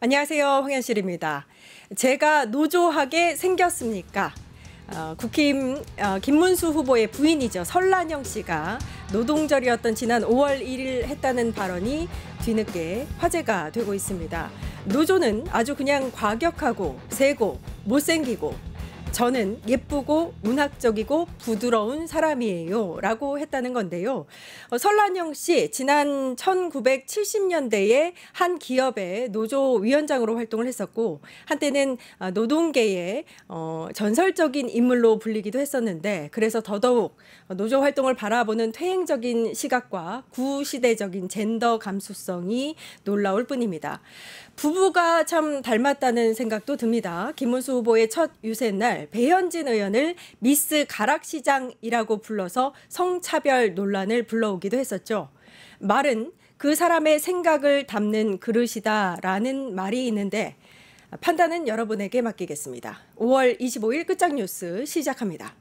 안녕하세요. 황현실입니다. 제가 노조하게 생겼습니까? 국힘 김문수 후보의 부인이죠. 설란영 씨가 노동절이었던 지난 5월 1일 했다는 발언이 뒤늦게 화제가 되고 있습니다. 노조는 아주 그냥 과격하고 세고 못생기고 저는 예쁘고 문학적이고 부드러운 사람이에요 라고 했다는 건데요. 설란영 씨 지난 1970년대에 한 기업의 노조위원장으로 활동을 했었고 한때는 노동계의 전설적인 인물로 불리기도 했었는데 그래서 더더욱 노조 활동을 바라보는 퇴행적인 시각과 구시대적인 젠더 감수성이 놀라울 뿐입니다. 부부가 참 닮았다는 생각도 듭니다. 김문수 후보의 첫 유세날 배현진 의원을 미스 가락시장이라고 불러서 성차별 논란을 불러오기도 했었죠. 말은 그 사람의 생각을 담는 그릇이다라는 말이 있는데 판단은 여러분에게 맡기겠습니다. 5월 25일 끝장 뉴스 시작합니다.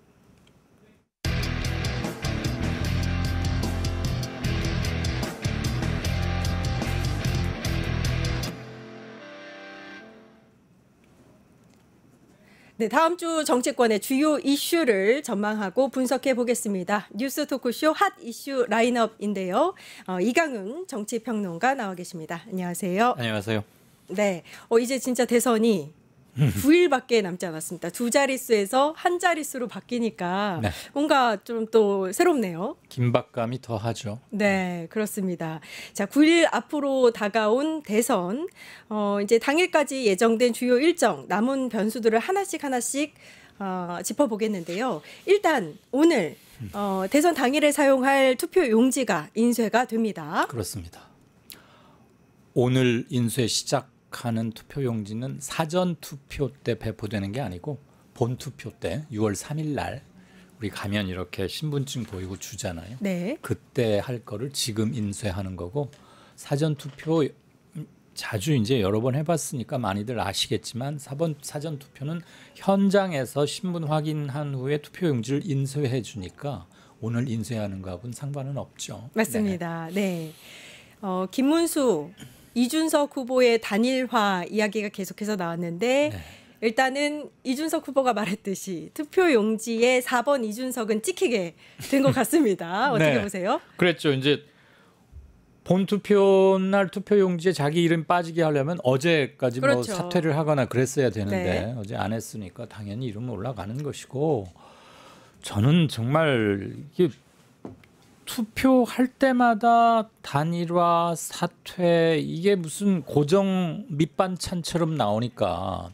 네, 다음 주 정치권의 주요 이슈를 전망하고 분석해 보겠습니다. 뉴스 토크쇼 핫 이슈 라인업인데요. 이강훈 정치평론가 나와 계십니다. 안녕하세요. 안녕하세요. 네, 이제 진짜 대선이 9일밖에 남지 않았습니다. 두 자릿수에서 한 자릿수로 바뀌니까 네. 뭔가 좀 또 새롭네요. 긴박감이 더하죠. 네, 그렇습니다. 자, 9일 앞으로 다가온 대선, 이제 당일까지 예정된 주요 일정, 남은 변수들을 하나씩 짚어보겠는데요. 일단 오늘 대선 당일에 사용할 투표 용지가 인쇄가 됩니다. 그렇습니다. 오늘 인쇄 시작하는 투표 용지는 사전 투표 때 배포되는 게 아니고 본 투표 때 6월 3일 날 우리 가면 이렇게 신분증 보이고 주잖아요. 네. 그때 할 거를 지금 인쇄하는 거고 사전 투표 자주 이제 여러 번 해봤으니까 많이들 아시겠지만 사전 투표는 현장에서 신분 확인한 후에 투표 용지를 인쇄해 주니까 오늘 인쇄하는 거하고는 상관은 없죠. 맞습니다. 네. 김문수, 이준석 후보의 단일화 이야기가 계속해서 나왔는데 네. 일단은 이준석 후보가 말했듯이 투표 용지에 4번 이준석은 찍히게 된 것 같습니다. 어떻게 네. 보세요? 그랬죠. 이제 본 투표 날 투표 용지에 자기 이름 빠지게 하려면 어제까지 그렇죠. 뭐 사퇴를 하거나 그랬어야 되는데 네. 어제 안 했으니까 당연히 이름 올라가는 것이고 저는 정말 이게 투표할 때마다 단일화 사퇴 이게 무슨 고정 밑반찬처럼 나오니까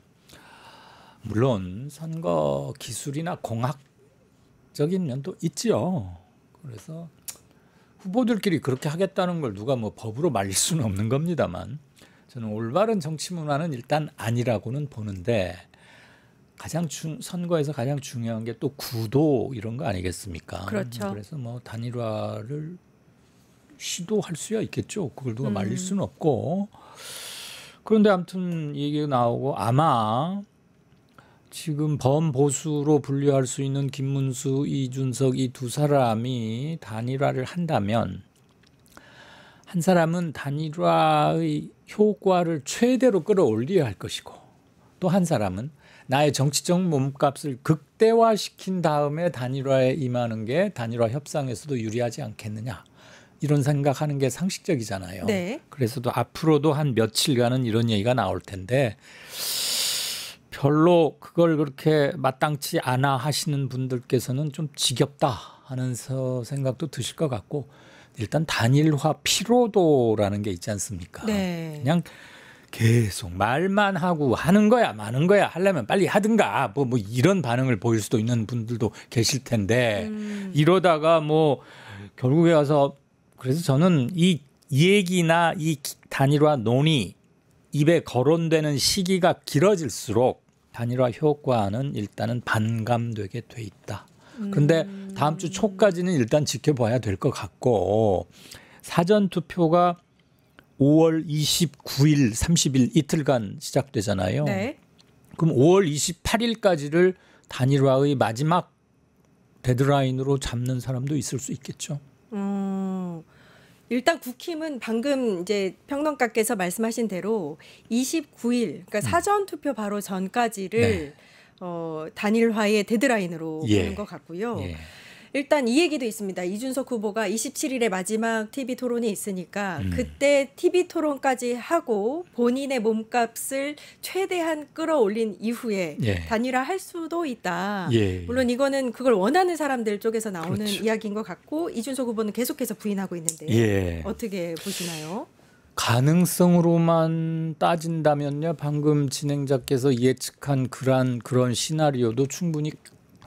물론 선거 기술이나 공학적인 면도 있지요. 그래서 후보들끼리 그렇게 하겠다는 걸 누가 뭐 법으로 말릴 수는 없는 겁니다만 저는 올바른 정치 문화는 일단 아니라고는 보는데 선거에서 가장 중요한 게 또 구도 이런 거 아니겠습니까? 그렇죠. 그래서 뭐 단일화를 시도할 수야 있겠죠. 그걸 누가 말릴 수는 없고 그런데 아무튼 얘기가 나오고 아마 지금 범보수로 분류할 수 있는 김문수, 이준석 이 두 사람이 단일화를 한다면 한 사람은 단일화의 효과를 최대로 끌어올려야 할 것이고 또 한 사람은 나의 정치적 몸값을 극대화시킨 다음에 단일화에 임하는 게 단일화 협상에서도 유리하지 않겠느냐 이런 생각하는 게 상식적이잖아요. 네. 그래서도 앞으로도 한 며칠간은 이런 얘기가 나올 텐데 별로 그걸 그렇게 마땅치 않아 하시는 분들께서는 좀 지겹다 하는 생각도 드실 것 같고 일단 단일화 피로도라는 게 있지 않습니까? 네. 그냥 계속 말만 하고 하는 거야 마는 거야 하려면 빨리 하든가 뭐 이런 반응을 보일 수도 있는 분들도 계실 텐데 이러다가 뭐 결국에 와서 그래서 저는 이 얘기나 이 단일화 논의 입에 거론되는 시기가 길어질수록 단일화 효과는 일단은 반감되게 돼 있다. 그런데 다음 주 초까지는 일단 지켜봐야 될 것 같고 사전 투표가 5월 29일, 30일 이틀간 시작되잖아요. 네. 그럼 5월 28일까지를 단일화의 마지막 데드라인으로 잡는 사람도 있을 수 있겠죠. 일단 국힘은 방금 이제 평론가께서 말씀하신 대로 29일, 그러니까 사전 투표 바로 전까지를 네. 단일화의 데드라인으로 예. 보는 것 같고요. 예. 일단 이 얘기도 있습니다. 이준석 후보가 27일에 마지막 TV 토론이 있으니까 그때 TV 토론까지 하고 본인의 몸값을 최대한 끌어올린 이후에 예. 단일화할 수도 있다. 예. 물론 이거는 그걸 원하는 사람들 쪽에서 나오는 그렇죠. 이야기인 것 같고 이준석 후보는 계속해서 부인하고 있는데 예. 어떻게 보시나요? 가능성으로만 따진다면요. 방금 진행자께서 예측한 그런 시나리오도 충분히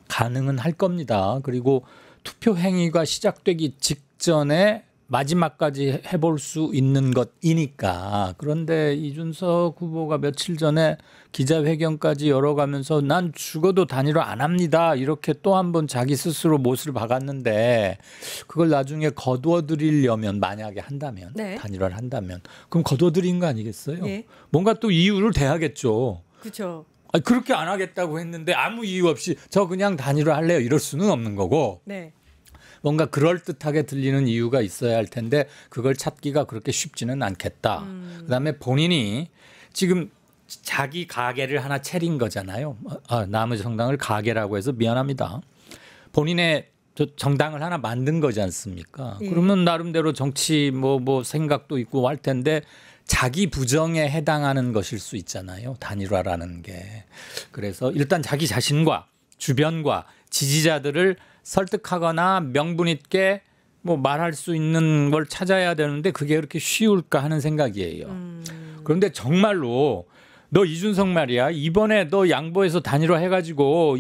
가능은 할 겁니다. 그리고 투표 행위가 시작되기 직전에 마지막까지 해볼 수 있는 것이니까. 그런데 이준석 후보가 며칠 전에 기자회견까지 열어가면서 난 죽어도 단일화 안 합니다. 이렇게 또 한 번 자기 스스로 못을 박았는데 그걸 나중에 거두어드리려면 만약에 한다면 네. 단일화를 한다면 그럼 거두어드린 거 아니겠어요? 예. 뭔가 또 이유를 대하겠죠. 그렇죠. 그렇게 안 하겠다고 했는데 아무 이유 없이 저 그냥 단일화 할래요 이럴 수는 없는 거고 네. 뭔가 그럴듯하게 들리는 이유가 있어야 할 텐데 그걸 찾기가 그렇게 쉽지는 않겠다. 그다음에 본인이 지금 자기 가게를 하나 차린 거잖아요. 나머지 정당을 가게라고 해서 미안합니다. 본인의 정당을 하나 만든 거지 않습니까? 예. 그러면 나름대로 정치 뭐 생각도 있고 할 텐데 자기 부정에 해당하는 것일 수 있잖아요. 단일화라는 게. 그래서 일단 자기 자신과 주변과 지지자들을 설득하거나 명분 있게 뭐 말할 수 있는 걸 찾아야 되는데 그게 그렇게 쉬울까 하는 생각이에요. 그런데 정말로 너 이준석 말이야. 이번에 너 양보해서 단일화 해가지고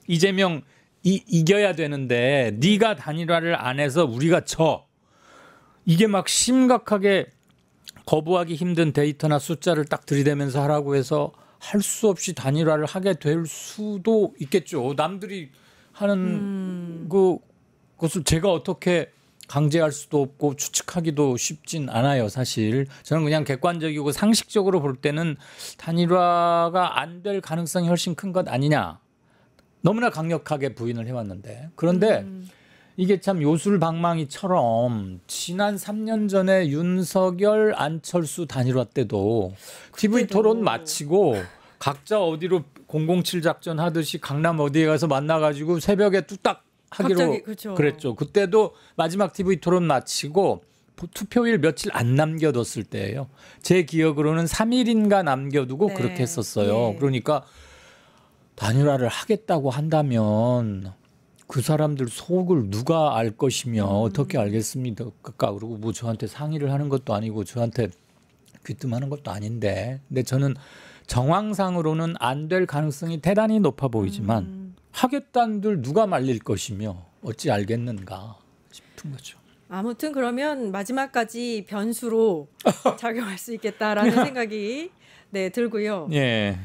이재명 이겨야 되는데 네가 단일화를 안 해서 우리가 져. 이게 막 심각하게 거부하기 힘든 데이터나 숫자를 딱 들이대면서 하라고 해서 할 수 없이 단일화를 하게 될 수도 있겠죠. 남들이 하는 그것을 제가 어떻게 강제할 수도 없고 추측하기도 쉽진 않아요. 사실 저는 그냥 객관적이고 상식적으로 볼 때는 단일화가 안 될 가능성이 훨씬 큰 것 아니냐. 너무나 강력하게 부인을 해왔는데 그런데 이게 참 요술방망이처럼 지난 3년 전에 윤석열 안철수 단일화 때도 TV 토론 마치고 각자 어디로 007 작전 하듯이 강남 어디에 가서 만나가지고 새벽에 뚝딱 하기로 갑자기, 그렇죠. 그랬죠. 그때도 마지막 TV 토론 마치고 투표일 며칠 안 남겨뒀을 때예요. 제 기억으로는 3일인가 남겨두고 네. 그렇게 했었어요. 예. 그러니까 단일화를 하겠다고 한다면 그 사람들 속을 누가 알 것이며 어떻게 알겠습니까? 그리고 뭐 저한테 상의를 하는 것도 아니고 저한테 귀뜸하는 것도 아닌데. 근데 저는 정황상으로는 안 될 가능성이 대단히 높아 보이지만 하겠다는들 누가 말릴 것이며 어찌 알겠는가 싶은 거죠. 아무튼 그러면 마지막까지 변수로 작용할 수 있겠다라는 생각이 네, 들고요. 예.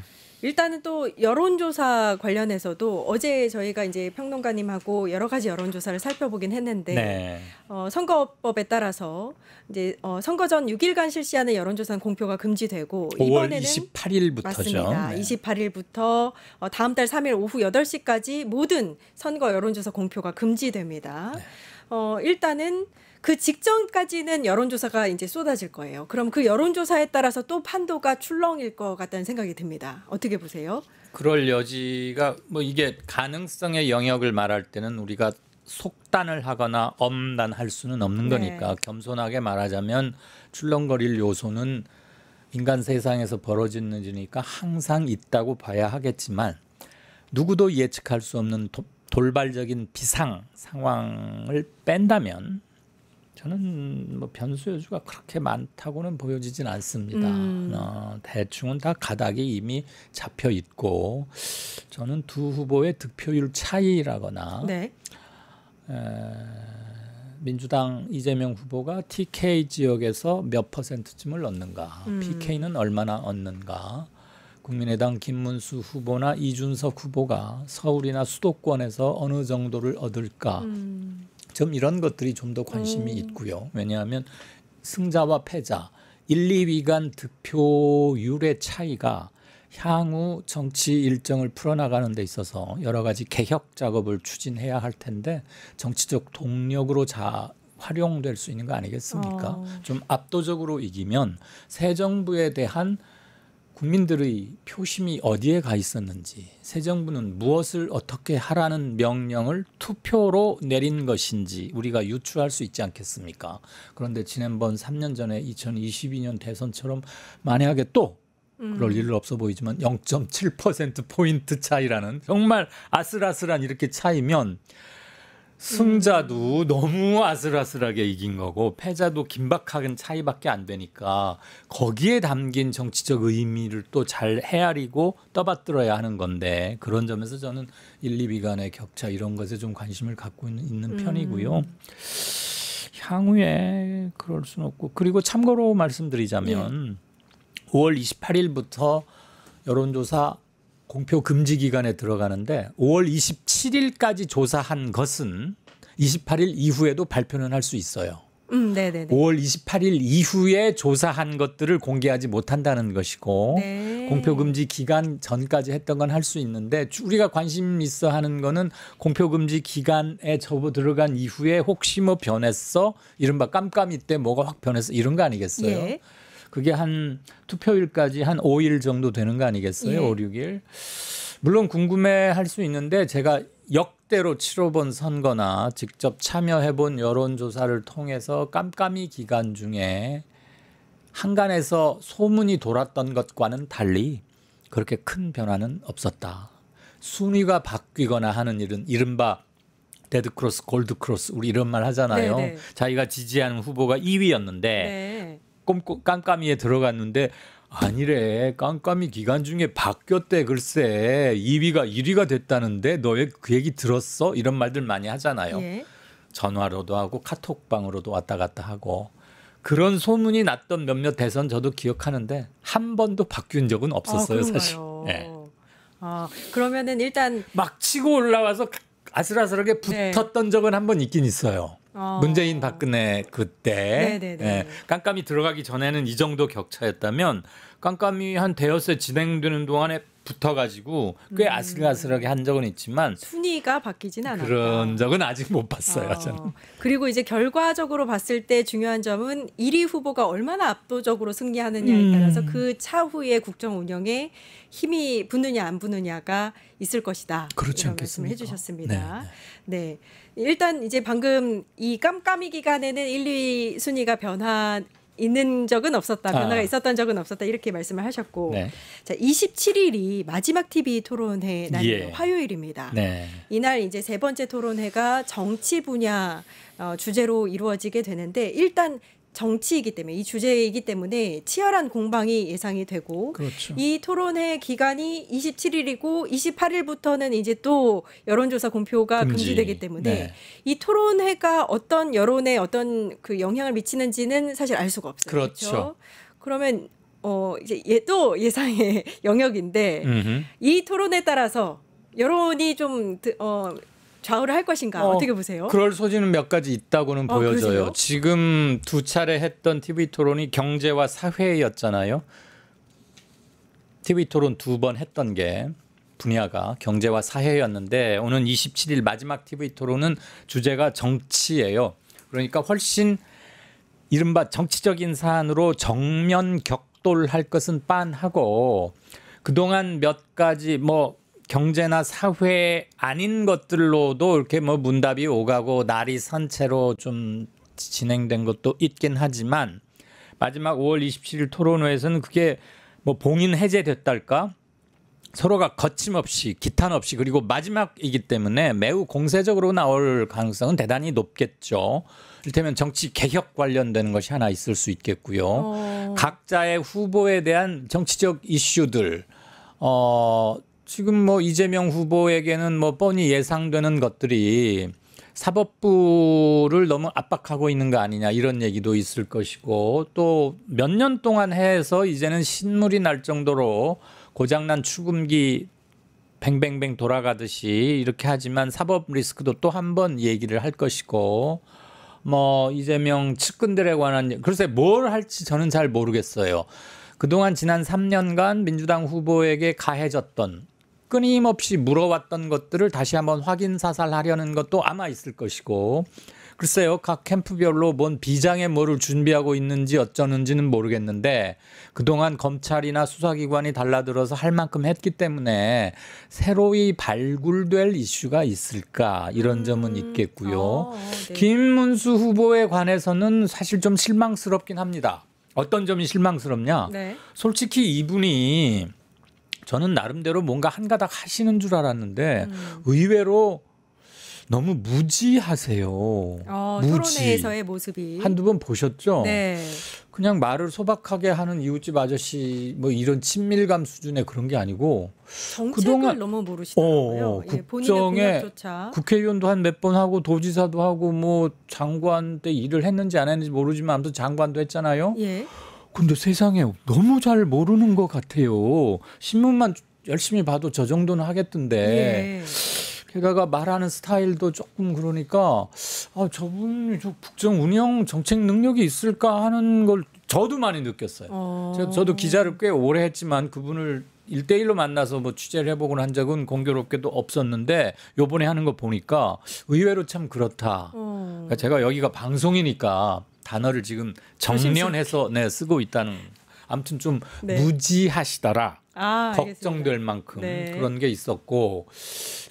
일단은 또 여론조사 관련해서도 어제 저희가 이제 평론가님하고 여러 가지 여론조사를 살펴보긴 했는데 네. 선거법에 따라서 이제 선거 전 6일간 실시하는 여론조사는 공표가 금지되고 5월 이번에는 28일부터죠. 맞습니다. 네. 28일부터 다음 달 3일 오후 8시까지 모든 선거 여론조사 공표가 금지됩니다. 네. 일단은 그 직전까지는 여론조사가 이제 쏟아질 거예요. 그럼 그 여론조사에 따라서 또 판도가 출렁일 것 같다는 생각이 듭니다. 어떻게 보세요? 그럴 여지가 뭐 이게 가능성의 영역을 말할 때는 우리가 속단을 하거나 엄단할 수는 없는 거니까 겸손하게 말하자면 출렁거릴 요소는 인간 세상에서 벌어지는 일이니까 항상 있다고 봐야 하겠지만 누구도 예측할 수 없는 돌발적인 비상 상황을 뺀다면 저는 뭐 변수 요소가 그렇게 많다고는 보여지진 않습니다. 대충은 다 가닥이 이미 잡혀 있고 저는 두 후보의 득표율 차이라거나 네. 민주당 이재명 후보가 TK 지역에서 몇 %쯤을 얻는가, PK는 얼마나 얻는가, 국민의당 김문수 후보나 이준석 후보가 서울이나 수도권에서 어느 정도를 얻을까. 좀 이런 것들이 좀 더 관심이 있고요. 왜냐하면 승자와 패자 1, 2위 간 득표율의 차이가 향후 정치 일정을 풀어나가는 데 있어서 여러 가지 개혁 작업을 추진해야 할 텐데 정치적 동력으로 활용될 수 있는 거 아니겠습니까? 좀 압도적으로 이기면 새 정부에 대한 국민들의 표심이 어디에 가 있었는지, 새 정부는 무엇을 어떻게 하라는 명령을 투표로 내린 것인지 우리가 유추할 수 있지 않겠습니까? 그런데 지난번 3년 전에 2022년 대선처럼 만약에 또 그럴 일은 없어 보이지만 0.7%포인트 차이라는 정말 아슬아슬한 이렇게 차이면 승자도 너무 아슬아슬하게 이긴 거고 패자도 긴박한 차이밖에 안 되니까 거기에 담긴 정치적 의미를 또 잘 헤아리고 떠받들어야 하는 건데 그런 점에서 저는 1, 2위 간의 격차 이런 것에 좀 관심을 갖고 있는 편이고요. 향후에 그럴 수는 없고 그리고 참고로 말씀드리자면 5월 28일부터 여론조사 공표 금지 기간에 들어가는데 5월 27일까지 조사한 것은 28일 이후에도 발표는 할 수 있어요. 네네네. 5월 28일 이후에 조사한 것들을 공개하지 못한다는 것이고 네. 공표 금지 기간 전까지 했던 건 할 수 있는데 우리가 관심 있어 하는 거는 공표 금지 기간에 접어 들어간 이후에 혹시 뭐 변했어? 이른바 깜깜이 때 뭐가 확 변했어? 이런 거 아니겠어요? 예. 그게 한 투표일까지 한 5일 정도 되는 거 아니겠어요? 예. 5, 6일. 물론 궁금해할 수 있는데 제가 역대로 치러본 선거나 직접 참여해본 여론조사를 통해서 깜깜이 기간 중에 한간에서 소문이 돌았던 것과는 달리 그렇게 큰 변화는 없었다. 순위가 바뀌거나 하는 일은 이른바 데드크로스, 골드크로스 우리 이런 말 하잖아요. 네네. 자기가 지지하는 후보가 2위였는데 네. 깜깜이에 들어갔는데 아니래 깜깜이 기간 중에 바뀌었대 글쎄 2위가 1위가 됐다는데 너 왜 그 얘기 들었어? 이런 말들 많이 하잖아요. 예. 전화로도 하고 카톡방으로도 왔다 갔다 하고 그런 소문이 났던 몇몇 대선 저도 기억하는데 한 번도 바뀐 적은 없었어요. 사실. 네. 그러면은 일단 막 치고 올라와서 아슬아슬하게 붙었던 적은 한 번 있긴 있어요. 문재인 박근혜 그때 깜깜이 들어가기 전에는 이 정도 격차였다면 깜깜이 한 대여섯 진행되는 동안에 붙어가지고 꽤 아슬아슬하게 한 적은 있지만 순위가 바뀌진 않았다. 그런 적은 아직 못 봤어요. 저는. 그리고 이제 결과적으로 봤을 때 중요한 점은 1위 후보가 얼마나 압도적으로 승리하느냐에 따라서 그 차후의 국정 운영에 힘이 붙느냐 안 붙느냐가 있을 것이다. 그렇지 이런 않겠습니까? 말씀을 해주셨습니다. 네. 일단 이제 방금 이 깜깜이 기간에는 1, 2위 순위가 있는 적은 없었다. 변화가 있었던 적은 없었다. 이렇게 말씀을 하셨고. 네. 자, 27일이 마지막 TV 토론회 날이에요. 예. 화요일입니다. 네. 이날 이제 세 번째 토론회가 정치 분야 주제로 이루어지게 되는데 일단 정치이기 때문에 이 주제이기 때문에 치열한 공방이 예상이 되고 그렇죠. 이 토론회 기간이 27일이고 28일부터는 이제 또 여론조사 공표가 금지되기 때문에 이 토론회가 어떤 여론에 어떤 그 영향을 미치는지는 사실 알 수가 없어요. 그렇죠. 그러면 이제 또 예상의 영역인데 이 토론에 따라서 여론이 좀 좌우를 할 것인가 어떻게 보세요? 그럴 소지는 몇 가지 있다고는 보여져요. 그러세요? 지금 두 차례 했던 TV 토론이 경제와 사회였잖아요. TV 토론 두 번 했던 게 분야가 경제와 사회였는데 오는 27일 마지막 TV 토론은 주제가 정치예요. 그러니까 훨씬 이른바 정치적인 사안으로 정면 격돌할 것은 빤하고 그동안 몇 가지 경제나 사회 아닌 것들로도 이렇게 문답이 오가고 날이 선 채로 좀 진행된 것도 있긴 하지만 마지막 5월 27일 토론회에서는 그게 봉인 해제됐달까? 서로가 거침없이 기탄 없이 그리고 마지막이기 때문에 매우 공세적으로 나올 가능성은 대단히 높겠죠. 이를테면 정치 개혁 관련되는 것이 하나 있을 수 있겠고요. 각자의 후보에 대한 정치적 이슈들 지금 이재명 후보에게는 뻔히 예상되는 것들이 사법부를 너무 압박하고 있는 거 아니냐 이런 얘기도 있을 것이고 또 몇 년 동안 해서 이제는 신물이 날 정도로 고장난 추금기 뱅뱅뱅 돌아가듯이 이렇게 하지만 사법 리스크도 또 한 번 얘기를 할 것이고 이재명 측근들에 관한 글쎄 뭘 할지 저는 잘 모르겠어요. 그동안 지난 3년간 민주당 후보에게 가해졌던 끊임없이 물어왔던 것들을 다시 한번 확인 사살하려는 것도 아마 있을 것이고 글쎄요, 각 캠프별로 뭔 비장의 뭐를 준비하고 있는지 어쩌는지는 모르겠는데 그동안 검찰이나 수사기관이 달라들어서 할 만큼 했기 때문에 새로이 발굴될 이슈가 있을까 이런 점은 있겠고요. 네. 김문수 후보에 관해서는 사실 좀 실망스럽긴 합니다. 어떤 점이 실망스럽냐? 네. 솔직히 이분이 저는 나름대로 뭔가 한가닥 하시는 줄 알았는데 의외로 너무 무지하세요. 토론회에서의 모습이 한두 번 보셨죠? 네. 그냥 말을 소박하게 하는 이웃집 아저씨 뭐 이런 친밀감 수준의 그런 게 아니고 정책을 그동안 너무 모르시더라고요. 예, 본인의 국정에 공약조차. 국회의원도 한 몇 번 하고 도지사도 하고 뭐 장관 때 일을 했는지 안 했는지 모르지만 아무튼 장관도 했잖아요. 예. 근데 세상에 너무 잘 모르는 것 같아요. 신문만 열심히 봐도 저 정도는 하겠던데. 예. 게다가 말하는 스타일도 조금 그러니까 저분이 저 국정 운영 정책 능력이 있을까 하는 걸 저도 많이 느꼈어요. 저도 기자를 꽤 오래 했지만 그분을 1대1로 만나서 뭐 취재를 해보곤 한 적은 공교롭게도 없었는데 요번에 하는 거 보니까 의외로 참 그렇다. 그러니까 제가 여기가 방송이니까 단어를 지금 정련해서 쓰고 있다는 아무튼 좀 네. 무지하시더라. 걱정될 알겠습니다. 만큼 네. 그런 게 있었고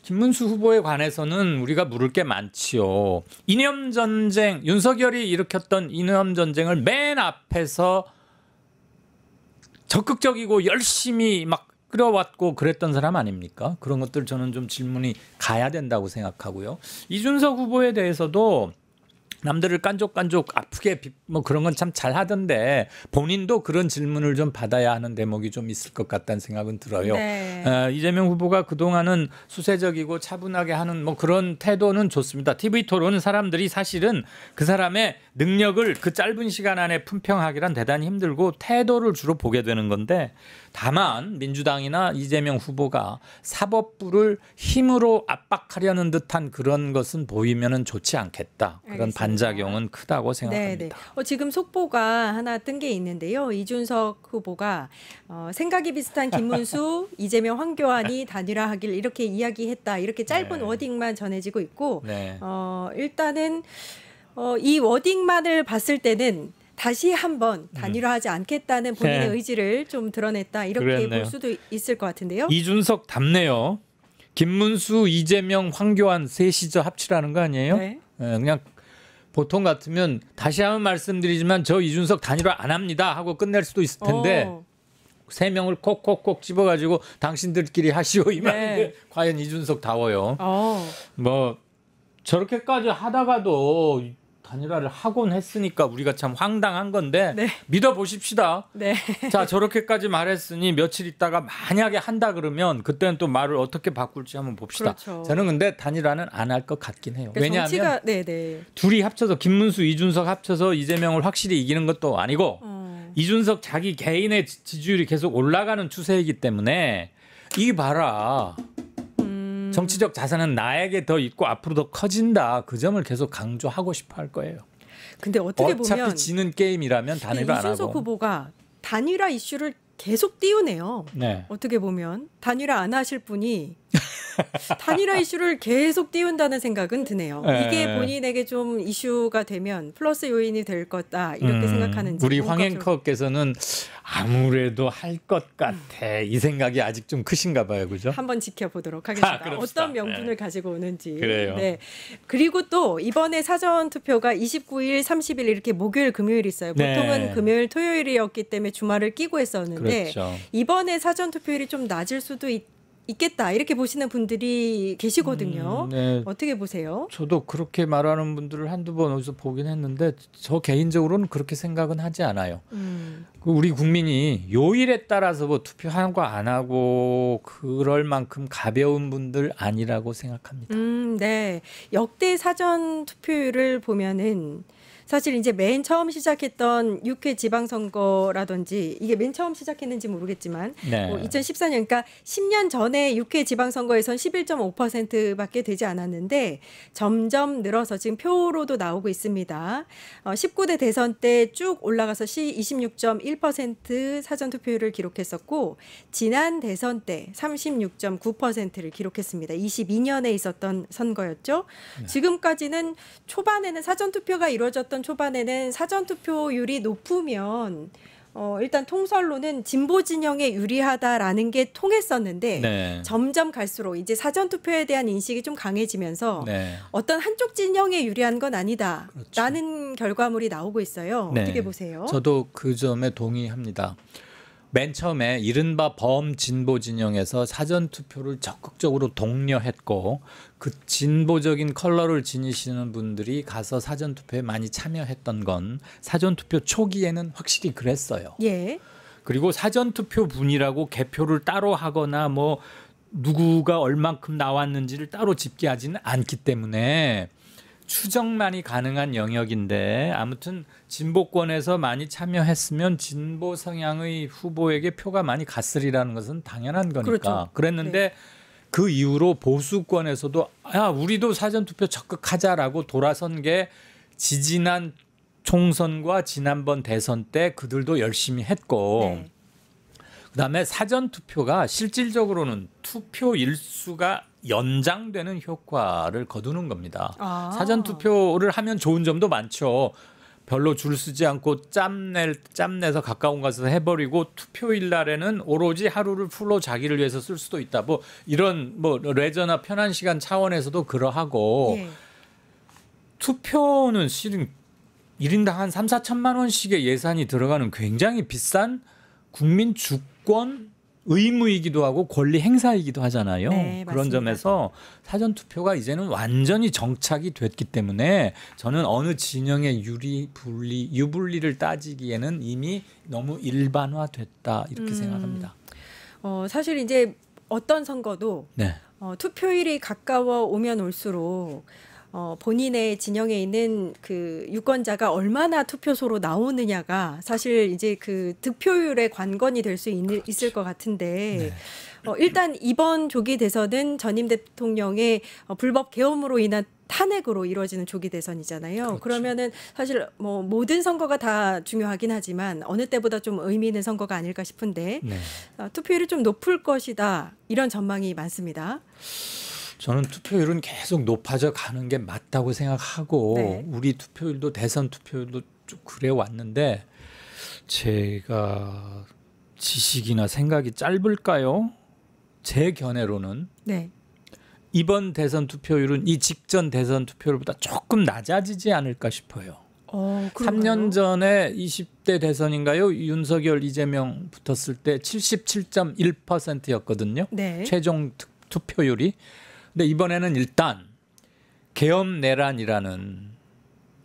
김문수 후보에 관해서는 우리가 물을 게 많지요. 이념 전쟁 윤석열이 일으켰던 이념 전쟁을 맨 앞에서 적극적이고 열심히 막 끌어왔고 그랬던 사람 아닙니까? 그런 것들 저는 좀 질문이 가야 된다고 생각하고요. 이준석 후보에 대해서도 남들을 깐족깐족 아프게 뭐 그런 건 참 잘하던데 본인도 그런 질문을 좀 받아야 하는 대목이 좀 있을 것 같다는 생각은 들어요. 네. 이재명 후보가 그동안은 수세적이고 차분하게 하는 뭐 그런 태도는 좋습니다. TV 토론은 사람들이 사실은 그 사람의 능력을 그 짧은 시간 안에 품평하기란 대단히 힘들고 태도를 주로 보게 되는 건데 다만 민주당이나 이재명 후보가 사법부를 힘으로 압박하려는 듯한 그런 것은 보이면은 좋지 않겠다. 그런 알겠습니다. 반작용은 크다고 생각합니다. 네네. 지금 속보가 하나 뜬 게 있는데요. 이준석 후보가 생각이 비슷한 김문수, 이재명, 황교안이 단일화하길 이렇게 이야기했다. 이렇게 짧은 네. 워딩만 전해지고 있고 네. 일단은 이 워딩만을 봤을 때는 다시 한번 단일화하지 않겠다는 본인의 네. 의지를 좀 드러냈다. 이렇게 그랬네요. 볼 수도 있을 것 같은데요. 이준석 답네요. 김문수, 이재명, 황교안 셋이서 합치라는 거 아니에요? 네. 그냥 보통 같으면 다시 한번 말씀드리지만 저 이준석 단일화 안 합니다 하고 끝낼 수도 있을 텐데 세 명을 콕콕콕 집어가지고 당신들끼리 하시오 이 말인데 과연 이준석다워요. 뭐 저렇게까지 하다가도 단일화를 하곤 했으니까 우리가 참 황당한 건데 믿어보십시다. 네. 자 저렇게까지 말했으니 며칠 있다가 만약에 한다 그러면 그때는 또 말을 어떻게 바꿀지 한번 봅시다. 그렇죠. 저는 근데 단일화는 안 할 것 같긴 해요. 그러니까 왜냐하면 네네. 둘이 합쳐서 김문수, 이준석 합쳐서 이재명을 확실히 이기는 것도 아니고 이준석 자기 개인의 지지율이 계속 올라가는 추세이기 때문에 이 봐라. 정치적 자산은 나에게 더 있고 앞으로 더 커진다. 그 점을 계속 강조하고 싶어 할 거예요. 근데 어떻게 어차피 보면 지는 게임이라면 단일화 안 하고. 이준석 후보가 단일화 이슈를 계속 띄우네요. 네. 어떻게 보면 단일화 안 하실 분이 단일화 이슈를 계속 띄운다는 생각은 드네요. 이게 본인에게 좀 이슈가 되면 플러스 요인이 될 거다 이렇게 생각하는지. 우리 황 앵커께서는 아무래도 할 것 같아 이 생각이 아직 좀 크신가 봐요, 그죠? 한번 지켜보도록 하겠습니다. 어떤 명분을 가지고 오는지. 그래요. 네. 그리고 또 이번에 사전 투표가 29일, 30일 이렇게 목요일, 금요일 있어요. 보통은 금요일, 토요일이었기 때문에 주말을 끼고 했었는데 그렇죠. 이번에 사전 투표율이 좀 낮을 수도 있겠다 이렇게 보시는 분들이 계시거든요. 네. 어떻게 보세요? 저도 그렇게 말하는 분들을 한두 번 어디서 보긴 했는데 저 개인적으로는 그렇게 생각은 하지 않아요. 우리 국민이 요일에 따라서 뭐 투표하고 안 하고 그럴 만큼 가벼운 분들 아니라고 생각합니다. 네. 역대 사전 투표율을 보면은 사실 이제 맨 처음 시작했던 6회 지방선거라든지 이게 맨 처음 시작했는지 모르겠지만 네. 2014년 그러니까 10년 전에 6회 지방선거에선 11.5%밖에 되지 않았는데 점점 늘어서 지금 표로도 나오고 있습니다. 19대 대선 때 쭉 올라가서 26.1% 사전투표율을 기록했었고 지난 대선 때 36.9%를 기록했습니다. 22년에 있었던 선거였죠. 네. 지금까지는 초반에는 사전투표가 이루어졌던 초반에는 사전투표율이 높으면 일단 통설로는 진보 진영에 유리하다라는 게 통했었는데 네. 점점 갈수록 이제 사전투표에 대한 인식이 좀 강해지면서 네. 어떤 한쪽 진영에 유리한 건 아니다라는 그렇죠. 결과물이 나오고 있어요. 네. 어떻게 보세요? 저도 그 점에 동의합니다. 맨 처음에 이른바 범진보 진영에서 사전투표를 적극적으로 독려했고 그 진보적인 컬러를 지니시는 분들이 가서 사전투표에 많이 참여했던 건 사전투표 초기에는 확실히 그랬어요. 예. 그리고 사전투표 분이라고 개표를 따로 하거나 뭐 누구가 얼만큼 나왔는지를 따로 집계하지는 않기 때문에 추정만이 가능한 영역인데 아무튼 진보권에서 많이 참여했으면 진보 성향의 후보에게 표가 많이 갔으리라는 것은 당연한 거니까 그렇죠. 그랬는데 네. 그 이후로 보수권에서도 야 우리도 사전투표 적극하자라고 돌아선 게 지지난 총선과 지난번 대선 때 그들도 열심히 했고 네. 그다음에 사전투표가 실질적으로는 투표 일수가 연장되는 효과를 거두는 겁니다. 사전투표를 하면 좋은 점도 많죠. 별로 줄 쓰지 않고 짬내서 가까운 곳에서 해버리고 투표일 날에는 오로지 하루를 풀로 자기를 위해서 쓸 수도 있다. 뭐 이런 뭐 레저나 편한 시간 차원에서도 그러하고 예. 투표는 실은 1인당 한 3, 4천만 원씩의 예산이 들어가는 굉장히 비싼 국민 주권 의무이기도 하고 권리 행사이기도 하잖아요. 네, 그런 점에서 사전투표가 이제는 완전히 정착이 됐기 때문에 저는 어느 진영의 유불리를 따지기에는 이미 너무 일반화됐다 이렇게 생각합니다. 사실 이제 어떤 선거도 네. 투표일이 가까워 오면 올수록 본인의 진영에 있는 그 유권자가 얼마나 투표소로 나오느냐가 사실 이제 그 득표율에 관건이 될 수 있을 것 같은데 네. 일단 이번 조기 대선은 전임 대통령의 불법 계엄으로 인한 탄핵으로 이루어지는 조기 대선이잖아요. 그렇죠. 그러면은 사실 뭐 모든 선거가 다 중요하긴 하지만 어느 때보다 좀 의미 있는 선거가 아닐까 싶은데 네. 투표율이 좀 높을 것이다 이런 전망이 많습니다. 저는 투표율은 계속 높아져 가는 게 맞다고 생각하고 네. 우리 투표율도 대선 투표율도 쭉 그래 왔는데 제가 지식이나 생각이 짧을까요? 제 견해로는 네. 이번 대선 투표율은 이 직전 대선 투표율보다 조금 낮아지지 않을까 싶어요. 3년 전에 20대 대선인가요? 윤석열, 이재명 붙었을 때 77.1%였거든요. 네. 최종 투표율이. 근데 이번에는 일단 계엄내란이라는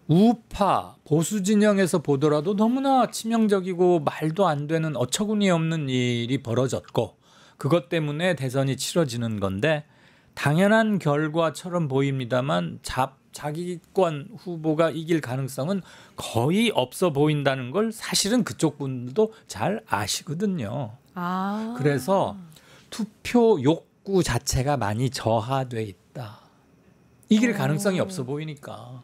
우파 보수 진영에서 보더라도 너무나 치명적이고 말도 안 되는 어처구니 없는 일이 벌어졌고 그것 때문에 대선이 치러지는 건데 당연한 결과처럼 보입니다만 자기권 후보가 이길 가능성은 거의 없어 보인다는 걸 사실은 그쪽 분들도 잘 아시거든요. 그래서 투표 욕구 자체가 많이 저하돼 있다. 이길 가능성이 없어 보이니까.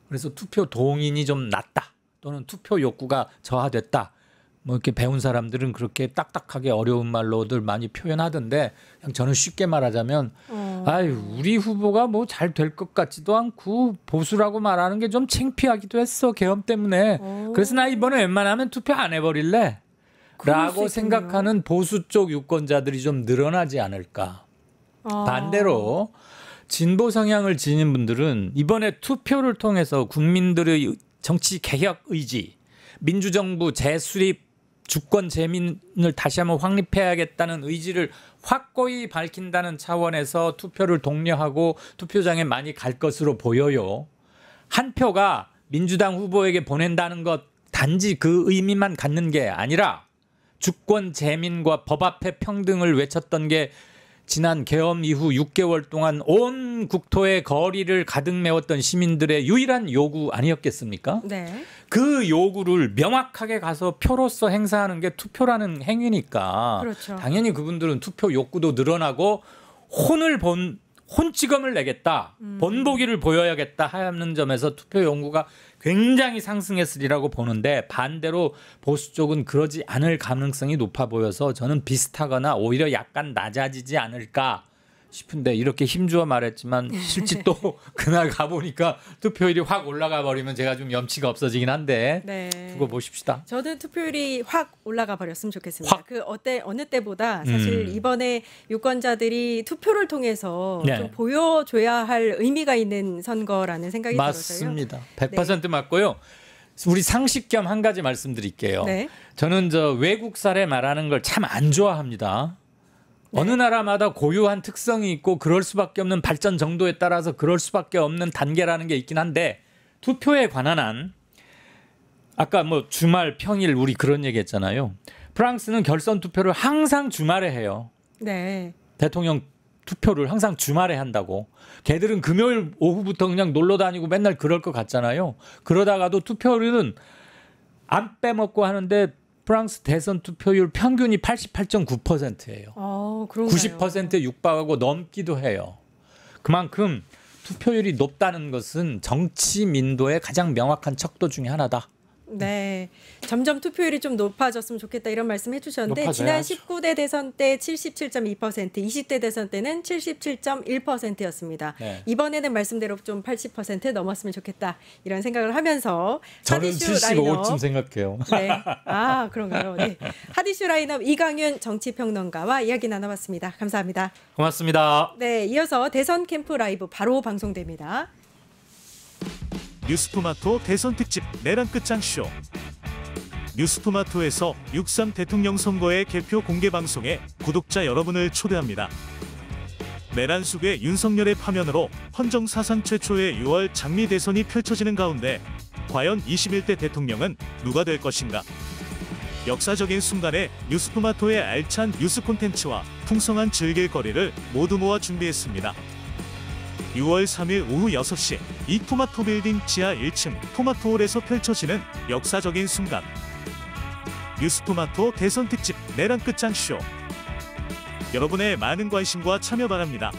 그래서 투표 동인이 좀 낮다. 또는 투표 욕구가 저하됐다. 뭐 이렇게 배운 사람들은 그렇게 딱딱하게 어려운 말로들 많이 표현하던데 그냥 저는 쉽게 말하자면 아유 우리 후보가 뭐 잘 될 것 같지도 않고 보수라고 말하는 게 좀 창피하기도 했어 계엄 때문에. 그래서 나 이번에 웬만하면 투표 안 해버릴래 라고 생각하는 보수 쪽 유권자들이 좀 늘어나지 않을까. 반대로 진보 성향을 지닌 분들은 이번에 투표를 통해서 국민들의 정치 개혁 의지, 민주정부 재수립, 주권 재민을 다시 한번 확립해야겠다는 의지를 확고히 밝힌다는 차원에서 투표를 독려하고 투표장에 많이 갈 것으로 보여요. 한 표가 민주당 후보에게 보낸다는 것 단지 그 의미만 갖는 게 아니라 주권 재민과 법 앞에 평등을 외쳤던 게 지난 계엄 이후 6개월 동안 온 국토의 거리를 가득 메웠던 시민들의 유일한 요구 아니었겠습니까? 네. 그 요구를 명확하게 가서 표로서 행사하는 게 투표라는 행위니까 그렇죠. 당연히 그분들은 투표 욕구도 늘어나고 혼찌검을 내겠다, 본보기를 보여야겠다 하는 점에서 투표 욕구가 굉장히 상승했으리라고 보는데 반대로 보수 쪽은 그러지 않을 가능성이 높아 보여서 저는 비슷하거나 오히려 약간 낮아지지 않을까 싶은데 이렇게 힘주어 말했지만 실제 또 그날 가보니까 투표율이 확 올라가 버리면 제가 좀 염치가 없어지긴 한데 네. 두고 보십시다. 저는 투표율이 확 올라가 버렸으면 좋겠습니다. 확. 어느 때보다 사실 이번에 유권자들이 투표를 통해서 네. 좀 보여줘야 할 의미가 있는 선거라는 생각이 들어서요. 맞습니다. 100% 맞고요. 우리 상식 겸 한 가지 말씀드릴게요. 네. 저는 외국 사례 말하는 걸 참 안 좋아합니다. 네. 어느 나라마다 고유한 특성이 있고 그럴 수밖에 없는 발전 정도에 따라서 그럴 수밖에 없는 단계라는 게 있긴 한데 투표에 관한 한 아까 주말 평일 우리 그런 얘기 했잖아요. 프랑스는 결선 투표를 항상 주말에 해요. 네. 대통령 투표를 항상 주말에 한다고. 걔들은 금요일 오후부터 그냥 놀러 다니고 맨날 그럴 것 같잖아요. 그러다가도 투표율은 안 빼먹고 하는데 프랑스 대선 투표율 평균이 88.9%예요. 그런가요? 90%에 육박하고 넘기도 해요. 그만큼 투표율이 높다는 것은 정치 민도의 가장 명확한 척도 중에 하나다. 네, 점점 투표율이 좀 높아졌으면 좋겠다 이런 말씀 해주셨는데 지난 19대 대선 때 77.2%, 20대 대선 때는 77.1%였습니다. 네. 이번에는 말씀대로 좀 80% 넘었으면 좋겠다 이런 생각을 하면서 저는 75쯤 생각해요. 네, 그런가요? 네, 핫이슈 라인업 이강윤 정치평론가와 이야기 나눠봤습니다. 감사합니다. 고맙습니다. 네, 이어서 대선 캠프 라이브 바로 방송됩니다. 뉴스토마토 대선 특집 내란 끝장쇼. 뉴스토마토에서 6.3 대통령 선거의 개표 공개 방송에 구독자 여러분을 초대합니다. 내란 속의 윤석열의 파면으로 헌정 사상 최초의 6월 장미 대선이 펼쳐지는 가운데 과연 21대 대통령은 누가 될 것인가? 역사적인 순간에 뉴스토마토의 알찬 뉴스 콘텐츠와 풍성한 즐길거리를 모두 모아 준비했습니다. 6월 3일 오후 6시 이 토마토 빌딩 지하 1층 토마토홀에서 펼쳐지는 역사적인 순간. 뉴스토마토 대선 특집 내란 끝장쇼. 여러분의 많은 관심과 참여 바랍니다.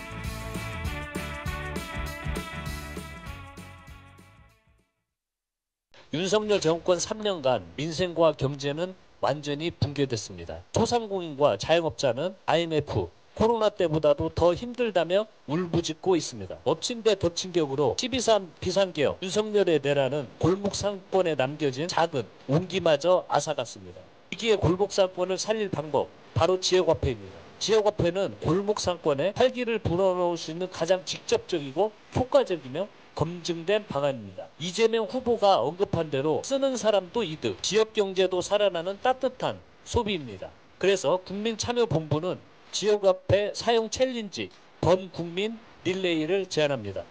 윤석열 정권 3년간 민생과 경제는 완전히 붕괴됐습니다. 소상공인과 자영업자는 IMF, 코로나 때보다도 더 힘들다며 울부짖고 있습니다. 엎친 데 덮친 격으로 12.3 비상개혁 윤석열의 내란은 골목 상권에 남겨진 작은 온기마저 앗아갔습니다. 위기의 골목 상권을 살릴 방법, 바로 지역화폐입니다. 지역화폐는 골목 상권에 활기를 불어넣을 수 있는 가장 직접적이고 효과적이며 검증된 방안입니다. 이재명 후보가 언급한 대로 쓰는 사람도 이득, 지역경제도 살아나는 따뜻한 소비입니다. 그래서 국민참여본부는 지역화폐 사용 챌린지 범국민 릴레이를 제안합니다.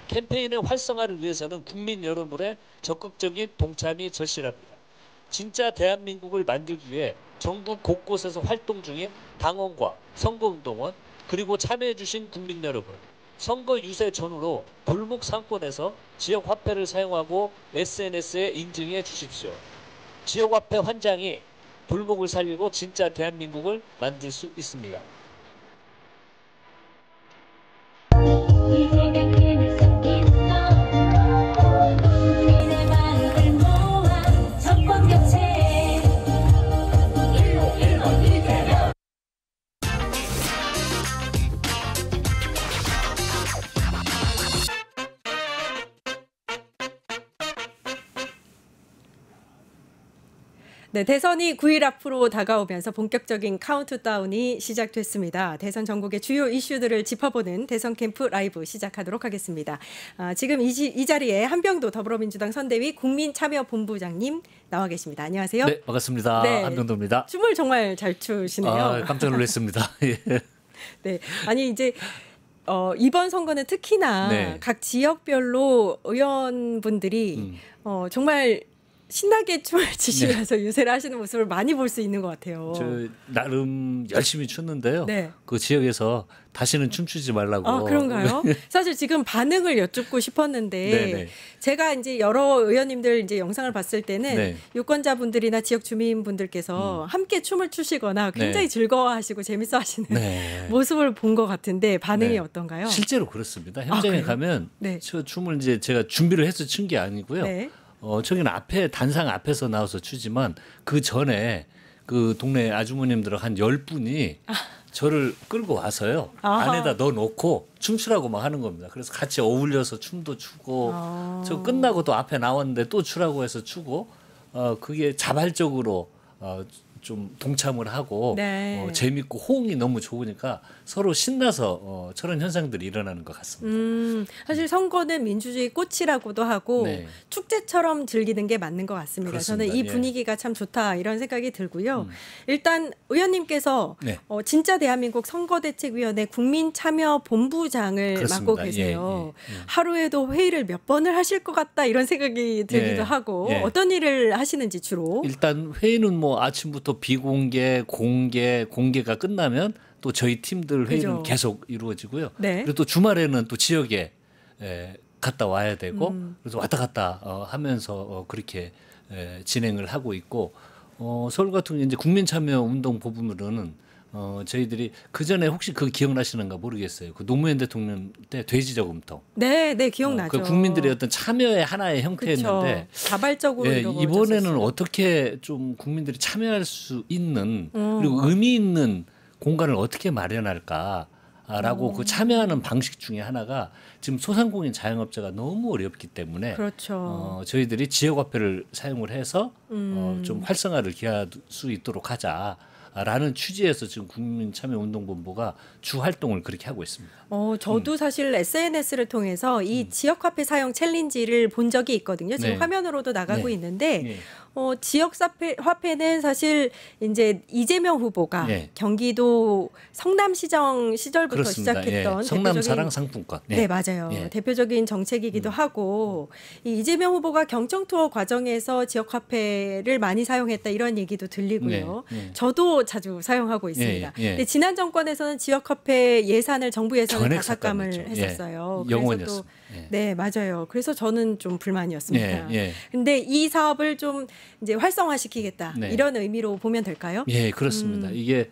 캠페인의 활성화를 위해서는 국민 여러분의 적극적인 동참이 절실합니다. 진짜 대한민국을 만들기 위해 전국 곳곳에서 활동 중인 당원과 선거운동원 그리고 참여해주신 국민 여러분, 선거 유세 전후로 골목 상권에서 지역화폐를 사용하고 SNS에 인증해 주십시오. 지역화폐 환장이 골목을 살리고 진짜 대한민국을 만들 수 있습니다. 네, 대선이 9일 앞으로 다가오면서 본격적인 카운트다운이 시작됐습니다. 대선 전국의 주요 이슈들을 짚어보는 대선 캠프 라이브 시작하도록 하겠습니다. 지금 이 자리에 한병도 더불어민주당 선대위 국민참여본부장님 나와 계십니다. 안녕하세요. 네, 반갑습니다. 네, 한병도입니다. 춤을 정말 잘 추시네요. 깜짝 놀랐습니다. 예. 네, 아니 이제 이번 선거는 특히나 네. 각 지역별로 의원분들이 정말 신나게 춤을 추시면서 유세를 하시는 모습을 많이 볼 수 있는 것 같아요. 저 나름 열심히 췄는데요. 네. 그 지역에서 다시는 춤추지 말라고. 그런가요? 사실 지금 반응을 여쭙고 싶었는데 네네. 제가 이제 여러 의원님들 이제 영상을 봤을 때는 네. 유권자분들이나 지역 주민분들께서 함께 춤을 추시거나 굉장히 네. 즐거워하시고 재밌어하시는 네. 모습을 본 것 같은데 반응이 네. 어떤가요? 실제로 그렇습니다. 현장에 그래요? 가면 네. 저 춤을 이제 제가 준비를 해서 춘 게 아니고요. 네. 저기는 앞에 단상 앞에서 나와서 추지만 그 전에 그 동네 아주머님들 한 10분이 저를 끌고 와서요. 아하. 안에다 넣어놓고 춤추라고 막 하는 겁니다. 그래서 같이 어울려서 춤도 추고 저 끝나고 또 앞에 나왔는데 또 추라고 해서 추고 그게 자발적으로 좀 동참을 하고 네. 재밌고 호응이 너무 좋으니까 서로 신나서 저런 현상들이 일어나는 것 같습니다. 사실 선거는 민주주의 꽃이라고도 하고 네. 축제처럼 즐기는 게 맞는 것 같습니다. 그렇습니다. 저는 이 예. 분위기가 참 좋다 이런 생각이 들고요. 일단 의원님께서 네. 진짜 대한민국 선거대책위원회 국민참여본부장을 그렇습니다. 맡고 계세요. 예, 예. 하루에도 회의를 몇 번을 하실 것 같다 이런 생각이 들기도 예, 하고 예. 어떤 일을 하시는지 주로. 일단 회의는 뭐 아침부터 비공개, 공개가 끝나면 또 저희 팀들 회의는 그죠. 계속 이루어지고요. 네. 그리고 또 주말에는 또 지역에 갔다 와야 되고 그래서 왔다 갔다 하면서 그렇게 진행을 하고 있고 서울 같은 경우 이제 국민참여운동 부분으로는 저희들이 그 전에 혹시 그 기억나시는가 모르겠어요. 그 노무현 대통령 때 돼지 저금통. 네, 네 기억나죠. 그 국민들의 어떤 참여의 하나의 형태였는데 그쵸. 자발적으로 예, 이루어졌었어요. 이번에는 어떻게 좀 국민들이 참여할 수 있는 그리고 의미 있는 공간을 어떻게 마련할까라고 그 참여하는 방식 중에 하나가 지금 소상공인 자영업자가 너무 어렵기 때문에 그렇죠. 저희들이 지역화폐를 사용을 해서 좀 활성화를 기할 수 있도록 하자라는 취지에서 지금 국민참여운동본부가 주 활동을 그렇게 하고 있습니다. 저도 사실 SNS를 통해서 이 지역화폐 사용 챌린지를 본 적이 있거든요. 지금 네. 화면으로도 나가고 네. 있는데 네. 지역화폐는 사실 이제 이재명 후보가 네. 경기도 성남시정 시절부터 그렇습니다. 시작했던 예. 성남사랑 대표적인 상품권. 네, 맞아요. 예. 대표적인 정책이기도 하고 이 이재명 후보가 경청 투어 과정에서 지역화폐를 많이 사용했다 이런 얘기도 들리고요. 네, 네. 저도 자주 사용하고 있습니다. 예, 예. 근데 지난 정권에서는 지역화폐 예산을 정부 예산을 전액 가삭감을 삭감했죠. 했었어요. 예. 그래서 영원이었습니다. 또 예. 네, 맞아요. 그래서 저는 좀 불만이었습니다. 예, 예. 근데 이 사업을 좀 이제 활성화시키겠다 네. 이런 의미로 보면 될까요? 예, 그렇습니다. 이게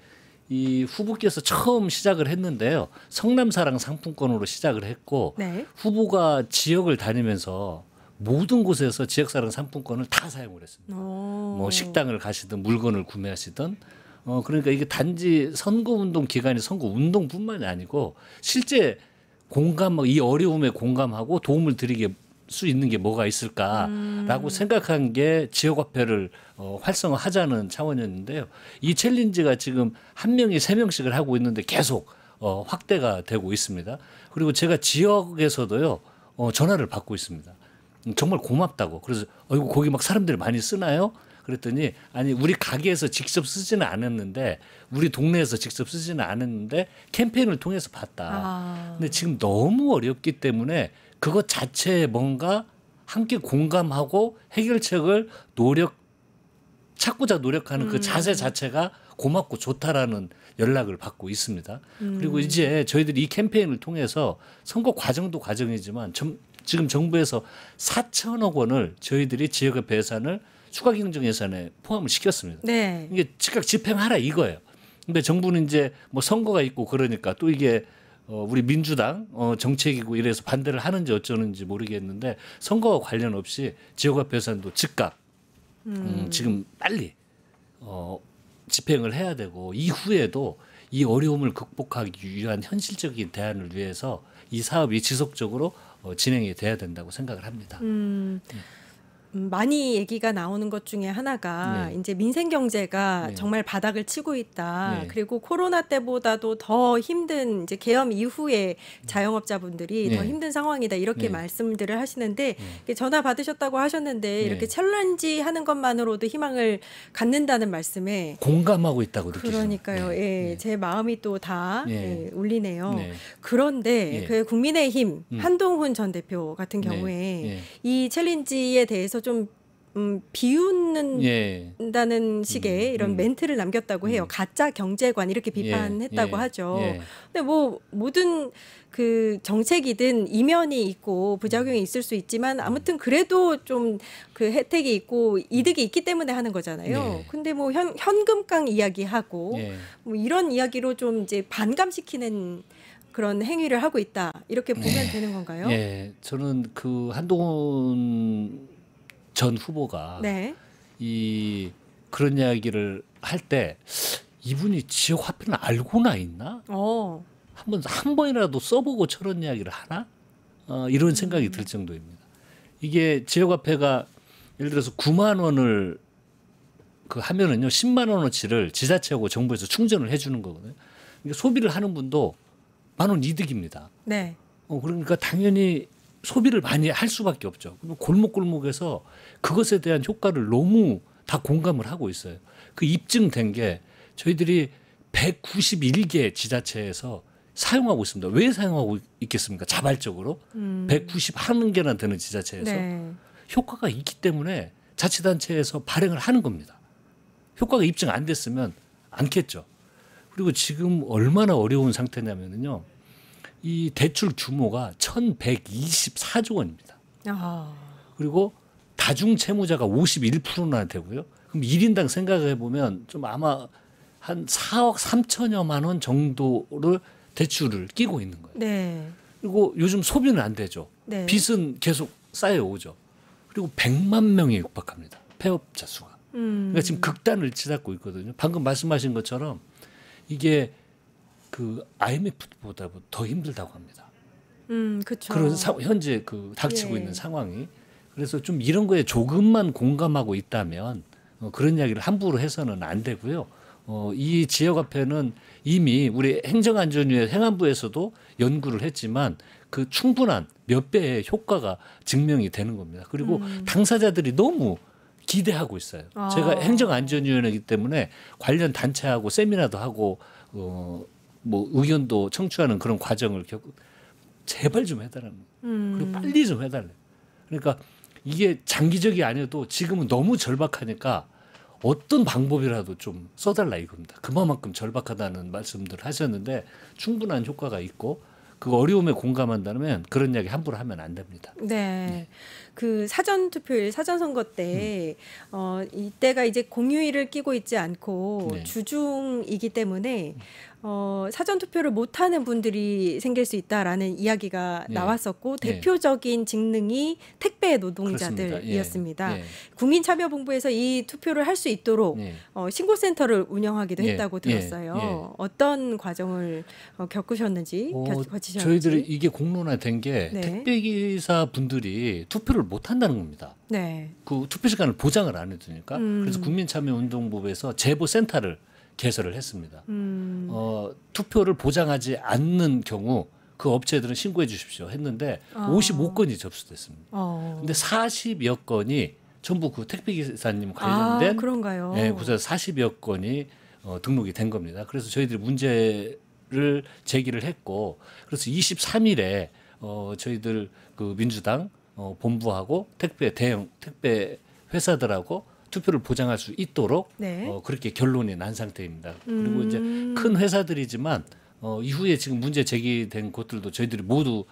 이 후보께서 처음 시작을 했는데요. 성남사랑 상품권으로 시작을 했고 네. 후보가 지역을 다니면서 모든 곳에서 지역사랑 상품권을 다 사용을 했습니다. 뭐 식당을 가시든 물건을 구매하시든 그러니까 이게 단지 선거운동 기간이 선거운동뿐만이 아니고 실제 이 어려움에 공감하고 도움을 드리게 수 있는 게 뭐가 있을까라고 생각한 게 지역화폐를 활성화하자는 차원이었는데요. 이 챌린지가 지금 한 명이 3명씩을 하고 있는데 계속 확대가 되고 있습니다. 그리고 제가 지역에서도요 전화를 받고 있습니다. 정말 고맙다고. 그래서 이거 거기 막 사람들이 많이 쓰나요? 그랬더니 아니 우리 가게에서 직접 쓰지는 않았는데 우리 동네에서 직접 쓰지는 않았는데 캠페인을 통해서 봤다. 근데 지금 너무 어렵기 때문에 그것 자체에 뭔가 함께 공감하고 해결책을 찾고자 노력하는 그 자세 자체가 고맙고 좋다라는 연락을 받고 있습니다. 그리고 이제 저희들이 이 캠페인을 통해서 선거 과정도 과정이지만 지금 정부에서 4천억 원을 저희들이 지역화폐 예산을 추가 경정 예산에 포함을 시켰습니다. 네. 이게 즉각 집행하라 이거예요. 근데 정부는 이제 뭐 선거가 있고 그러니까 또 이게 우리 민주당 정책이고 이래서 반대를 하는지 어쩌는지 모르겠는데 선거와 관련 없이 지역화폐 예산도 즉각 지금 빨리 집행을 해야 되고 이후에도 이 어려움을 극복하기 위한 현실적인 대안을 위해서 이 사업이 지속적으로 진행이 돼야 된다고 생각을 합니다. 많이 얘기가 나오는 것 중에 하나가 네. 이제 민생 경제가 네. 정말 바닥을 치고 있다. 네. 그리고 코로나 때보다도 더 힘든 이제 계엄 이후에 자영업자분들이 더 네. 힘든 상황이다. 이렇게 네. 말씀들을 하시는데 전화 받으셨다고 하셨는데 이렇게 챌린지 하는 것만으로도 희망을 갖는다는 말씀에 공감하고 있다고 느끼죠. 그러니까요. 네. 예, 네. 제 마음이 또 다 네. 울리네요. 네. 그런데 예. 그 국민의힘 한동훈 전 대표 같은 네. 경우에 네. 이 챌린지에 대해서 좀 비웃는다는 식의 이런 멘트를 남겼다고 해요. 가짜 경제관 이렇게 비판했다고 하죠. 근데 뭐 모든 그 정책이든 이면이 있고 부작용이 있을 수 있지만 아무튼 그래도 좀 그 혜택이 있고 이득이 있기 때문에 하는 거잖아요. 근데 뭐 현금깡 이야기하고 뭐 이런 이야기로 좀 이제 반감시키는 그런 행위를 하고 있다 이렇게 보면 되는 건가요? 저는 그 한동훈 전 후보가 이 그런 이야기를 할 때 이분이 지역 화폐는 알고나 있나? 한 번이라도 써보고 저런 이야기를 하나? 이런 생각이 들 정도입니다. 이게 지역 화폐가 예를 들어서 9만 원을 그 하면은요 10만 원어치를 지자체하고 정부에서 충전을 해주는 거거든요. 그러니까 소비를 하는 분도 10,000원 이득입니다. 그러니까 당연히 소비를 많이 할 수밖에 없죠. 골목골목에서 그것에 대한 효과를 너무 다 공감을 하고 있어요. 그 입증된 게 저희들이 191개 지자체에서 사용하고 있습니다. 왜 사용하고 있겠습니까? 자발적으로 191개나 되는 지자체에서 효과가 있기 때문에 자치단체에서 발행을 하는 겁니다. 효과가 입증 안 됐으면 않겠죠. 그리고 지금 얼마나 어려운 상태냐면요. 이 대출 규모가 1,124조 원입니다. 그리고 다중 채무자가 51%나 되고요. 그럼 1인당 생각해 보면 좀 아마 한 4억 3천여만 원 정도를 대출을 끼고 있는 거예요. 그리고 요즘 소비는 안 되죠. 빚은 계속 쌓여오죠. 그리고 100만 명에 육박합니다. 폐업자 수가. 그러니까 지금 극단을 치닫고 있거든요. 방금 말씀하신 것처럼 이게 그 IMF보다 더 힘들다고 합니다. 그렇죠. 그런 현재 그 닥치고 있는 상황이. 그래서 좀 이런 거에 조금만 공감하고 있다면 그런 이야기를 함부로 해서는 안 되고요. 이 지역화폐는 이미 우리 행정안전위의 행안부에서도 연구를 했지만 그 충분한 몇 배의 효과가 증명이 되는 겁니다. 그리고 당사자들이 너무 기대하고 있어요. 제가 행정안전위원회이기 때문에 관련 단체하고 세미나도 하고 뭐 의견도 청취하는 그런 과정을 제발 좀 해달라는 거예요. 그리고 빨리 좀 해달래요. 그러니까 이게 장기적이 아니어도 지금은 너무 절박하니까 어떤 방법이라도 좀 써달라 이겁니다. 그만큼 절박하다는 말씀들 하셨는데 충분한 효과가 있고 그 어려움에 공감한다면 그런 이야기 함부로 하면 안 됩니다. 그 사전 투표일 사전 선거 때 이때가 이제 공휴일을 끼고 있지 않고 주중이기 때문에 사전 투표를 못 하는 분들이 생길 수 있다라는 이야기가 나왔었고 대표적인 직능이 택배 노동자들이었습니다. 국민참여본부에서 이 투표를 할 수 있도록 신고센터를 운영하기도 했다고 들었어요. 어떤 과정을 겪으셨는지 거치셨는지. 저희들이 이게 공론화된 게 택배기사 분들이 투표를 못 한다는 겁니다. 그 투표 시간을 보장을 안 해주니까. 그래서 국민참여운동본부에서 제보센터를 개설을 했습니다. 투표를 보장하지 않는 경우 그 업체들은 신고해 주십시오 했는데 55건이 접수됐습니다. 근데 40여 건이 전부 그 택배기사님 관련된 그런가요? 그래서 40여 건이 등록이 된 겁니다. 그래서 저희들이 문제를 제기를 했고 그래서 23일에 저희들 그 민주당 본부하고 대형 택배 회사들하고 투표를 보장할 수 있도록 그렇게 결론이 난 상태입니다. 그리고 이제 큰 회사들이지만 이후에 지금 문제 제기된 곳들도 저희들이 모두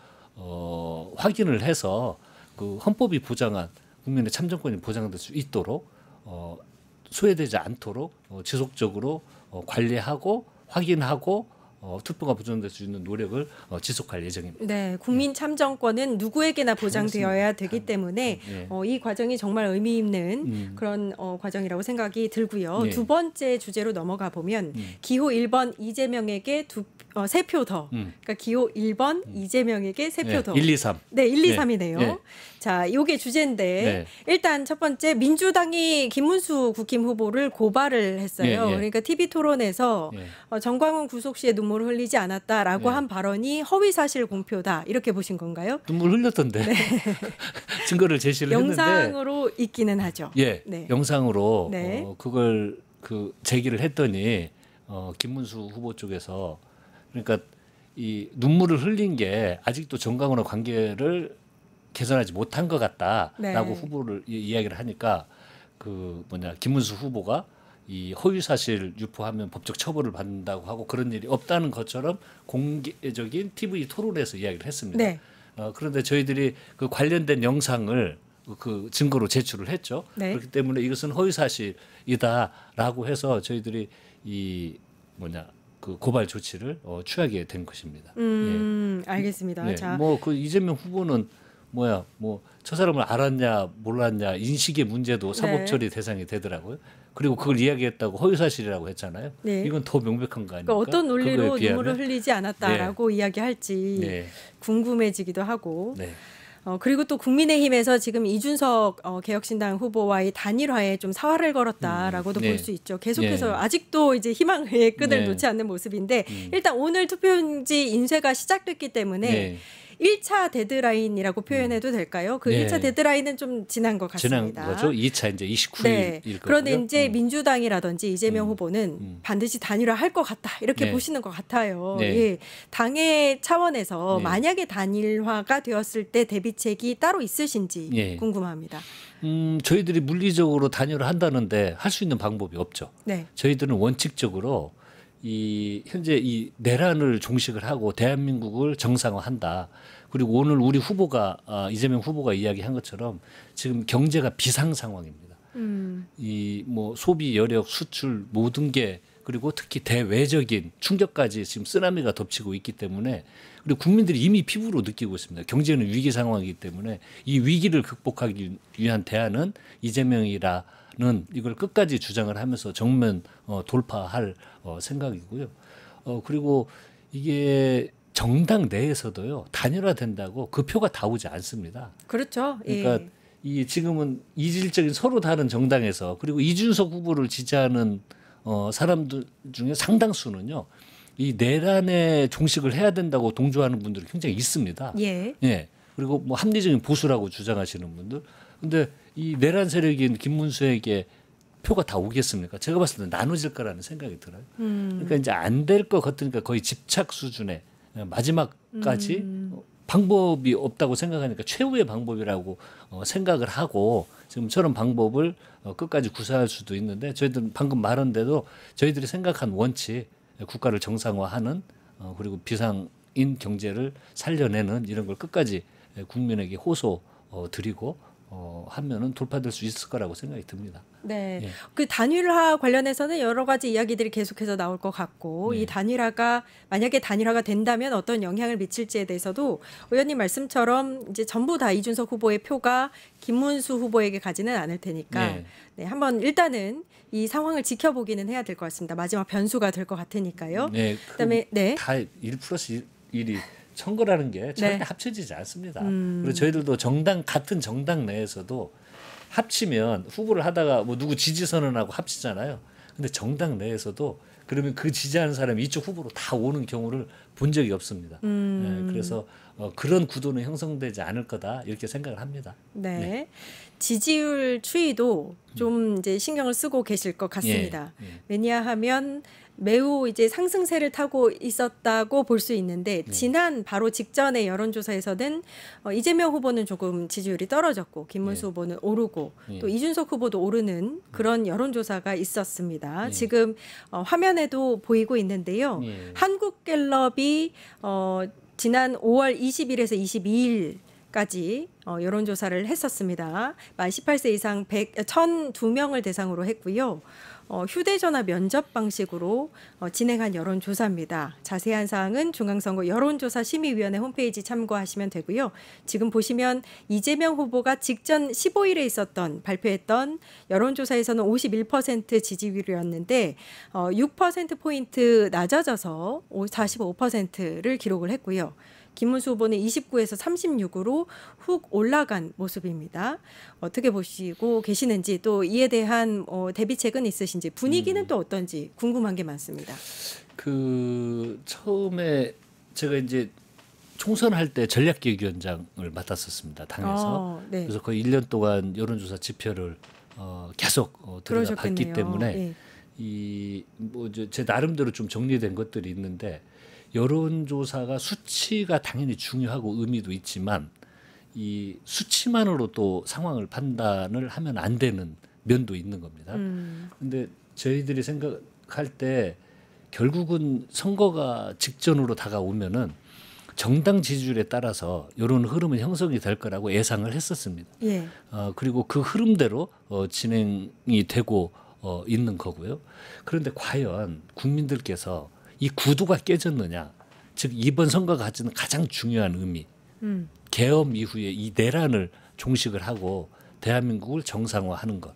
확인을 해서 그 헌법이 보장한 국민의 참정권이 보장될 수 있도록 소외되지 않도록 지속적으로 관리하고 확인하고 투표가 보존될 수 있는 노력을 지속할 예정입니다. 국민 참정권은 누구에게나 보장되어야 되기 때문에 이 과정이 정말 의미 있는 그런 과정이라고 생각이 들고요. 두 번째 주제로 넘어가 보면 기호 1번 이재명에게 3표 더. 그러니까 기호 1번 이재명에게 3표 더. 1, 2, 3. 1, 2, 3이네요. 자, 요게 주제인데 일단 첫 번째 민주당이 김문수 국힘 후보를 고발을 했어요. 그러니까 TV 토론에서 정광훈 구속 시에 눈물을 흘리지 않았다라고 한 발언이 허위 사실 공표다. 이렇게 보신 건가요? 눈물 흘렸던데. 증거를 제시를 했는데 영상으로 있기는 하죠. 영상으로 그걸 제기를 했더니 김문수 후보 쪽에서 그러니까 이 눈물을 흘린 게 아직도 정광훈과 관계를 개선하지 못한 것 같다라고 후보를 이야기를 하니까 김문수 후보가 이 허위 사실 유포하면 법적 처벌을 받는다고 하고 그런 일이 없다는 것처럼 공개적인 TV 토론에서 이야기를 했습니다. 네. 그런데 저희들이 그 관련된 영상을 그 증거로 제출을 했죠. 네. 그렇기 때문에 이것은 허위 사실이다라고 해서 저희들이 그 고발 조치를 취하게 된 것입니다. 알겠습니다. 네. 자, 그 이재명 후보는 저 사람을 알았냐 몰랐냐 인식의 문제도 사법 처리 대상이 되더라고요. 그리고 그걸 이야기했다고 허위 사실이라고 했잖아요. 네. 이건 더 명백한 거 아닙니까? 그러니까 어떤 논리로 눈물을 흘리지 않았다라고 이야기할지 네. 궁금해지기도 하고. 네. 그리고 또 국민의힘에서 지금 이준석 개혁신당 후보와의 단일화에 좀 사활을 걸었다라고도 네. 볼 수 있죠. 계속해서 네. 아직도 이제 희망의 끈을 네. 놓지 않는 모습인데 일단 오늘 투표용지 인쇄가 시작됐기 때문에 네. 1차 데드라인이라고 표현해도 될까요? 그 네. 1차 데드라인은 좀 지난 것 같습니다. 지난 거죠. 2차 이제 29일일 네. 거고요. 그런데 이제 민주당이라든지 이재명 후보는 반드시 단일화할 것 같다 이렇게 네. 보시는 것 같아요. 네. 예. 당의 차원에서 네. 만약에 단일화가 되었을 때 대비책이 따로 있으신지 네. 궁금합니다. 저희들이 물리적으로 단일화 한다는데 할 수 있는 방법이 없죠. 네. 저희들은 원칙적으로 현재 이 내란을 종식을 하고 대한민국을 정상화한다. 그리고 오늘 우리 후보가 이재명 후보가 이야기한 것처럼 지금 경제가 비상 상황입니다. 소비, 여력, 수출 모든 게 그리고 특히 대외적인 충격까지 지금 쓰나미가 덮치고 있기 때문에 그리고 국민들이 이미 피부로 느끼고 있습니다. 경제는 위기 상황이기 때문에 이 위기를 극복하기 위한 대안은 이재명이라는 이걸 끝까지 주장을 하면서 정면 돌파할 생각이고요. 그리고 이게 정당 내에서도요 단일화된다고 그 표가 다 오지 않습니다. 그렇죠. 그러니까 예. 이 지금은 이질적인 서로 다른 정당에서 그리고 이준석 후보를 지지하는 사람들 중에 상당수는요 이 내란의 종식을 해야 된다고 동조하는 분들이 굉장히 있습니다. 예. 예. 그리고 뭐 합리적인 보수라고 주장하시는 분들. 근데 이 내란 세력인 김문수에게 표가 다 오겠습니까? 제가 봤을 때 나눠질 거라는 생각이 들어요. 그러니까 이제 안 될 것 같으니까 거의 집착 수준의 마지막까지 방법이 없다고 생각하니까 최후의 방법이라고 생각을 하고 지금 저런 방법을 끝까지 구사할 수도 있는데 저희들은 방금 말한 대로 저희들이 생각한 원칙 국가를 정상화하는 그리고 비상인 경제를 살려내는 이런 걸 끝까지 국민에게 호소 드리고 하면은 돌파될 수 있을 거라고 생각이 듭니다. 네. 예. 그 단일화 관련해서는 여러 가지 이야기들이 계속해서 나올 것 같고 네. 이 단일화가 만약에 단일화가 된다면 어떤 영향을 미칠지에 대해서도 의원님 말씀처럼 이제 전부 다 이준석 후보의 표가 김문수 후보에게 가지는 않을 테니까 네. 네, 한번 일단은 이 상황을 지켜보기는 해야 될 것 같습니다. 마지막 변수가 될 것 같으니까요. 네. 그다음에 네. 다 1+1이 선거라는 게 절대 네. 합쳐지지 않습니다. 그리고 저희들도 같은 정당 내에서도 합치면 후보를 하다가 뭐 누구 지지 선언하고 합치잖아요. 근데 정당 내에서도 그러면 그 지지하는 사람이 이쪽 후보로 다 오는 경우를 본 적이 없습니다. 네, 그래서 그런 구도는 형성되지 않을 거다 이렇게 생각을 합니다. 네. 네. 지지율 추이도 좀 이제 신경을 쓰고 계실 것 같습니다. 예, 예. 왜냐하면 매우 이제 상승세를 타고 있었다고 볼 수 있는데 지난 바로 직전의 여론조사에서는 이재명 후보는 조금 지지율이 떨어졌고 김문수 예. 후보는 오르고 예. 또 이준석 후보도 오르는 그런 여론조사가 있었습니다. 예. 지금 화면에도 보이고 있는데요. 예. 한국갤럽이 지난 5월 20일에서 22일까지 여론조사를 했었습니다. 만 18세 이상 1,002명을 대상으로 했고요. 휴대전화 면접 방식으로 진행한 여론조사입니다. 자세한 사항은 중앙선거 여론조사 심의위원회 홈페이지 참고하시면 되고요. 지금 보시면 이재명 후보가 직전 15일에 있었던 발표했던 여론조사에서는 51% 지지율이었는데 6%포인트 낮아져서 45%를 기록을 했고요. 김문수 후보는 29에서 36으로 훅 올라간 모습입니다. 어떻게 보시고 계시는지 또 이에 대한 대비책은 있으신지 분위기는 또 어떤지 궁금한 게 많습니다. 처음에 제가 이제 총선할 때 전략기획위원장을 맡았었습니다. 당에서. 네. 그래서 거의 1년 동안 여론조사 지표를 계속 들여다봤기 때문에 제 나름대로 좀 정리된 것들이 있는데 여론조사가 수치가 당연히 중요하고 의미도 있지만 이 수치만으로 또 상황을 판단을 하면 안 되는 면도 있는 겁니다. 근데 저희들이 생각할 때 결국은 선거가 직전으로 다가오면은 정당 지지율에 따라서 이런 흐름은 형성이 될 거라고 예상을 했었습니다. 예. 그리고 그 흐름대로 진행이 되고 있는 거고요. 그런데 과연 국민들께서 이 구도가 깨졌느냐, 즉 이번 선거가 가지는 가장 중요한 의미, 계엄 이후에 이 내란을 종식을 하고 대한민국을 정상화하는 것,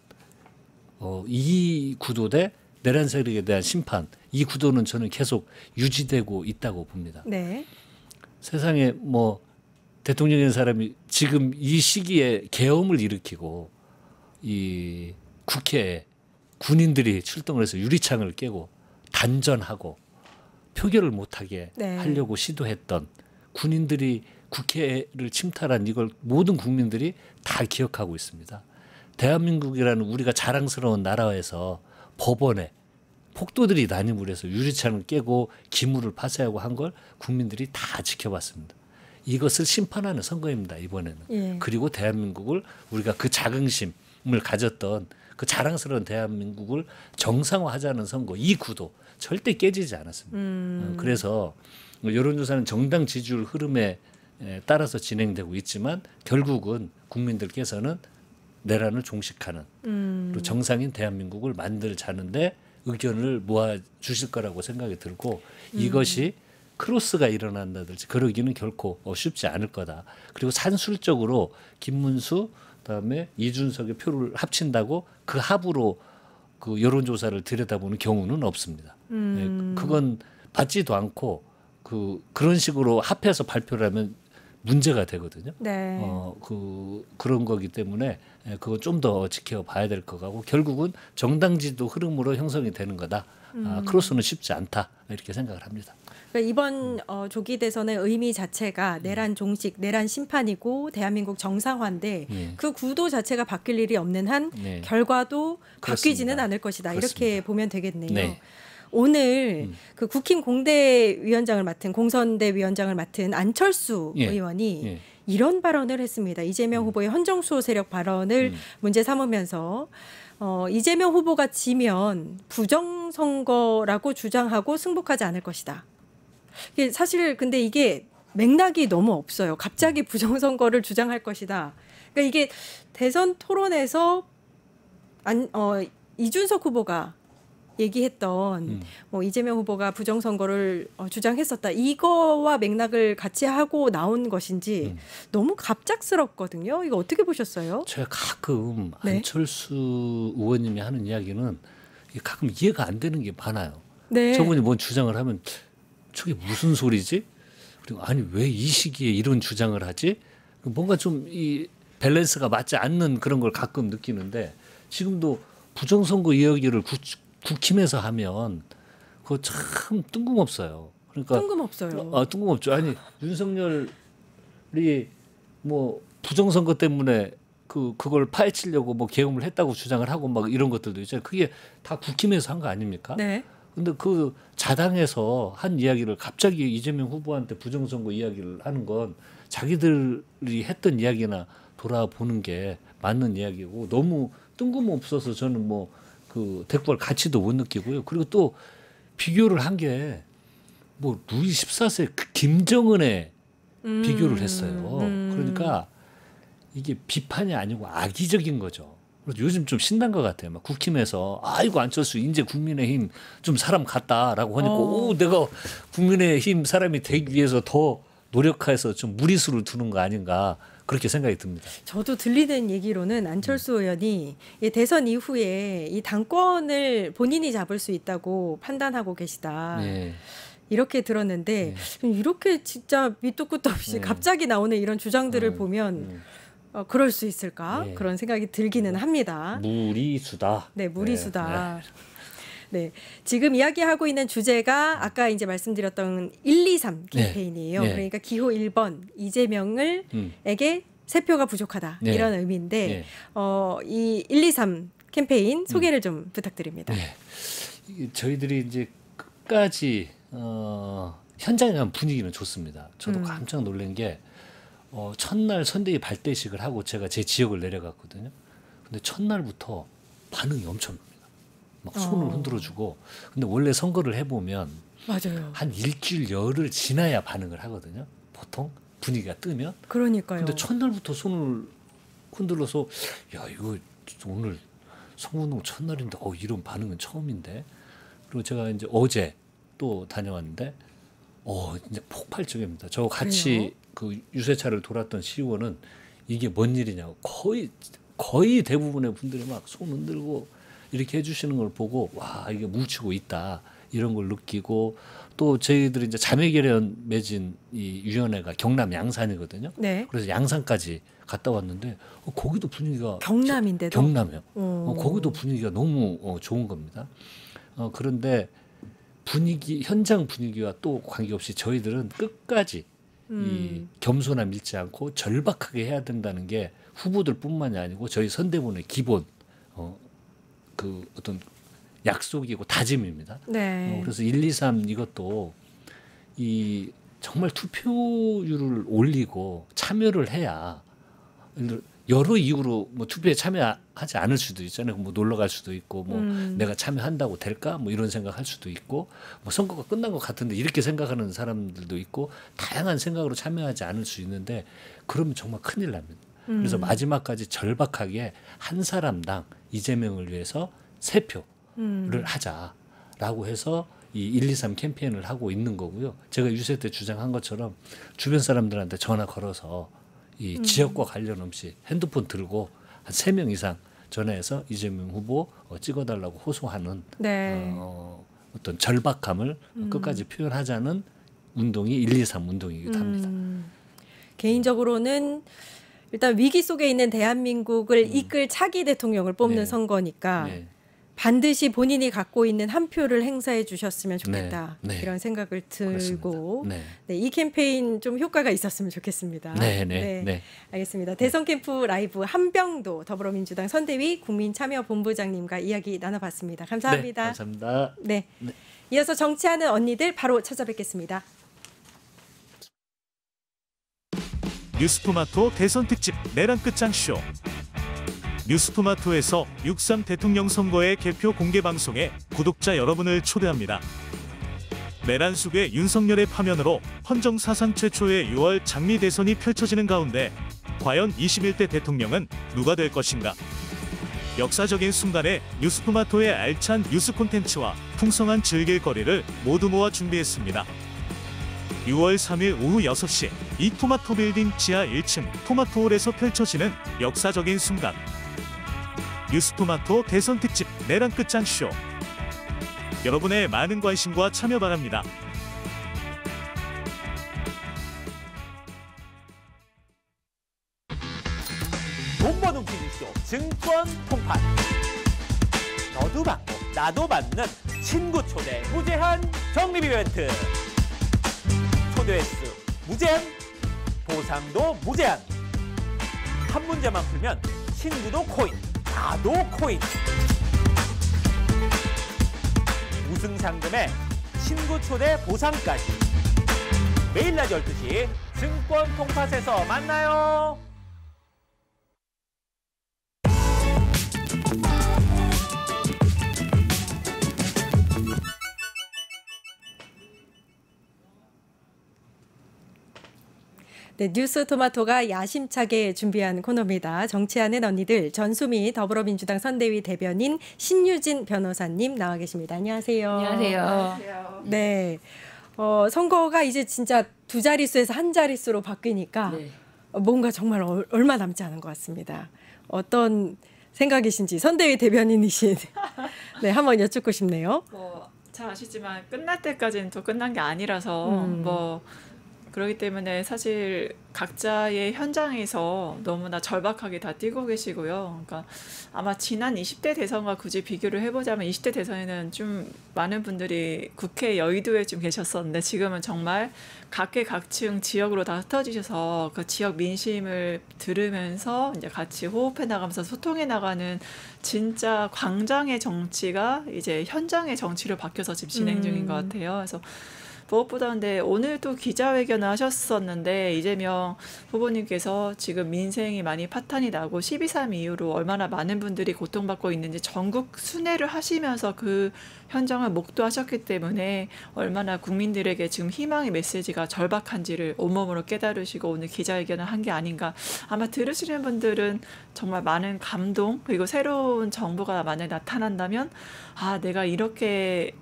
이 구도 대 내란 세력에 대한 심판, 이 구도는 저는 계속 유지되고 있다고 봅니다. 네. 세상에 뭐 대통령인 사람이 지금 이 시기에 계엄을 일으키고 이 국회에 군인들이 출동을 해서 유리창을 깨고 단전하고 표결을 못하게 네. 하려고 시도했던 군인들이 국회를 침탈한 이걸 모든 국민들이 다 기억하고 있습니다. 대한민국이라는 우리가 자랑스러운 나라에서 법원에 폭도들이 난입을 해서 유리창을 깨고 기물을 파쇄하고 한 걸 국민들이 다 지켜봤습니다. 이것을 심판하는 선거입니다, 이번에는. 예. 그리고 대한민국을 우리가 그 자긍심을 가졌던 그 자랑스러운 대한민국을 정상화하자는 선거, 이 구도 절대 깨지지 않았습니다. 그래서 여론조사는 정당 지지율 흐름에 따라서 진행되고 있지만 결국은 국민들께서는 내란을 종식하는 그리고 정상인 대한민국을 만들자는데 의견을 모아 주실 거라고 생각이 들고 이것이 크로스가 일어난다든지 그러기는 결코 쉽지 않을 거다. 그리고 산술적으로 김문수 그다음에 이준석의 표를 합친다고 그 합으로 그 여론조사를 들여다보는 경우는 없습니다. 그건 받지도 않고 그런 식으로 합해서 발표를 하면 문제가 되거든요. 네. 그런 거기 때문에 그거 좀 더 지켜봐야 될 것 같고 결국은 정당지도 흐름으로 형성이 되는 거다. 크로스는 쉽지 않다 이렇게 생각을 합니다. 그러니까 이번 조기 대선의 의미 자체가 내란 종식, 내란 심판이고 대한민국 정상화인데 그 구도 자체가 바뀔 일이 없는 한 결과도 바뀌지는 그렇습니다. 않을 것이다. 그렇습니다. 이렇게 보면 되겠네요. 네. 오늘 그 국힘 공대위원장을 맡은 공선대 위원장을 맡은 안철수 의원이 이런 발언을 했습니다. 이재명 후보의 헌정수호 세력 발언을 문제 삼으면서 이재명 후보가 지면 부정선거라고 주장하고 승복하지 않을 것이다. 이게 사실 근데 이게 맥락이 너무 없어요. 갑자기 부정선거를 주장할 것이다. 그러니까 이게 대선 토론에서 이준석 후보가 얘기했던 뭐 이재명 후보가 부정선거를 주장했었다. 이거와 맥락을 같이 하고 나온 것인지 너무 갑작스럽거든요. 이거 어떻게 보셨어요? 제가 가끔 네. 안철수 의원님이 하는 이야기는 가끔 이해가 안 되는 게 많아요. 네. 저분이 뭔 주장을 하면 저게 무슨 소리지? 그리고 아니 왜 이 시기에 이런 주장을 하지? 뭔가 좀 이 밸런스가 맞지 않는 그런 걸 가끔 느끼는데 지금도 부정선거 이야기를 국힘에서 하면 그거 참 뜬금없어요. 그러니까 뜬금없어요. 뜬금없죠. 아니 윤석열이 뭐 부정선거 때문에 그걸 파헤치려고 뭐 계엄을 했다고 주장을 하고 막 이런 것들도 있잖아요. 그게 다 국힘에서 한 거 아닙니까? 네. 근데 그 자당에서 한 이야기를 갑자기 이재명 후보한테 부정선거 이야기를 하는 건 자기들이 했던 이야기나 돌아보는 게 맞는 이야기고 너무 뜬금없어서 저는 뭐 그 대꾸할 가치도 못 느끼고요. 그리고 또 비교를 한 게 뭐 루이 14세 김정은에 비교를 했어요. 그러니까 이게 비판이 아니고 악의적인 거죠. 그래서 요즘 좀 신난 것 같아요. 막 국힘에서 아이고 안철수 이제 국민의힘 좀 사람 같다라고 하니까 오 내가 국민의힘 사람이 되기 위해서 더 노력해서 좀 무리수를 두는 거 아닌가 그렇게 생각이 듭니다. 저도 들리는 얘기로는 안철수 의원이 이 대선 이후에 이 당권을 본인이 잡을 수 있다고 판단하고 계시다. 네. 이렇게 들었는데 이렇게 진짜 밑도 끝도 없이 갑자기 나오는 이런 주장들을 보면 그럴 수 있을까? 네. 그런 생각이 들기는 합니다. 무리수다. 네, 무리수다. 네, 지금 이야기하고 있는 주제가 아까 이제 말씀드렸던 123 캠페인이에요. 네. 그러니까 기호 1번 이재명에게 세 표가 부족하다 네. 이런 의미인데 이 123 캠페인 소개를 좀 부탁드립니다. 네. 저희들이 이제 끝까지 현장에 가면 분위기는 좋습니다. 저도 깜짝 놀란 게 첫날 선대위 발대식을 하고 제가 제 지역을 내려갔거든요. 근데 첫날부터 반응이 엄청납니다. 막 손을 흔들어주고. 근데 원래 선거를 해보면 맞아요. 한 일주일 열흘 지나야 반응을 하거든요. 보통 분위기가 뜨면. 그러니까요. 근데 첫날부터 손을 흔들어서 야 이거 오늘 선거운동 첫날인데 이런 반응은 처음인데. 그리고 제가 이제 어제 또 다녀왔는데 이제 폭발적입니다. 저 같이 그 유세차를 돌았던 시의원은 이게 뭔 일이냐고 거의 대부분의 분들이 막 손 흔들고 이렇게 해주시는 걸 보고 와 이게 뭉치고 있다 이런 걸 느끼고 또 저희들이 이제 자매결연 맺은 이 위원회가 경남 양산이거든요. 네. 그래서 양산까지 갔다 왔는데 거기도 분위기가 경남인데도 경남이요. 거기도 분위기가 너무 좋은 겁니다. 그런데 현장 분위기와 또 관계없이 저희들은 끝까지 이 겸손함 잃지 않고 절박하게 해야 된다는 게 후보들뿐만이 아니고 저희 선대본의 기본 그 어떤 약속이고 다짐입니다. 네. 그래서 1, 2, 3 이것도 이 정말 투표율을 올리고 참여를 해야 여러 이유로 뭐 투표에 참여하지 않을 수도 있잖아요. 뭐 놀러 갈 수도 있고 뭐 내가 참여한다고 될까 뭐 이런 생각할 수도 있고 뭐 선거가 끝난 것 같은데 이렇게 생각하는 사람들도 있고 다양한 생각으로 참여하지 않을 수 있는데 그러면 정말 큰일 납니다. 그래서 마지막까지 절박하게 한 사람당 이재명을 위해서 3표를 하자라고 해서 이 1, 2, 3 캠페인을 하고 있는 거고요. 제가 유세 때 주장한 것처럼 주변 사람들한테 전화 걸어서 이 지역과 관련 없이 핸드폰 들고 한 3명 이상 전화해서 이재명 후보 찍어달라고 호소하는 네. 어떤 절박함을 끝까지 표현하자는 운동이 1, 2, 3 운동이기도 합니다. 개인적으로는 일단 위기 속에 있는 대한민국을 이끌 차기 대통령을 뽑는 네. 선거니까 네. 반드시 본인이 갖고 있는 한 표를 행사해 주셨으면 좋겠다. 네. 네. 이런 생각을 들고 네. 네, 이 캠페인 좀 효과가 있었으면 좋겠습니다. 네, 네, 네. 알겠습니다. 대선 캠프 라이브 한병도 더불어민주당 선대위 국민참여본부장님과 이야기 나눠봤습니다. 감사합니다. 네, 감사합니다. 네. 이어서 정치하는 언니들 바로 찾아뵙겠습니다. 뉴스토마토 대선 특집 내란 끝장 쇼. 뉴스토마토에서 6.3 대통령 선거의 개표 공개 방송에 구독자 여러분을 초대합니다. 내란 속의 윤석열의 파면으로 헌정 사상 최초의 6월 장미 대선이 펼쳐지는 가운데 과연 21대 대통령은 누가 될 것인가? 역사적인 순간에 뉴스토마토의 알찬 뉴스 콘텐츠와 풍성한 즐길거리를 모두 모아 준비했습니다. 6월 3일 오후 6시 이 토마토 빌딩 지하 1층 토마토홀에서 펼쳐지는 역사적인 순간. 뉴스토마토 대선 특집 내란 끝장 쇼. 여러분의 많은 관심과 참여 바랍니다. 돈 버는 퀴즈쇼 증권 통판. 너도 받고 나도 받는 친구 초대 무제한 적립 이벤트. 초대 횟수 무제한, 보상도 무제한. 한 문제만 풀면 친구도 코인, 나도 코인. 우승 상금에 친구 초대 보상까지. 매일 낮 12시 증권 통팟에서 만나요. 네, 뉴스 토마토가 야심차게 준비한 코너입니다. 정치하는 언니들 전수미 더불어민주당 선대위 대변인 신유진 변호사님 나와 계십니다. 안녕하세요. 안녕하세요. 네, 선거가 이제 진짜 두 자릿수에서 한 자릿수로 바뀌니까 네. 뭔가 정말 얼마 남지 않은 것 같습니다. 어떤 생각이신지 선대위 대변인이신 네, 한번 여쭙고 싶네요. 잘 아시지만 끝날 때까지는 또 끝난 게 아니라서 그렇기 때문에 사실 각자의 현장에서 너무나 절박하게 다 뛰고 계시고요. 그러니까 아마 지난 20대 대선과 굳이 비교를 해보자면 20대 대선에는 좀 많은 분들이 국회 여의도에 좀 계셨었는데 지금은 정말 각계각층 지역으로 다 흩어지셔서 그 지역 민심을 들으면서 이제 같이 호흡해 나가면서 소통해 나가는 진짜 광장의 정치가 이제 현장의 정치로 바뀌어서 지금 진행 중인 것 같아요. 그래서 무엇보다 근데 오늘도 기자회견을 하셨었는데 이재명 후보님께서 지금 민생이 많이 파탄이 나고 12.3 이후로 얼마나 많은 분들이 고통받고 있는지 전국 순회를 하시면서 그 현장을 목도하셨기 때문에 얼마나 국민들에게 지금 희망의 메시지가 절박한지를 온몸으로 깨달으시고 오늘 기자회견을 한 게 아닌가. 아마 들으시는 분들은 정말 많은 감동 그리고 새로운 정부가 만약에 나타난다면 아 내가 이렇게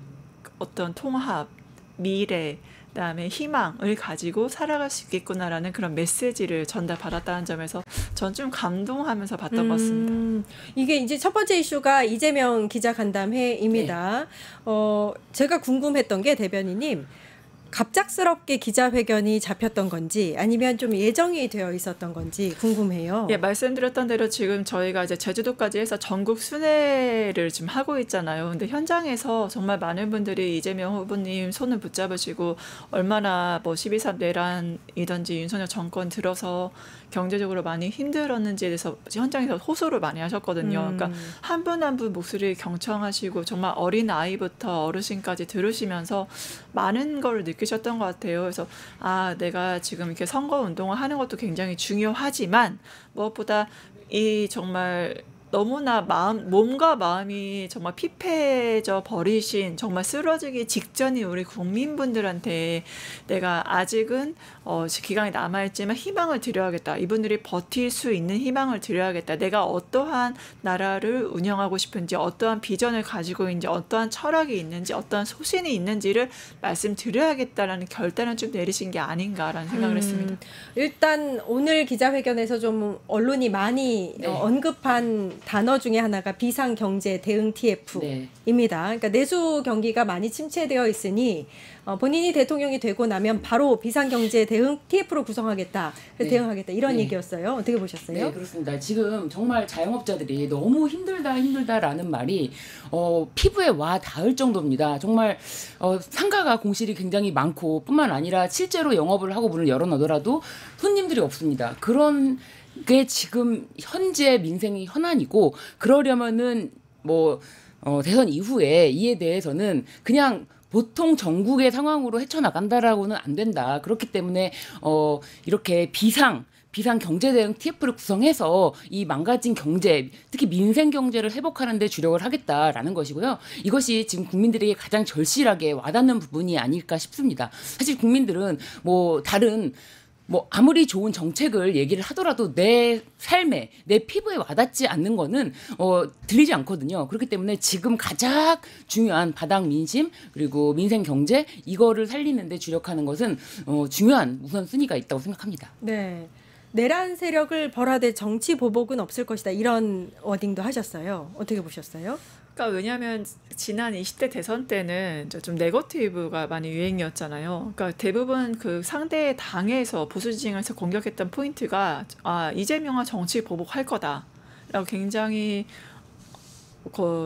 어떤 통합, 미래, 그다음에 희망을 가지고 살아갈 수 있겠구나라는 그런 메시지를 전달받았다는 점에서 전 좀 감동하면서 봤던 것 같습니다. 이게 이제 첫 번째 이슈가 이재명 기자간담회입니다. 제가 궁금했던 게 대변인님 갑작스럽게 기자회견이 잡혔던 건지 아니면 좀 예정이 되어 있었던 건지 궁금해요. 예, 말씀드렸던 대로 지금 저희가 이제 제주도까지 해서 전국 순회를 지금 하고 있잖아요. 근데 현장에서 정말 많은 분들이 이재명 후보님 손을 붙잡으시고 얼마나 뭐 12.3 내란이든지 윤석열 정권 들어서 경제적으로 많이 힘들었는지에 대해서 현장에서 호소를 많이 하셨거든요. 그러니까 한 분 한 분 목소리를 경청하시고 정말 어린 아이부터 어르신까지 들으시면서 많은 걸 느끼셨던 것 같아요. 그래서 아 내가 지금 이렇게 선거 운동을 하는 것도 굉장히 중요하지만 무엇보다 이 정말 너무나 몸과 마음이 정말 피폐해져 버리신 정말 쓰러지기 직전인 우리 국민분들한테 내가 아직은 기간이 남아있지만 희망을 드려야겠다. 이분들이 버틸 수 있는 희망을 드려야겠다. 내가 어떠한 나라를 운영하고 싶은지 어떠한 비전을 가지고 있는지 어떠한 철학이 있는지 어떠한 소신이 있는지를 말씀드려야겠다라는 결단을 좀 내리신 게 아닌가라는 생각을 했습니다. 일단 오늘 기자회견에서 좀 언론이 많이 언급한 단어 중에 하나가 비상경제 대응 TF입니다. 그러니까 내수 경기가 많이 침체되어 있으니 본인이 대통령이 되고 나면 바로 비상경제 대응 TF로 구성하겠다, 대응하겠다 이런 얘기였어요. 어떻게 보셨어요? 네, 그렇습니다. 지금 정말 자영업자들이 너무 힘들다라는 말이 피부에 와 닿을 정도입니다. 정말 상가가 공실이 굉장히 많고 뿐만 아니라 실제로 영업을 하고 문을 열어놓더라도 손님들이 없습니다. 그런 게 지금 현재 민생이 현안이고 그러려면은 뭐 대선 이후에 이에 대해서는 그냥 보통 전국의 상황으로 헤쳐나간다라고는 안 된다. 그렇기 때문에 이렇게 비상 경제 대응 TF를 구성해서 이 망가진 경제, 특히 민생 경제를 회복하는 데 주력을 하겠다라는 것이고요. 이것이 지금 국민들에게 가장 절실하게 와닿는 부분이 아닐까 싶습니다. 사실 국민들은 다른 아무리 좋은 정책을 얘기를 하더라도 내 삶에, 내 피부에 와닿지 않는 거는 들리지 않거든요. 그렇기 때문에 지금 가장 중요한 바닥 민심 그리고 민생 경제 이거를 살리는 데 주력하는 것은 중요한 우선순위가 있다고 생각합니다. 네. 내란 세력을 벌하되 정치 보복은 없을 것이다. 이런 워딩도 하셨어요. 어떻게 보셨어요? 그러니까 왜냐하면 지난 20대 대선 때는 좀 네거티브가 많이 유행이었잖아요. 그러니까 대부분 그 상대 당에서 보수 진영에서 공격했던 포인트가 이재명은 정치 보복할 거다라고 굉장히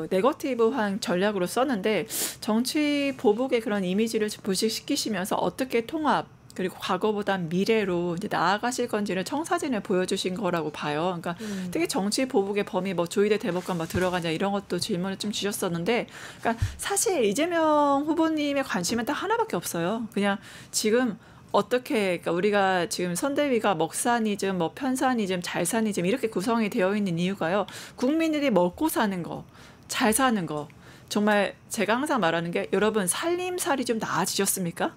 네거티브한 전략으로 썼는데 정치 보복의 그런 이미지를 부식시키시면서 어떻게 통합 그리고 과거보단 미래로 이제 나아가실 건지를 청사진을 보여주신 거라고 봐요. 그러니까 특히 정치 보복의 범위 조이대 대법관 들어가냐 이런 것도 질문을 좀 주셨었는데, 그러니까 사실 이재명 후보님의 관심은 딱 하나밖에 없어요. 그냥 지금 어떻게 그러니까 우리가 지금 선대위가 먹사니즘, 편사니즘, 잘사니즘 이렇게 구성이 되어 있는 이유가요. 국민들이 먹고 사는 거, 잘 사는 거. 정말 제가 항상 말하는 게 여러분 살림살이 좀 나아지셨습니까?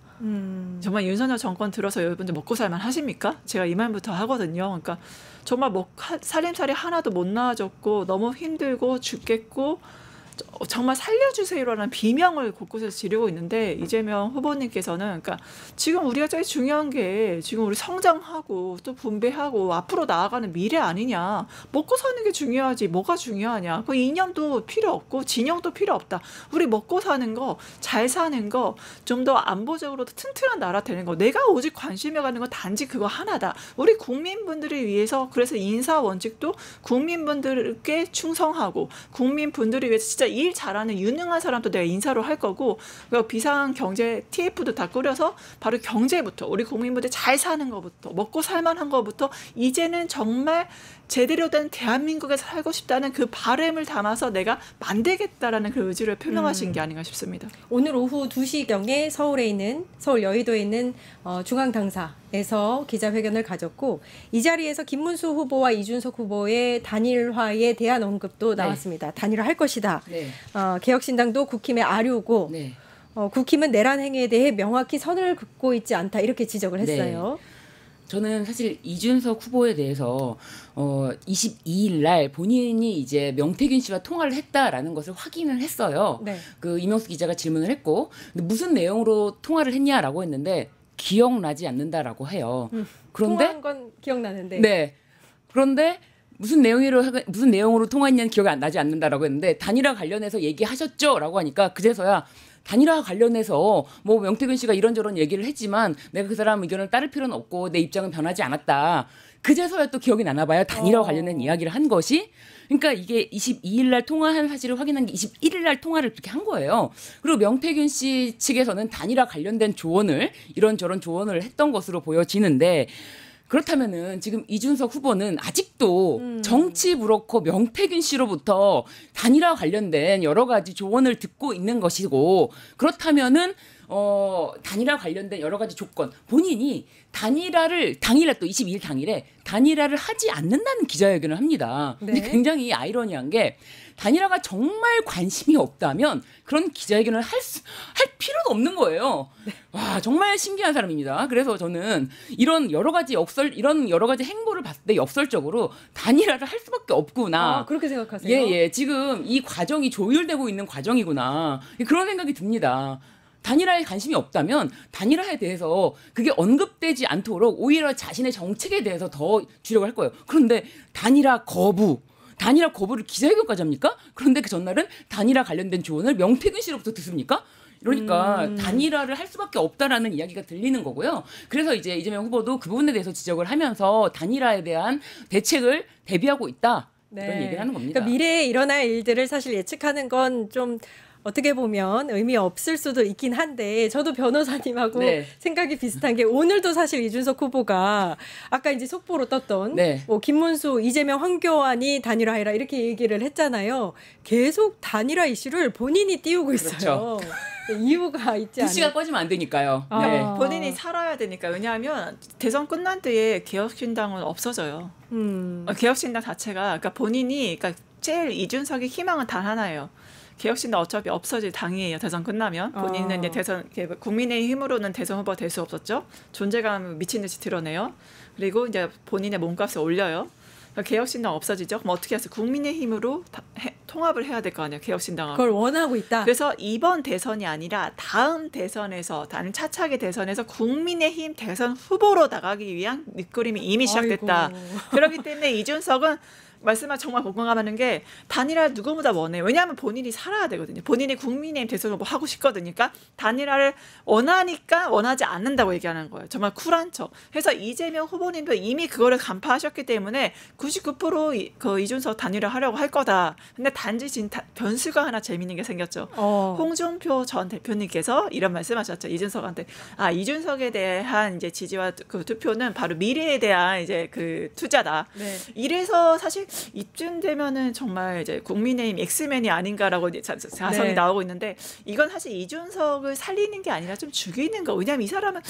정말 윤석열 정권 들어서 여러분들 먹고 살만 하십니까? 제가 이 말부터 하거든요. 그러니까 정말 살림살이 하나도 못 나아졌고 너무 힘들고 죽겠고 정말 살려주세요라는 비명을 곳곳에서 지르고 있는데 이재명 후보님께서는 그러니까 지금 우리가 제일 중요한 게 지금 우리 성장하고 또 분배하고 앞으로 나아가는 미래 아니냐. 먹고 사는 게 중요하지 뭐가 중요하냐. 그 이념도 필요 없고 진영도 필요 없다. 우리 먹고 사는 거, 잘 사는 거, 좀 더 안보적으로도 튼튼한 나라 되는 거. 내가 오직 관심을 가는 건 단지 그거 하나다. 우리 국민분들을 위해서 그래서 인사 원칙도 국민분들께 충성하고 국민분들을 위해서 진짜 진짜 일 잘하는 유능한 사람도 내가 인사로 할 거고 비상경제 TF도 다 꾸려서 바로 경제부터 우리 국민분들 잘 사는 것부터 먹고 살만한 것부터 이제는 정말 제대로 된 대한민국에서 살고 싶다는 그 바람을 담아서 내가 만들겠다라는 그 의지를 표명하신 게 아닌가 싶습니다. 오늘 오후 2시경에 서울 여의도에 있는 중앙당사에서 기자회견을 가졌고 이 자리에서 김문수 후보와 이준석 후보의 단일화에 대한 언급도 나왔습니다. 단일화할 것이다. 네. 개혁신당도 국힘의 아류고 네. 국힘은 내란 행위에 대해 명확히 선을 긋고 있지 않다 이렇게 지적을 했어요. 네. 저는 사실 이준석 후보에 대해서 22일 날 본인이 이제 명태균 씨와 통화를 했다라는 것을 확인을 했어요. 네. 그 이명수 기자가 질문을 했고 근데 무슨 내용으로 통화를 했냐라고 했는데 기억나지 않는다라고 해요. 그런데 통화한 건 기억나는데. 네. 그런데 무슨 내용으로 통화했냐는 기억이 안 나지 않는다라고 했는데 단일화 관련해서 얘기하셨죠라고 하니까 그제서야 단일화 관련해서 뭐 명태균 씨가 이런저런 얘기를 했지만 내가 그 사람 의견을 따를 필요는 없고 내 입장은 변하지 않았다. 그제서야 또 기억이 나나 봐요. 단일화 관련된 이야기를 한 것이. 그러니까 이게 22일 날 통화한 사실을 확인한 게 21일 날 통화를 그렇게 한 거예요. 그리고 명태균 씨 측에서는 단일화 관련된 조언을 이런저런 조언을 했던 것으로 보여지는데 그렇다면은 지금 이준석 후보는 아직도 정치 브로커 명태균 씨로부터 단일화 관련된 여러 가지 조언을 듣고 있는 것이고 그렇다면은 단일화 관련된 여러 가지 조건 본인이 단일화를 당일에 또 22일 당일에 단일화를 하지 않는다는 기자회견을 합니다. 네. 근데 굉장히 아이러니한 게 단일화가 정말 관심이 없다면 그런 기자회견을 할 필요도 없는 거예요. 네. 와 정말 신기한 사람입니다. 그래서 저는 이런 여러 가지 행보를 봤을 때 역설적으로 단일화를 할 수밖에 없구나. 그렇게 생각하세요? 예. 지금 이 과정이 조율되고 있는 과정이구나. 그런 생각이 듭니다. 단일화에 관심이 없다면 단일화에 대해서 그게 언급되지 않도록 오히려 자신의 정책에 대해서 더 주력을 할 거예요. 그런데 단일화 거부를 기자회견까지 합니까? 그런데 그 전날은 단일화 관련된 조언을 명태균 씨로부터 듣습니까? 그러니까 단일화를 할 수밖에 없다라는 이야기가 들리는 거고요. 그래서 이제 이재명 후보도 그 부분에 대해서 지적을 하면서 단일화에 대한 대책을 대비하고 있다. 네. 이런 얘기를 하는 겁니다. 그러니까 미래에 일어날 일들을 사실 예측하는 건 좀 어떻게 보면 의미 없을 수도 있긴 한데 저도 변호사님하고 네. 생각이 비슷한 게 오늘도 사실 이준석 후보가 아까 이제 속보로 떴던 네. 뭐 김문수, 이재명, 황교안이 단일화해라 이렇게 얘기를 했잖아요. 계속 단일화 이슈를 본인이 띄우고 있어요. 그렇죠. 이유가 있지 않아요. 시간 꺼지면 안 되니까요. 네. 본인이 살아야 되니까. 왜냐하면 대선 끝난 뒤에 개혁신당은 없어져요. 개혁신당 자체가 그러니까 본인이 그러니까 제일 이준석의 희망은 단 하나예요. 개혁신당 어차피 없어질 당이에요. 대선 끝나면 본인은 이제 대선 국민의힘으로는 대선 후보 될 수 없었죠. 존재감 미친 듯이 드러내요. 그리고 이제 본인의 몸값을 올려요. 그러니까 개혁신당 없어지죠. 그럼 어떻게 해서 국민의힘으로 통합을 해야 될 거 아니에요. 개혁신당하고. 그걸 원하고 있다. 그래서 이번 대선이 아니라 다음 대선에서 다른 차차기 대선에서 국민의힘 대선 후보로 나가기 위한 밑그림이 이미 시작됐다. 아이고. 그렇기 때문에 이준석은 말씀하 정말 공감하는 게 단일화 누구보다 원해요. 왜냐하면 본인이 살아야 되거든요. 본인이 국민의힘 대선 후보 하고 싶거든요. 그러니까 단일화를 원하니까 원하지 않는다고 얘기하는 거예요. 정말 쿨한 척. 그래서 이재명 후보님도 이미 그거를 간파하셨기 때문에 99% 그 이준석 단일화 하려고 할 거다. 근데 단지 지금 변수가 하나 재밌는 게 생겼죠. 홍준표 전 대표님께서 이런 말씀하셨죠. 이준석한테 이준석에 대한 이제 지지와 그 투표는 바로 미래에 대한 이제 그 투자다. 네. 이래서 사실 이쯤 되면은 정말 이제 국민의힘 엑스맨이 아닌가라고 자성이 네. 나오고 있는데 이건 사실 이준석을 살리는 게 아니라 좀 죽이는 거. 왜냐하면 이 사람은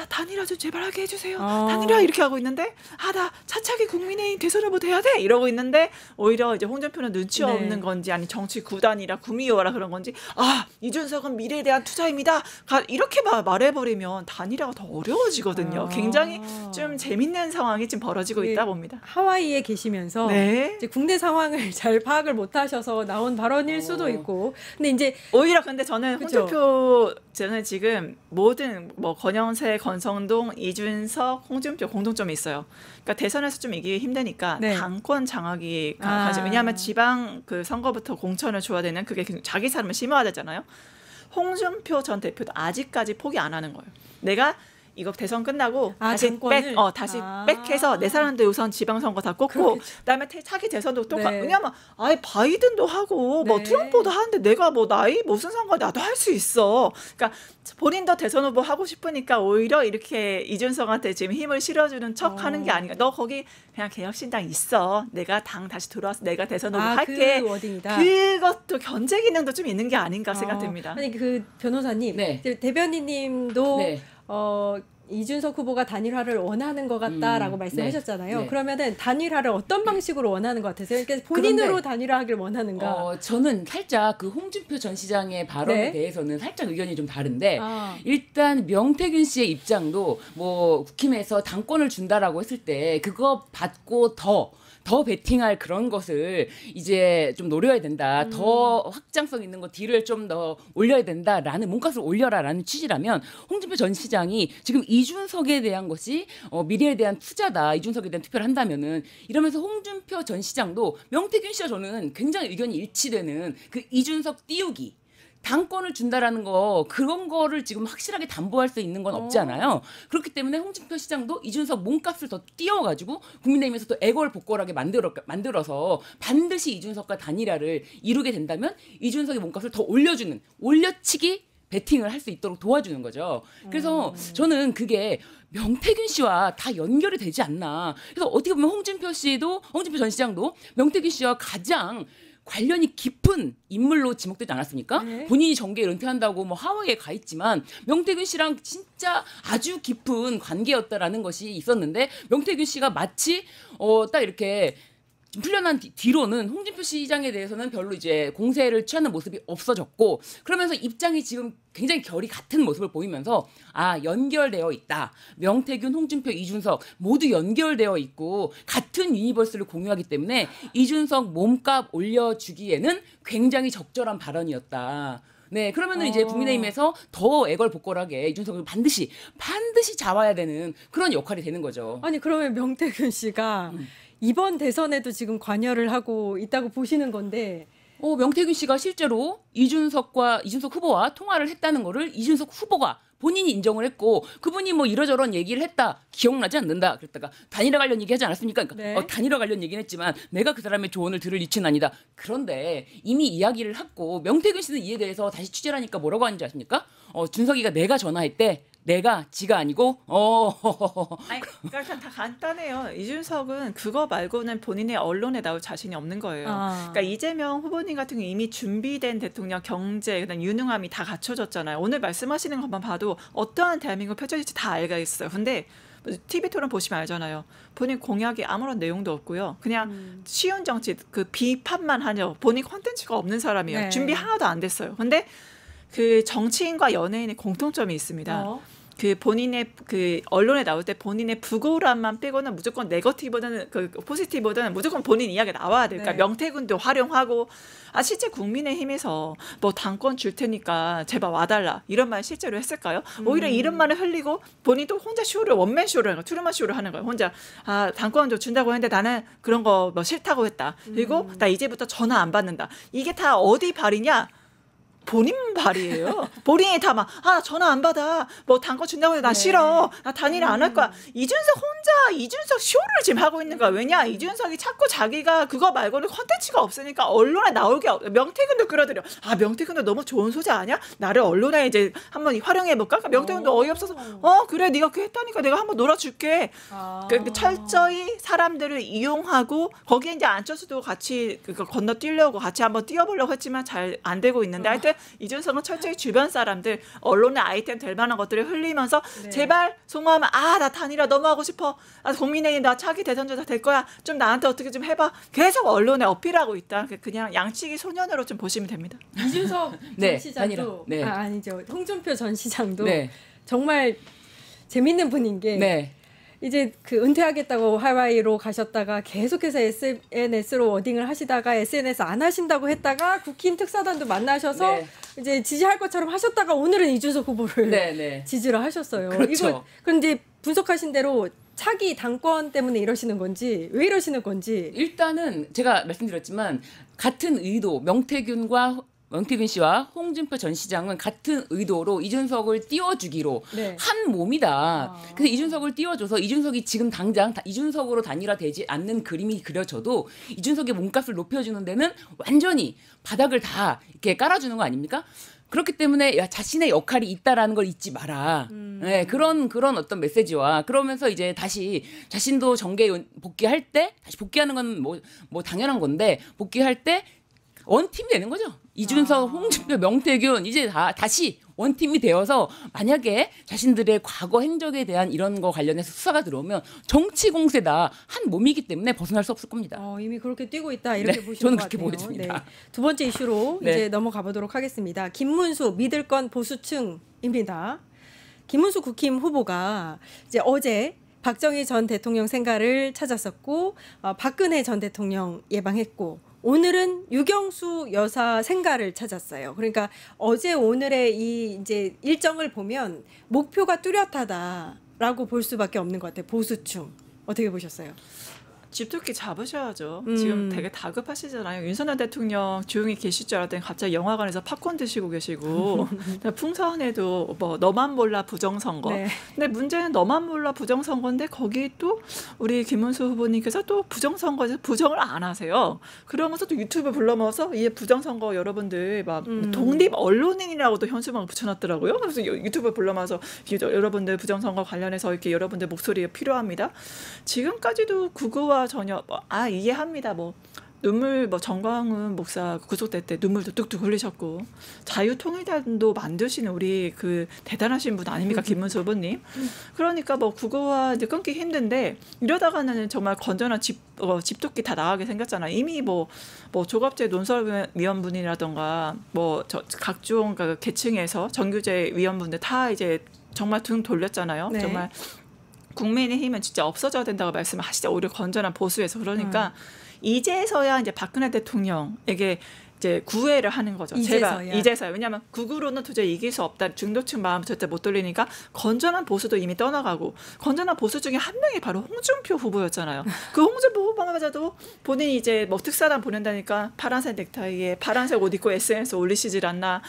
단일화 좀 제발 하게 해주세요. 단일화 이렇게 하고 있는데 나 차차기 국민의힘 대선 후보 돼야 돼 이러고 있는데 오히려 이제 홍준표는 눈치 없는 건지 아니 정치 구단이라 구미호라 그런 건지 이준석은 미래에 대한 투자입니다. 이렇게 말해버리면 단일화가 더 어려워지거든요. 굉장히 좀 재밌는 상황이 지금 벌어지고 있다 봅니다. 하와이에 계시면서 이제 국내 상황을 잘 파악을 못하셔서 나온 발언일 수도 있고, 근데 이제 오히려 근데 저는 홍준표 저는 지금 모든 뭐 권영세, 권성동, 이준석, 홍준표 공통점이 있어요. 그러니까 대선에서 좀 이기기 힘드니까 당권 장악이 가지. 왜냐하면 지방 그 선거부터 공천을 줘야 되는 그게 자기 삶을 심어야 되잖아요. 홍준표 전 대표도 아직까지 포기 안 하는 거예요. 내가 이거 대선 끝나고 다시 정권을? 다시 백해서 내 사람들 우선 지방선거 다 꽂고 그다음에 차기 대선도 또 왜냐면 바이든도 하고 뭐 트럼프도 하는데 내가 뭐 나이 무슨 상관 나도 할 수 있어. 그러니까 본인도 대선 후보 하고 싶으니까 오히려 이렇게 이준석한테 지금 힘을 실어주는 척하는 게 아닌가. 너 거기 그냥 개혁신당 있어. 내가 당 다시 들어와서 내가 대선 후보 할게. 그 워딩이다. 그것도 견제 기능도 좀 있는 게 아닌가 생각됩니다. 아니 그 변호사님, 대변인님도 이준석 후보가 단일화를 원하는 것 같다라고 말씀하셨잖아요. 그러면은 단일화를 어떤 방식으로 원하는 것 같으세요? 그러니까 본인으로 단일화하기를 원하는가? 저는 살짝 그 홍준표 전 시장의 발언에 대해서는 살짝 의견이 좀 다른데 일단 명태균 씨의 입장도 뭐 국힘에서 당권을 준다라고 했을 때 그거 받고 더 베팅할 그런 것을 이제 좀 노려야 된다. 더 확장성 있는 거 딜을 좀 더 올려야 된다라는 몸값을 올려라라는 취지라면 홍준표 전 시장이 지금 이준석에 대한 것이 미래에 대한 투자다. 이준석에 대한 투표를 한다면은 이러면서 홍준표 전 시장도 명태균 씨와 저는 굉장히 의견이 일치되는 그 이준석 띄우기. 당권을 준다라는 거 그런 거를 지금 확실하게 담보할 수 있는 건 없잖아요. 그렇기 때문에 홍준표 시장도 이준석 몸값을 더 띄워가지고 국민의힘에서 또 애걸복걸하게 만들어서 반드시 이준석과 단일화를 이루게 된다면 이준석의 몸값을 더 올려치기 배팅을 할 수 있도록 도와주는 거죠. 그래서 저는 그게 명태균 씨와 다 연결이 되지 않나. 그래서 어떻게 보면 홍준표 전 시장도 명태균 씨와 가장 관련이 깊은 인물로 지목되지 않았습니까? 본인이 정계에 은퇴한다고 뭐 하와이에 가 있지만 명태균 씨랑 진짜 아주 깊은 관계였다라는 것이 있었는데 명태균 씨가 마치 딱 이렇게 풀려난 뒤로는 홍준표 시장에 대해서는 별로 이제 공세를 취하는 모습이 없어졌고 그러면서 입장이 지금 굉장히 결이 같은 모습을 보이면서 연결되어 있다. 명태균, 홍준표, 이준석 모두 연결되어 있고 같은 유니버스를 공유하기 때문에 이준석 몸값 올려주기에는 굉장히 적절한 발언이었다. 네, 그러면은 이제 국민의힘에서 더 애걸복걸하게 이준석을 반드시 잡아야 되는 그런 역할이 되는 거죠. 아니 그러면 명태균 씨가 이번 대선에도 지금 관여를 하고 있다고 보시는 건데 명태균 씨가 실제로 이준석 후보와 통화를 했다는 거를 이준석 후보가 본인이 인정을 했고 그분이 뭐 이러저런 얘기를 했다. 기억나지 않는다. 그랬다가 단일화 관련 얘기하지 않았습니까? 그러니까 단일화 관련 얘기는 했지만 내가 그 사람의 조언을 들을 이치는 아니다. 그런데 이미 이야기를 했고 명태균 씨는 이에 대해서 다시 취재를 하니까 뭐라고 하는지 아십니까? 준석이가 내가 전화했대. 지가 아니고 그러니까 다 간단해요. 이준석은 그거 말고는 본인의 언론에 나올 자신이 없는 거예요. 그러니까 이재명 후보님 같은 경우 이미 준비된 대통령 경제 그다음 유능함이 다 갖춰졌잖아요. 오늘 말씀하시는 것만 봐도 어떠한 대한민국 펼쳐질지 다 알겠어요. 근데 TV 토론 보시면 알잖아요. 본인 공약이 아무런 내용도 없고요. 그냥 쉬운 정치 그 비판만 하죠. 본인 콘텐츠가 없는 사람이에요. 준비 하나도 안 됐어요. 근데 그 정치인과 연예인의 공통점이 있습니다. 그 본인의 그 언론에 나올 때 본인의 부고란만 빼고는 무조건 네거티브보다는 그 포지티브보다는 무조건 본인 이야기가 나와야 돼요. 그러니까 명태균도 활용하고 실제 국민의힘에서 뭐 당권 줄 테니까 제발 와달라 이런 말 실제로 했을까요? 오히려 이름만을 흘리고 본인도 혼자 쇼를 원맨 쇼를 하는 거예요. 투르만 쇼를 하는 거예요. 혼자 당권도 준다고 했는데 나는 그런 거 뭐 싫다고 했다. 그리고 나 이제부터 전화 안 받는다. 이게 다 어디 발이냐? 본인 발이에요. 본인이 다 막 전화 안 받아. 뭐 당권 준다고 해도 나 싫어. 나 단일화 안 할 거야. 이준석 혼자 이준석 쇼를 지금 하고 있는 거야. 왜냐? 이준석이 자꾸 자기가 그거 말고는 컨텐츠가 없으니까 언론에 나오게 명태균도 끌어들여. 명태균도 너무 좋은 소재 아니야? 나를 언론에 이제 한번 활용해 볼까? 그러니까 명태균도 어이없어서 그래 네가 그 했다니까 내가 한번 놀아줄게. 그러니까 철저히 사람들을 이용하고 거기에 이제 안철수도 같이 건너뛰려고 같이 한번 뛰어보려고 했지만 잘 안 되고 있는데 하여튼 이준석은 철저히 주변 사람들 언론의 아이템 될 만한 것들을 흘리면서 제발 송하면 나 단일화 너무 하고 싶어. 국민의힘 나 차기 대선주자 될 거야. 좀 나한테 어떻게 좀 해봐. 계속 언론에 어필하고 있다. 그냥 양치기 소년으로 좀 보시면 됩니다. 이준석 전 시장도 아니죠. 홍준표 전 시장도 정말 재밌는 분인 게 이제 그 은퇴하겠다고 하와이로 가셨다가 계속해서 SNS로 워딩을 하시다가 SNS 안 하신다고 했다가 국힘 특사단도 만나셔서 이제 지지할 것처럼 하셨다가 오늘은 이준석 후보를 지지를 하셨어요. 그렇죠. 그런데 분석하신 대로 차기 당권 때문에 이러시는 건지 왜 이러시는 건지 일단은 제가 말씀드렸지만 같은 의도 명태균과 명태균 씨와 홍준표 전 시장은 같은 의도로 이준석을 띄워주기로 네. 한 몸이다. 그래서 이준석을 띄워줘서 이준석이 지금 당장 이준석으로 단일화되지 않는 그림이 그려져도 이준석의 몸값을 높여주는 데는 완전히 바닥을 다 이렇게 깔아주는 거 아닙니까? 그렇기 때문에 자신의 역할이 있다라는 걸 잊지 마라. 네, 그런 어떤 메시지와 그러면서 이제 다시 자신도 정계 복귀할 때 다시 복귀하는 건 뭐 당연한 건데 복귀할 때 원팀이 되는 거죠. 이준석, 홍준표, 명태균 이제 다시 원팀이 되어서 만약에 자신들의 과거 행적에 대한 이런 거 관련해서 수사가 들어오면 정치 공세다 한 몸이기 때문에 벗어날 수 없을 겁니다. 이미 그렇게 뛰고 있다 이렇게 네, 보시는 저는 것 그렇게 같아요. 보여집니다. 네. 두 번째 이슈로 네. 이제 넘어가 보도록 하겠습니다. 김문수 믿을 건 보수층입니다. 김문수 국힘 후보가 이제 어제 박정희 전 대통령 생가를 찾았었고 박근혜 전 대통령 예방했고 오늘은 유경수 여사 생가를 찾았어요. 그러니까 어제 오늘의 이 이제 일정을 보면 목표가 뚜렷하다라고 볼 수밖에 없는 것 같아요. 보수층 어떻게 보셨어요? 집토끼 잡으셔야죠. 지금 되게 다급하시잖아요. 윤석열 대통령 조용히 계실 줄 알았더니 갑자기 영화관에서 팝콘 드시고 계시고 풍선에도 뭐 너만 몰라 부정선거. 네. 근데 문제는 너만 몰라 부정선거인데 거기 또 우리 김문수 후보님께서 또 부정선거에서 부정을 안 하세요. 그러면서 또 유튜브 불러모아서 이 부정선거 여러분들 막 독립 언론인이라고도 현수막을 붙여놨더라고요. 그래서 유튜브 불러모아서 여러분들 부정선거 관련해서 이렇게 여러분들 목소리가 필요합니다. 지금까지도 구구와 전혀 이해합니다. 눈물 정광훈 목사 구속될 때 눈물도 뚝뚝 흘리셨고 자유통일당도 만드시는 우리 그 대단하신 분 아닙니까 김문수 후보님. 그러니까 구구와 이제 끊기 힘든데 이러다가는 정말 건전한 집토끼 다 나가게 생겼잖아요. 이미 조갑재 논설위원분이라던가 각종 계층에서 정규제 위원분들 다 이제 정말 등 돌렸잖아요. 네. 정말 국민의힘은 진짜 없어져야 된다고 말씀을 하시죠. 오히려 건전한 보수에서. 그러니까 이제서야 이제 박근혜 대통령에게 이제 구애를 하는 거죠. 이제서야. 왜냐하면 극우로는 도저히 이길 수 없다. 중도층 마음 절대 못 돌리니까 건전한 보수도 이미 떠나가고 건전한 보수 중에 한 명이 바로 홍준표 후보였잖아요. 그 홍준표 후보마저도 본인이 이제 특사단 보낸다니까 파란색 넥타이에 파란색 옷 입고 SNS 올리시질 않나.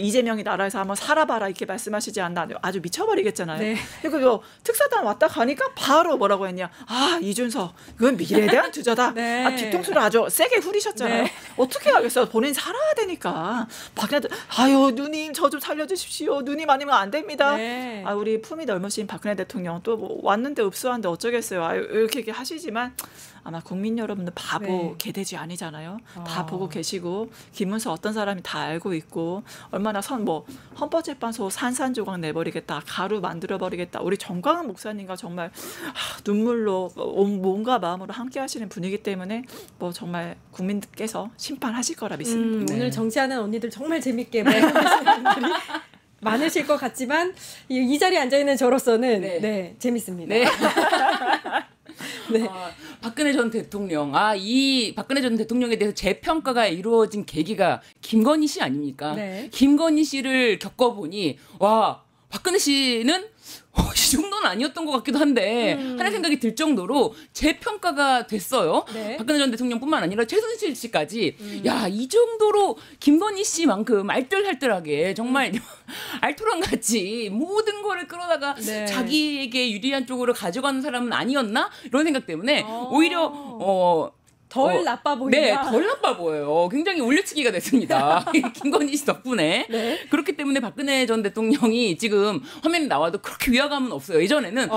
이재명이 나라에서 한번 살아봐라 이렇게 말씀하시지 않나. 아주 미쳐버리겠잖아요. 네. 그리고 특사단 왔다 가니까 바로 뭐라고 했냐. 이준석 그건 미래에 대한 투자다. 네. 뒤통수를 아주 세게 후리셨잖아요. 네. 어떻게 하겠어요. 본인 살아야 되니까. 아유 누님 저 좀 살려주십시오. 누님 아니면 안 됩니다. 네. 우리 품이 넓으신 박근혜 대통령 또 왔는데 읍수한데 어쩌겠어요. 이렇게 하시지만 아마 국민 여러분들 바보 네. 개돼지 아니잖아요. 다 보고 계시고 김문수 어떤 사람이 다 알고 있고 얼마나 헌법재판소 산산조각 내버리겠다. 가루 만들어버리겠다. 우리 정광훈 목사님과 정말 눈물로 몸과 마음으로 함께 하시는 분이기 때문에 정말 국민들께서 심판하실 거라 믿습니다. 오늘 정치하는 언니들 정말 재밌게 말씀하시는 분들이 많으실 것 같지만 이 자리에 앉아있는 저로서는 네, 재밌습니다. 네. 네. 박근혜 전 대통령, 이 박근혜 전 대통령에 대해서 재평가가 이루어진 계기가 김건희 씨 아닙니까? 네. 김건희 씨를 겪어보니 박근혜 씨는 이 정도는 아니었던 것 같기도 한데 하는 생각이 들 정도로 재평가가 됐어요. 네. 박근혜 전 대통령뿐만 아니라 최순실 씨까지 이 정도로 김건희 씨만큼 알뜰살뜰하게 정말 알토란같이 모든 거를 끌어다가 네. 자기에게 유리한 쪽으로 가져가는 사람은 아니었나? 이런 생각 때문에 오히려 덜 나빠 보인다. 네, 덜 나빠 보여요. 굉장히 올려치기가 됐습니다. 김건희 씨 덕분에. 네. 그렇기 때문에 박근혜 전 대통령이 지금 화면에 나와도 그렇게 위화감은 없어요. 예전에는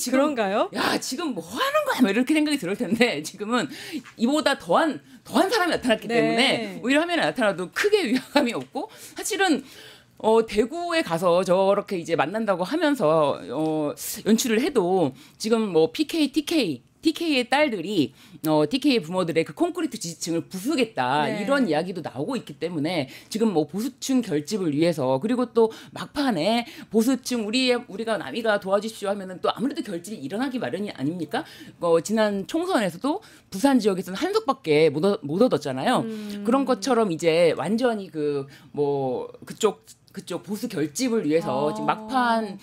지금 그런가요? 지금 뭐 하는 거야? 이렇게 생각이 들을 텐데 지금은 이보다 더한 사람이 나타났기 때문에 오히려 화면에 나타나도 크게 위화감이 없고 사실은 대구에 가서 저렇게 이제 만난다고 하면서 연출을 해도 지금 PK, TK의 딸들이 TK의 부모들의 그 콘크리트 지지층을 부수겠다 이런 이야기도 나오고 있기 때문에 지금 보수층 결집을 위해서 그리고 또 막판에 보수층 우리가 남이가 도와주십시오 하면은 또 아무래도 결집이 일어나기 마련이 아닙니까? 지난 총선에서도 부산 지역에서는 한석밖에 못 얻었잖아요. 그런 것처럼 이제 완전히 그쪽 보수 결집을 위해서 지금 막판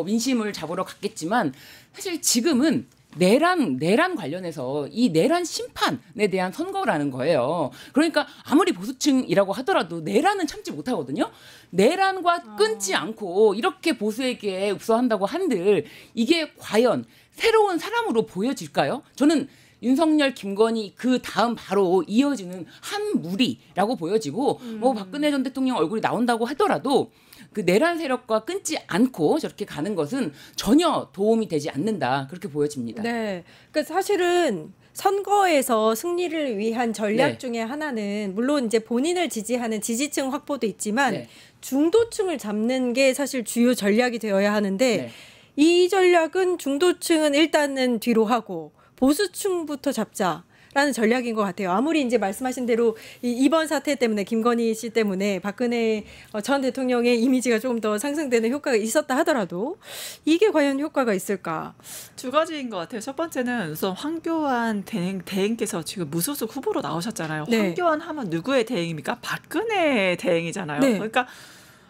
민심을 잡으러 갔겠지만 사실 지금은 내란 관련해서 이 내란 심판에 대한 선거라는 거예요. 그러니까 아무리 보수층이라고 하더라도 내란은 참지 못하거든요. 내란과 끊지 않고 이렇게 보수에게 읍소한다고 한들 이게 과연 새로운 사람으로 보여질까요? 저는 윤석열, 김건희 그 다음 바로 이어지는 한 무리라고 보여지고 뭐 박근혜 전 대통령 얼굴이 나온다고 하더라도 그 내란 세력과 끊지 않고 저렇게 가는 것은 전혀 도움이 되지 않는다. 그렇게 보여집니다. 네. 그러니까 사실은 선거에서 승리를 위한 전략 네. 중에 하나는 물론 이제 본인을 지지하는 지지층 확보도 있지만 네. 중도층을 중도층을 잡는 게 사실 주요 전략이 되어야 하는데 네. 이 전략은 중도층은 일단은 뒤로 하고 보수층부터 잡자라는 전략인 것 같아요. 아무리 이제 말씀하신 대로 이번 사태 때문에 김건희 씨 때문에 박근혜 전 대통령의 이미지가 조금 더 상승되는 효과가 있었다 하더라도 이게 과연 효과가 있을까? 두 가지인 것 같아요. 첫 번째는 우선 황교안 대행께서 지금 무소속 후보로 나오셨잖아요. 네. 황교안 하면 누구의 대행입니까? 박근혜 대행이잖아요. 네. 그러니까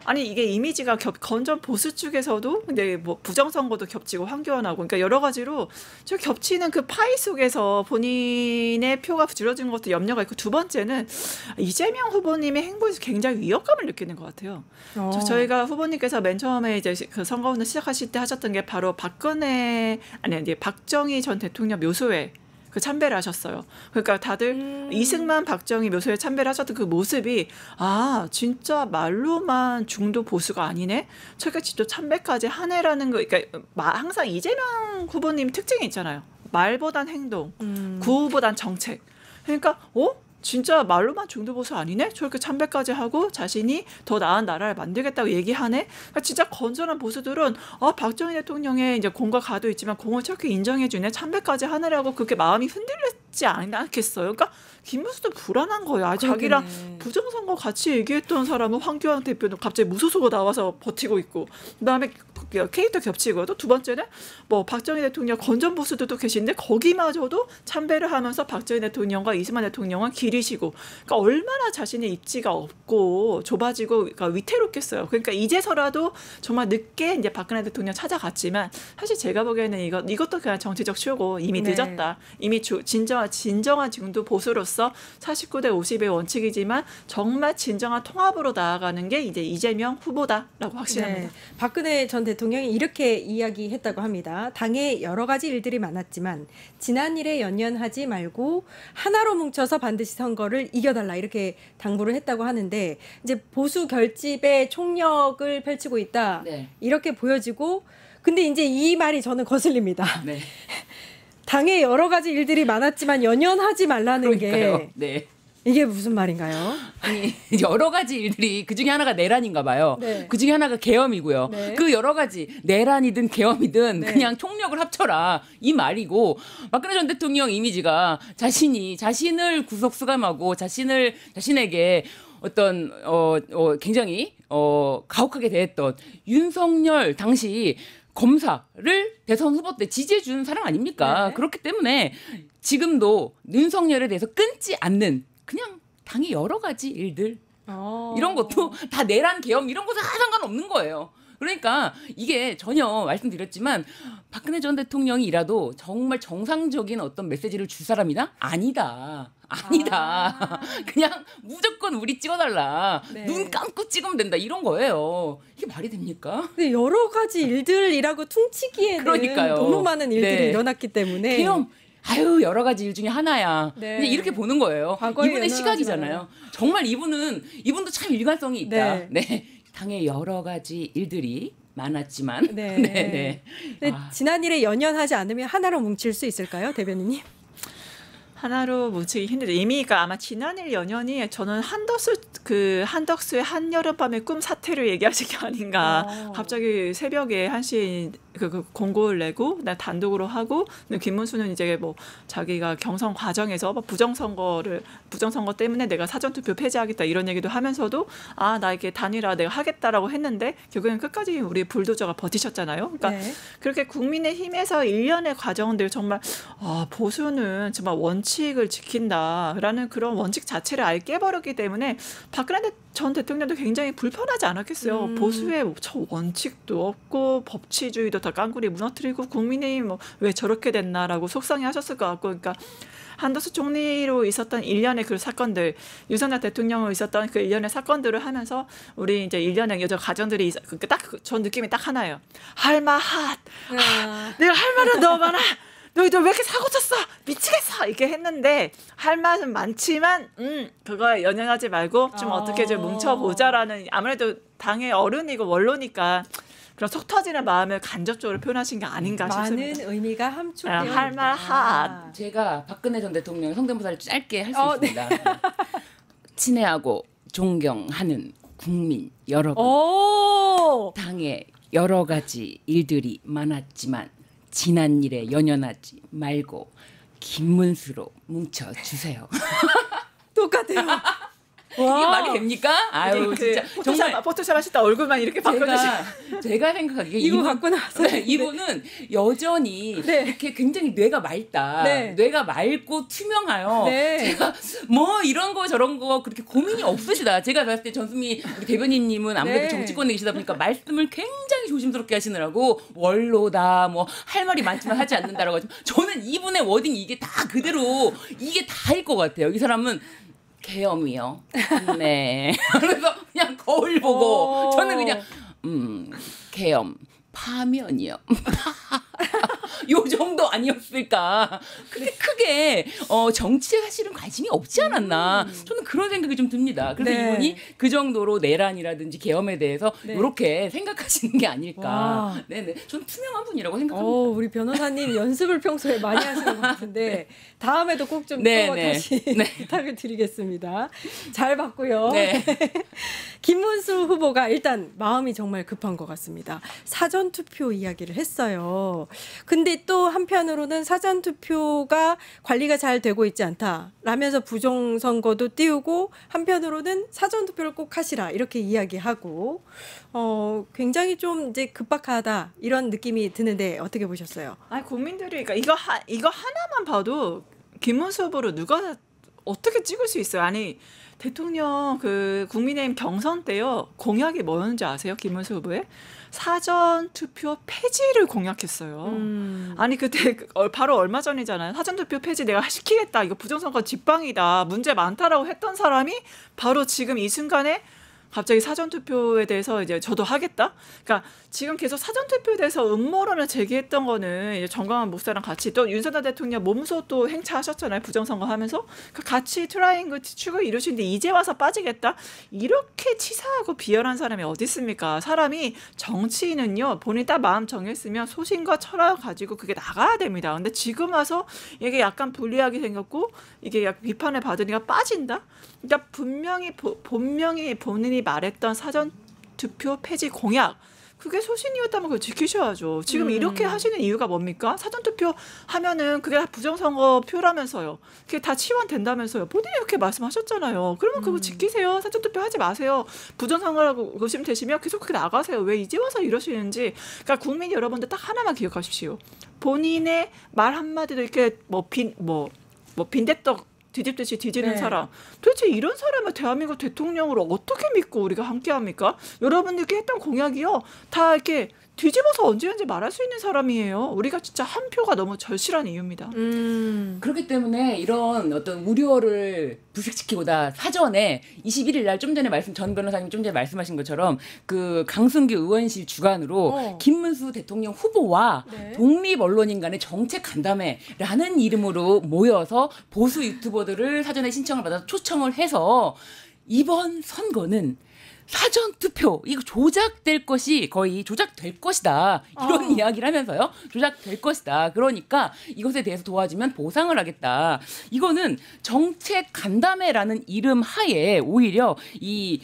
아니 이게 이미지가 건전 보수 쪽에서도 근데 뭐 부정선거도 겹치고 황교안하고 그러니까 여러 가지로 저 겹치는 그 파이 속에서 본인의 표가 줄어든 것도 염려가 있고 두 번째는 이재명 후보님의 행보에서 굉장히 위협감을 느끼는 것 같아요. 저희가 후보님께서 맨 처음에 이제 그 선거운동 시작하실 때 하셨던 게 바로 박정희 전 대통령 묘소에 그 참배를 하셨어요. 그러니까 다들 이승만, 박정희 묘소에 참배를 하셨던 그 모습이 아 진짜 말로만 중도 보수가 아니네. 저희가 직접 참배까지 하네라는 거. 그러니까 항상 이재명 후보님 특징이 있잖아요. 말보단 행동, 구호보단 정책. 그러니까 진짜 말로만 중도 보수 아니네? 저렇게 참배까지 하고 자신이 더 나은 나라를 만들겠다고 얘기하네? 그러니까 진짜 건전한 보수들은 박정희 대통령의 이제 공과 가도 있지만 공을 저렇게 인정해주네? 참배까지 하느라고 그렇게 마음이 흔들렸지 않겠어요? 그러니까 김문수도 불안한 거예요. 자기랑 부정선거 같이 얘기했던 사람은 황교안 대표는 갑자기 무소속으로 나와서 버티고 있고 그다음에 캐릭터 겹치고 또 두 번째는 뭐 박정희 대통령 건전 보수들도 계신데 거기마저도 참배를 하면서 박정희 대통령과 이승만 대통령은 기리시고 그러니까 얼마나 자신의 입지가 없고 좁아지고 그러니까 위태롭겠어요. 그러니까 이제서라도 정말 늦게 이제 박근혜 대통령 찾아갔지만 사실 제가 보기에는 이것도 그냥 정치적 쇼고 이미 늦었다. 이미 진정한 중도 보수로서 49대 50의 원칙이지만 정말 진정한 통합으로 나아가는 게 이제 이재명 후보다라고 확신합니다. 네. 박근혜 전 대통령이 이렇게 이야기했다고 합니다. 당에 여러 가지 일들이 많았지만 지난 일에 연연하지 말고 하나로 뭉쳐서 반드시 선거를 이겨달라 이렇게 당부를 했다고 하는데 이제 보수 결집의 총력을 펼치고 있다 네. 이렇게 보여지고 근데 이제 이 말이 저는 거슬립니다. 네. 당에 여러 가지 일들이 많았지만 연연하지 말라는 그러니까요. 게 네. 이게 무슨 말인가요? 아니 여러 가지 일들이 그 중에 하나가 내란인가 봐요. 네. 그 중에 하나가 계엄이고요. 네. 그 여러 가지 내란이든 계엄이든 네. 그냥 총력을 합쳐라 이 말이고 박근혜 전 대통령 이미지가 자신을 구속 수감하고 자신에게 어떤 굉장히 가혹하게 대했던 윤석열 당시 검사를 대선 후보 때 지지해 주는 사람 아닙니까? 네. 그렇기 때문에 지금도 윤석열에 대해서 끊지 않는 그냥 당의 여러 가지 일들 이런 것도 다 내란 계엄 이런 거 다 상관없는 거예요. 그러니까 이게 전혀 말씀드렸지만 박근혜 전 대통령이라도 정말 정상적인 어떤 메시지를 줄 사람이다? 아니다. 그냥 무조건 우리 찍어달라. 네. 눈 감고 찍으면 된다. 이런 거예요. 이게 말이 됩니까? 근데 여러 가지 일들이라고 퉁치기에는 그러니까요. 너무 많은 일들이 네. 일어났기 때문에 계엄. 여러 가지 일 중에 하나야. 네. 그냥 이렇게 보는 거예요. 과거에 이분의 시각이잖아요. 정말 이분도 참 일관성이 있다. 네. 당의 여러 가지 일들이 많았지만. 네. 네. 근데 지난 일에 연연하지 않으면 하나로 뭉칠 수 있을까요, 대변인님? 하나로 뭉치기 힘들죠. 이미가 아마 지난일 연연이 저는 한덕수의 한여름밤의 꿈 사태를 얘기하신 게 아닌가. 갑자기 새벽에 1시 그 공고를 내고 나 단독으로 하고 김문수는 이제 뭐 자기가 경선 과정에서 부정선거 때문에 내가 사전투표 폐지하겠다 이런 얘기도 하면서도 나 이게 단일화 내가 하겠다라고 했는데 결국엔 끝까지 우리 불도저가 버티셨잖아요. 그러니까 네. 그렇게 국민의힘에서 1년의 과정들 정말 보수는 정말 원칙 원칙을 지킨다라는 그런 원칙 자체를 아예 깨버렸기 때문에 박근혜 전 대통령도 굉장히 불편하지 않았겠어요. 보수의 저 원칙도 없고 법치주의도 다 깡그리 무너뜨리고 국민의힘 뭐 왜 저렇게 됐나라고 속상해하셨을 것 같고, 그러니까 한덕수 총리로 있었던 일련의 그 사건들, 윤석열 대통령으로 있었던 그 일련의 사건들을 하면서 우리 이제 일련의 여자 가정들이 딱 전 느낌이 딱 하나예요. 할마 핫. 내가 할 말은 너무 많아. 너 왜 이렇게 사고 쳤어? 미치겠어. 이렇게 했는데 할 말은 많지만 그거에 연연하지 말고 좀 어떻게 좀 뭉쳐보자라는, 아무래도 당의 어른이고 원로니까 그런 속 터지는 마음을 간접적으로 표현하신 게 아닌가 싶습니다. 많은 의미가 함축되어 있다. 할 말 핫. 제가 박근혜 전 대통령 성대모사를 짧게 할 수 있습니다. 네. 친애하고 존경하는 국민 여러분, 당에 여러 가지 일들이 많았지만 지난 일에 연연하지 말고 김문수로 뭉쳐주세요. 똑같아요. 이게 말이 됩니까? 아유 진짜 정말 포토샵 하실 때 얼굴만 이렇게 바꿔주시고 제가 생각하기에 이거 갖고 나서 이분은 여전히 이렇게 굉장히 뇌가 맑다. 뇌가 맑고 투명하여 제가 뭐 이런 거 저런 거 그렇게 고민이 없으시다. 제가 봤을 때 전수미 우리 대변인님은 아무래도 정치권에 계시다 보니까 말씀을 굉장히 조심스럽게 하시느라고 원로다 뭐 할 말이 많지만 하지 않는다라고 하지만 저는 이분의 워딩이 이게 다 그대로 이게 다일 것 같아요. 이 사람은 계엄이요. 네. 그래서 그냥 거울 보고 저는 그냥 계엄 파면이요. 요 정도 아니었을까. 그렇게 크게 정치에 사실은 관심이 없지 않았나. 저는 그런 생각이 좀 듭니다. 그래서 이분이 그 정도로 내란이라든지 계엄에 대해서 이렇게 생각하시는 게 아닐까. 네네. 저는 투명한 분이라고 생각합니다. 우리 변호사님 연습을 평소에 많이 하시는 것 같은데 다음에도 꼭 좀 또 다시 부탁을 드리겠습니다. 잘 봤고요. 김문수 후보가 일단 마음이 정말 급한 것 같습니다. 사전투표 이야기를 했어요. 근데 또 한편으로는 사전투표가 관리가 잘 되고 있지 않다라면서 부정선거도 띄우고 한편으로는 사전투표를 꼭 하시라 이렇게 이야기하고 굉장히 좀 이제 급박하다 이런 느낌이 드는데 어떻게 보셨어요? 국민들이 그러니까 이거 하나만 봐도 김문수 후보를 누가 어떻게 찍을 수 있어요? 아니 대통령 그 국민의힘 경선 때요 공약이 뭐였는지 아세요? 김문수 후보의 사전투표 폐지를 공약했어요. 아니 그때 바로 얼마 전이잖아요. 사전투표 폐지 내가 시키겠다. 이거 부정선거 직방이다. 문제 많다라고 했던 사람이 바로 지금 이 순간에 갑자기 사전투표에 대해서 이제 저도 하겠다. 그러니까 지금 계속 사전투표에 대해서 음모론을 제기했던 거는 이제 정광훈 목사랑 같이 또 윤석열 대통령 몸소 또 행차하셨잖아요. 부정선거 하면서 같이 트라이앵글 추구 이루시는데 이제 와서 빠지겠다. 이렇게 치사하고 비열한 사람이 어디 있습니까? 사람이 정치인은요 본인이 딱 마음 정했으면 소신과 철학 가지고 그게 나가야 됩니다. 근데 지금 와서 이게 약간 불리하게 생겼고 이게 약간 비판을 받으니까 빠진다. 그러니까 분명히 본인이 말했던 사전투표 폐지 공약 그게 소신이었다면 그걸 지키셔야죠. 지금 이렇게 하시는 이유가 뭡니까? 사전투표 하면은 그게 다 부정선거표라면서요. 그게 다 치환된다면서요. 본인이 이렇게 말씀하셨잖아요. 그러면 그거 지키세요. 사전투표 하지 마세요. 부정선거라고 의심되시면 계속 그렇게 나가세요. 왜 이제 와서 이러시는지. 그러니까 국민 여러분들 딱 하나만 기억하십시오. 본인의 말 한마디도 이렇게 빈대떡 뒤집듯이 뒤지는 사람. 도대체 이런 사람을 대한민국 대통령으로 어떻게 믿고 우리가 함께합니까? 여러분들께 했던 공약이요. 다 이렇게 뒤집어서 언제든지 말할 수 있는 사람이에요. 우리가 진짜 한 표가 너무 절실한 이유입니다. 그렇기 때문에 이런 어떤 우려를 불식시키고다 사전에 21일 날 좀 전에 전 변호사님 좀 전에 말씀하신 것처럼 그 강승규 의원실 주관으로 김문수 대통령 후보와 독립 언론인 간의 정책 간담회라는 이름으로 모여서 보수 유튜버들을 사전에 신청을 받아서 초청을 해서 이번 선거는 사전투표 이거 조작될 것이 거의 조작될 것이다 이런 이야기를 하면서요 조작될 것이다 그러니까 이것에 대해서 도와주면 보상을 하겠다 이거는 정책 간담회라는 이름 하에 오히려 이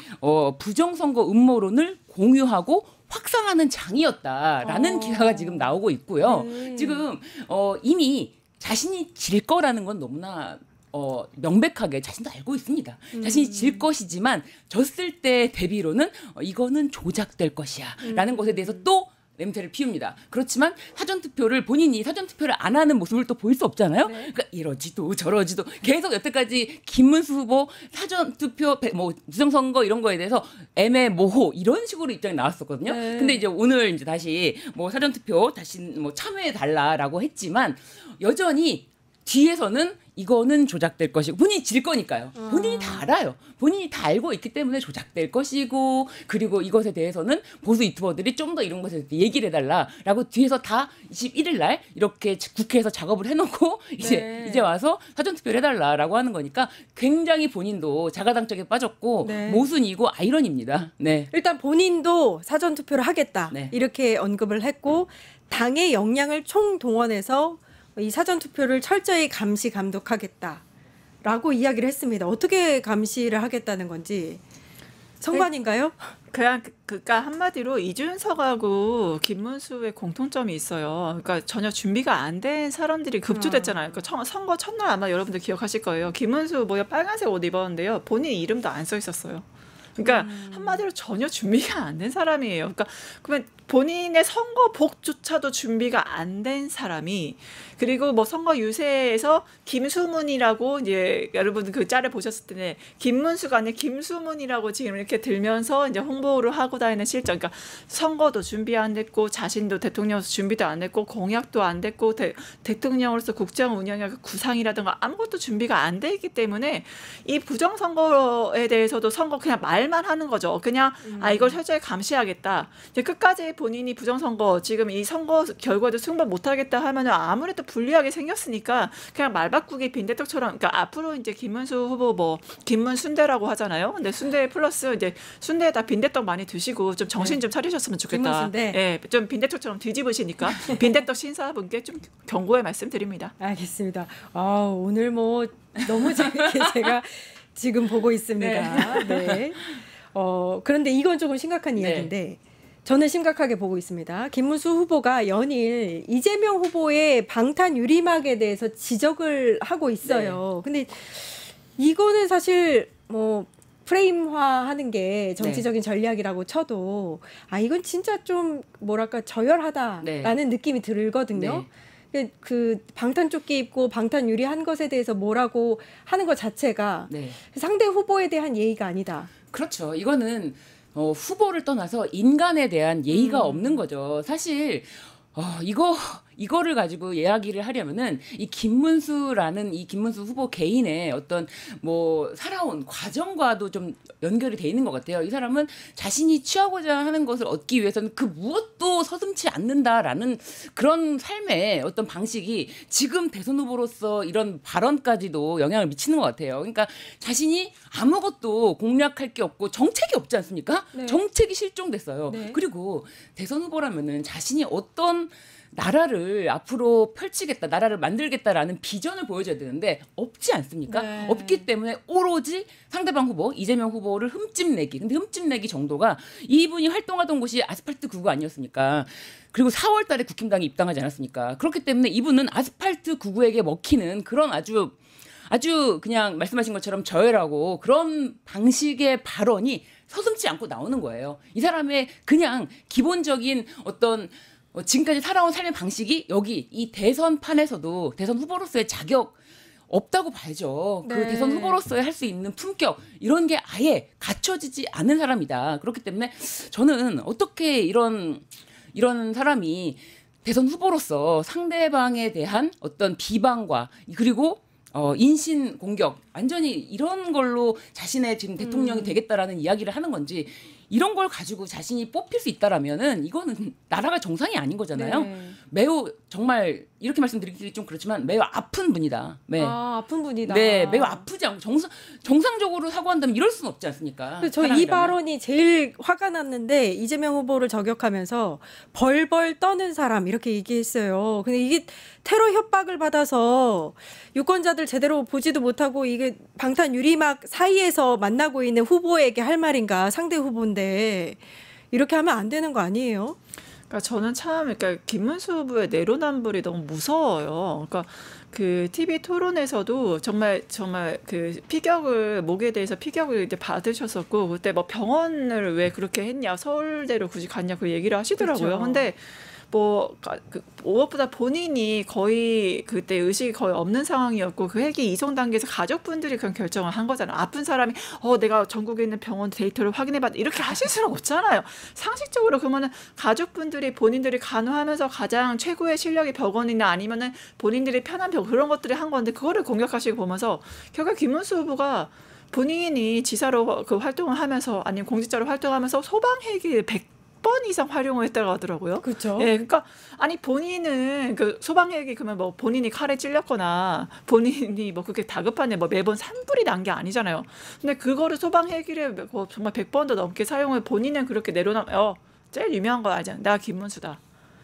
부정선거 음모론을 공유하고 확산하는 장이었다라는 기사가 지금 나오고 있고요 지금 이미 자신이 질 거라는 건 너무나 명백하게 자신도 알고 있습니다. 자신이 질 것이지만 졌을 때 대비로는 이거는 조작될 것이야 라는 것에 대해서 또 냄새를 피웁니다. 그렇지만 사전투표를 본인이 사전투표를 안 하는 모습을 또 보일 수 없잖아요. 네. 그러니까 이러지도 저러지도 계속 여태까지 김문수 후보 사전투표 뭐 부정선거 이런 거에 대해서 애매모호 이런 식으로 입장이 나왔었거든요. 네. 근데 이제 오늘 이제 다시 뭐 사전투표 다시 뭐 참여해 달라라고 했지만 여전히 뒤에서는 이거는 조작될 것이고 본인이 질 거니까요. 본인이 다 알아요. 본인이 다 알고 있기 때문에 조작될 것이고 그리고 이것에 대해서는 보수 유튜버들이 좀 더 이런 것에 대해서 얘기를 해달라라고 뒤에서 다 21일 날 이렇게 국회에서 작업을 해놓고 이제 와서 사전투표를 해달라라고 하는 거니까 굉장히 본인도 자가당착에 빠졌고 네. 모순이고 아이러니입니다. 네. 일단 본인도 사전투표를 하겠다. 네. 이렇게 언급을 했고 당의 역량을 총동원해서 이 사전투표를 철저히 감시 감독하겠다라고 이야기를 했습니다. 어떻게 감시를 하겠다는 건지 성관인가요? 그냥 그러니까 한마디로 이준석하고 김문수의 공통점이 있어요. 그러니까 전혀 준비가 안 된 사람들이 급주됐잖아요. 그러니까 선거 첫날 아마 여러분들 기억하실 거예요. 김문수 뭐야 빨간색 옷 입었는데요. 본인 이름도 안 써 있었어요. 그러니까 한마디로 전혀 준비가 안 된 사람이에요. 그러니까 그러면 본인의 선거복조차도 준비가 안 된 사람이 그리고 뭐 선거 유세에서 김수문이라고 이제 여러분 그 짤을 보셨을 때는 김문수가 아니라 김수문이라고 지금 이렇게 들면서 이제 홍보를 하고 다니는 실정. 그러니까 선거도 준비 안 됐고 자신도 대통령으로서 준비도 안 됐고 공약도 안 됐고 대통령으로서 국정 운영의 구상이라든가 아무것도 준비가 안 돼 있기 때문에 이 부정선거에 대해서도 선거 그냥 말만 하는 거죠. 그냥 아 이걸 철저히 감시하겠다. 이제 끝까지 본인이 부정선거 지금 이 선거 결과도 승부 못하겠다 하면은 아무래도 불리하게 생겼으니까 그냥 말 바꾸기 빈대떡처럼 그러니까 앞으로 이제 김문수 후보 뭐 김문순대라고 하잖아요. 근데 순대 플러스 이제 순대에다 빈대떡 많이 드시고 좀 정신 좀 차리셨으면 좋겠다. 김문순대. 예, 좀 빈대떡처럼 뒤집으시니까 빈대떡 신사분께 좀 경고의 말씀드립니다. 알겠습니다. 오늘 뭐 너무 재밌게 제가 지금 보고 있습니다. 네. 그런데 이건 조금 심각한 이야기인데 저는 심각하게 보고 있습니다. 김문수 후보가 연일 이재명 후보의 방탄 유리막에 대해서 지적을 하고 있어요. 근데 이거는 사실 뭐 프레임화하는 게 정치적인 전략이라고 쳐도 이건 진짜 좀 뭐랄까 저열하다라는 느낌이 들거든요. 그 방탄조끼 입고 방탄 유리한 것에 대해서 뭐라고 하는 것 자체가 상대 후보에 대한 예의가 아니다. 그렇죠. 이거는 후보를 떠나서 인간에 대한 예의가 없는 거죠. 사실 이거를 가지고 이야기를 하려면은 이 김문수 후보 개인의 어떤 뭐 살아온 과정과도 좀 연결이 돼 있는 것 같아요. 이 사람은 자신이 취하고자 하는 것을 얻기 위해서는 그 무엇도 서슴지 않는다라는 그런 삶의 어떤 방식이 지금 대선 후보로서 이런 발언까지도 영향을 미치는 것 같아요. 그러니까 자신이 아무것도 공략할 게 없고 정책이 없지 않습니까? 정책이 실종됐어요. 그리고 대선 후보라면은 자신이 어떤 나라를 앞으로 펼치겠다, 나라를 만들겠다라는 비전을 보여줘야 되는데 없지 않습니까? 없기 때문에 오로지 상대방 후보, 이재명 후보를 흠집내기. 근데 흠집내기 정도가 이분이 활동하던 곳이 아스팔트 9구 아니었습니까? 그리고 4월 달에 국힘당에 입당하지 않았습니까? 그렇기 때문에 이분은 아스팔트 9구에게 먹히는 그런 아주 그냥 말씀하신 것처럼 저열하고 그런 방식의 발언이 서슴지 않고 나오는 거예요. 이 사람의 그냥 기본적인 어떤 지금까지 살아온 삶의 방식이 여기 이 대선판에서도 대선 후보로서의 자격 없다고 봐야죠. 그 대선 후보로서의 할 수 있는 품격 이런 게 아예 갖춰지지 않은 사람이다. 그렇기 때문에 저는 어떻게 이런 사람이 대선 후보로서 상대방에 대한 어떤 비방과 그리고 인신 공격 완전히 이런 걸로 자신의 지금 대통령이 되겠다라는 이야기를 하는 건지 이런 걸 가지고 자신이 뽑힐 수 있다라면은 이거는 나라가 정상이 아닌 거잖아요. 매우 정말 이렇게 말씀드리기 좀 그렇지만 매우 아픈 분이다. 아픈 분이다. 매우 아프지 않고 정상적으로 사고한다면 이럴 수는 없지 않습니까? 저 이 발언이 제일 화가 났는데 이재명 후보를 저격하면서 벌벌 떠는 사람 이렇게 얘기했어요. 근데 이게 테러 협박을 받아서 유권자들 제대로 보지도 못하고 이게 방탄 유리막 사이에서 만나고 있는 후보에게 할 말인가 상대 후보인데 이렇게 하면 안 되는 거 아니에요? 그러니까 저는 참 그러니까 김문수 후보의 내로남불이 너무 무서워요. 그러니까 그 TV 토론에서도 정말 그 피격을 목에 대해서 피격을 이제 받으셨었고 그때 뭐 병원을 왜 그렇게 했냐 서울대로 굳이 갔냐 그 얘기를 하시더라고요. 그렇죠. 근데 뭐 무엇보다 본인이 거의 그때 의식이 거의 없는 상황이었고 그 헬기 이송 단계에서 가족분들이 그런 결정을 한 거잖아요. 아픈 사람이 내가 전국에 있는 병원 데이터를 확인해봤다 이렇게 하실 수는 없잖아요. 상식적으로 그러면은 가족분들이 본인들이 간호하면서 가장 최고의 실력의 병원이나 아니면은 본인들이 편한 병원 그런 것들을 한 건데 그거를 공격하시고 보면서 결국 김문수 후보가 본인이 지사로 그 활동을 하면서 아니면 공직자로 활동하면서 소방 헬기를 100번 이상 활용을 했다고 하더라고요. 그렇죠. 예, 그러니까 아니 본인은 그 소방 헬기 그러면 뭐 본인이 칼에 찔렸거나 본인이 뭐 그렇게 다급한 일 뭐 매번 산불이 난 게 아니잖아요. 근데 그거를 소방 헬기를 뭐 정말 100번도 넘게 사용을 본인은 그렇게 내려놔. 제일 유명한 거 알잖아요. 내가 김문수다.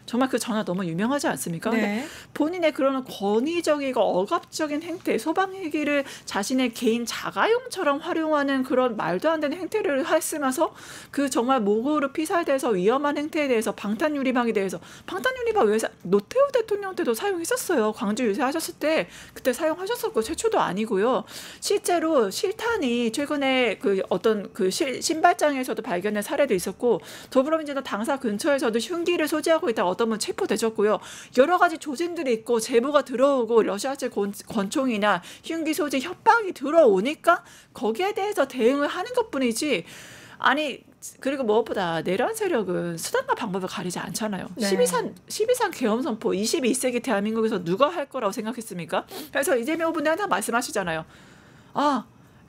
정말 그 전화 너무 유명하지 않습니까? 네. 근데 본인의 그런 권위적이고 억압적인 행태, 소방헬기를 자신의 개인 자가용처럼 활용하는 그런 말도 안 되는 행태를 했으면서 그 정말 목으로 피살돼서 위험한 행태에 대해서 방탄유리방에 대해서 방탄유리방 왜 노태우 대통령 때도 사용했었어요. 광주 유세하셨을 때 그때 사용하셨었고 최초도 아니고요. 실제로 실탄이 최근에 그 어떤 그 신발장에서도 발견된 사례도 있었고 더불어민주당 당사 근처에서도 흉기를 소지하고 있다 어떤 분 체포되셨고요. 여러 가지 조짐들이 있고 제보가 들어오고 러시아제 권총이나 흉기 소지 협박이 들어오니까 거기에 대해서 대응을 하는 것뿐이지 아니 그리고 무엇보다 내란 세력은 수단과 방법을 가리지 않잖아요. 네. 12.3 계엄선포 21세기 대한민국에서 누가 할 거라고 생각했습니까? 그래서 이재명 후보는 항상 말씀하시잖아요.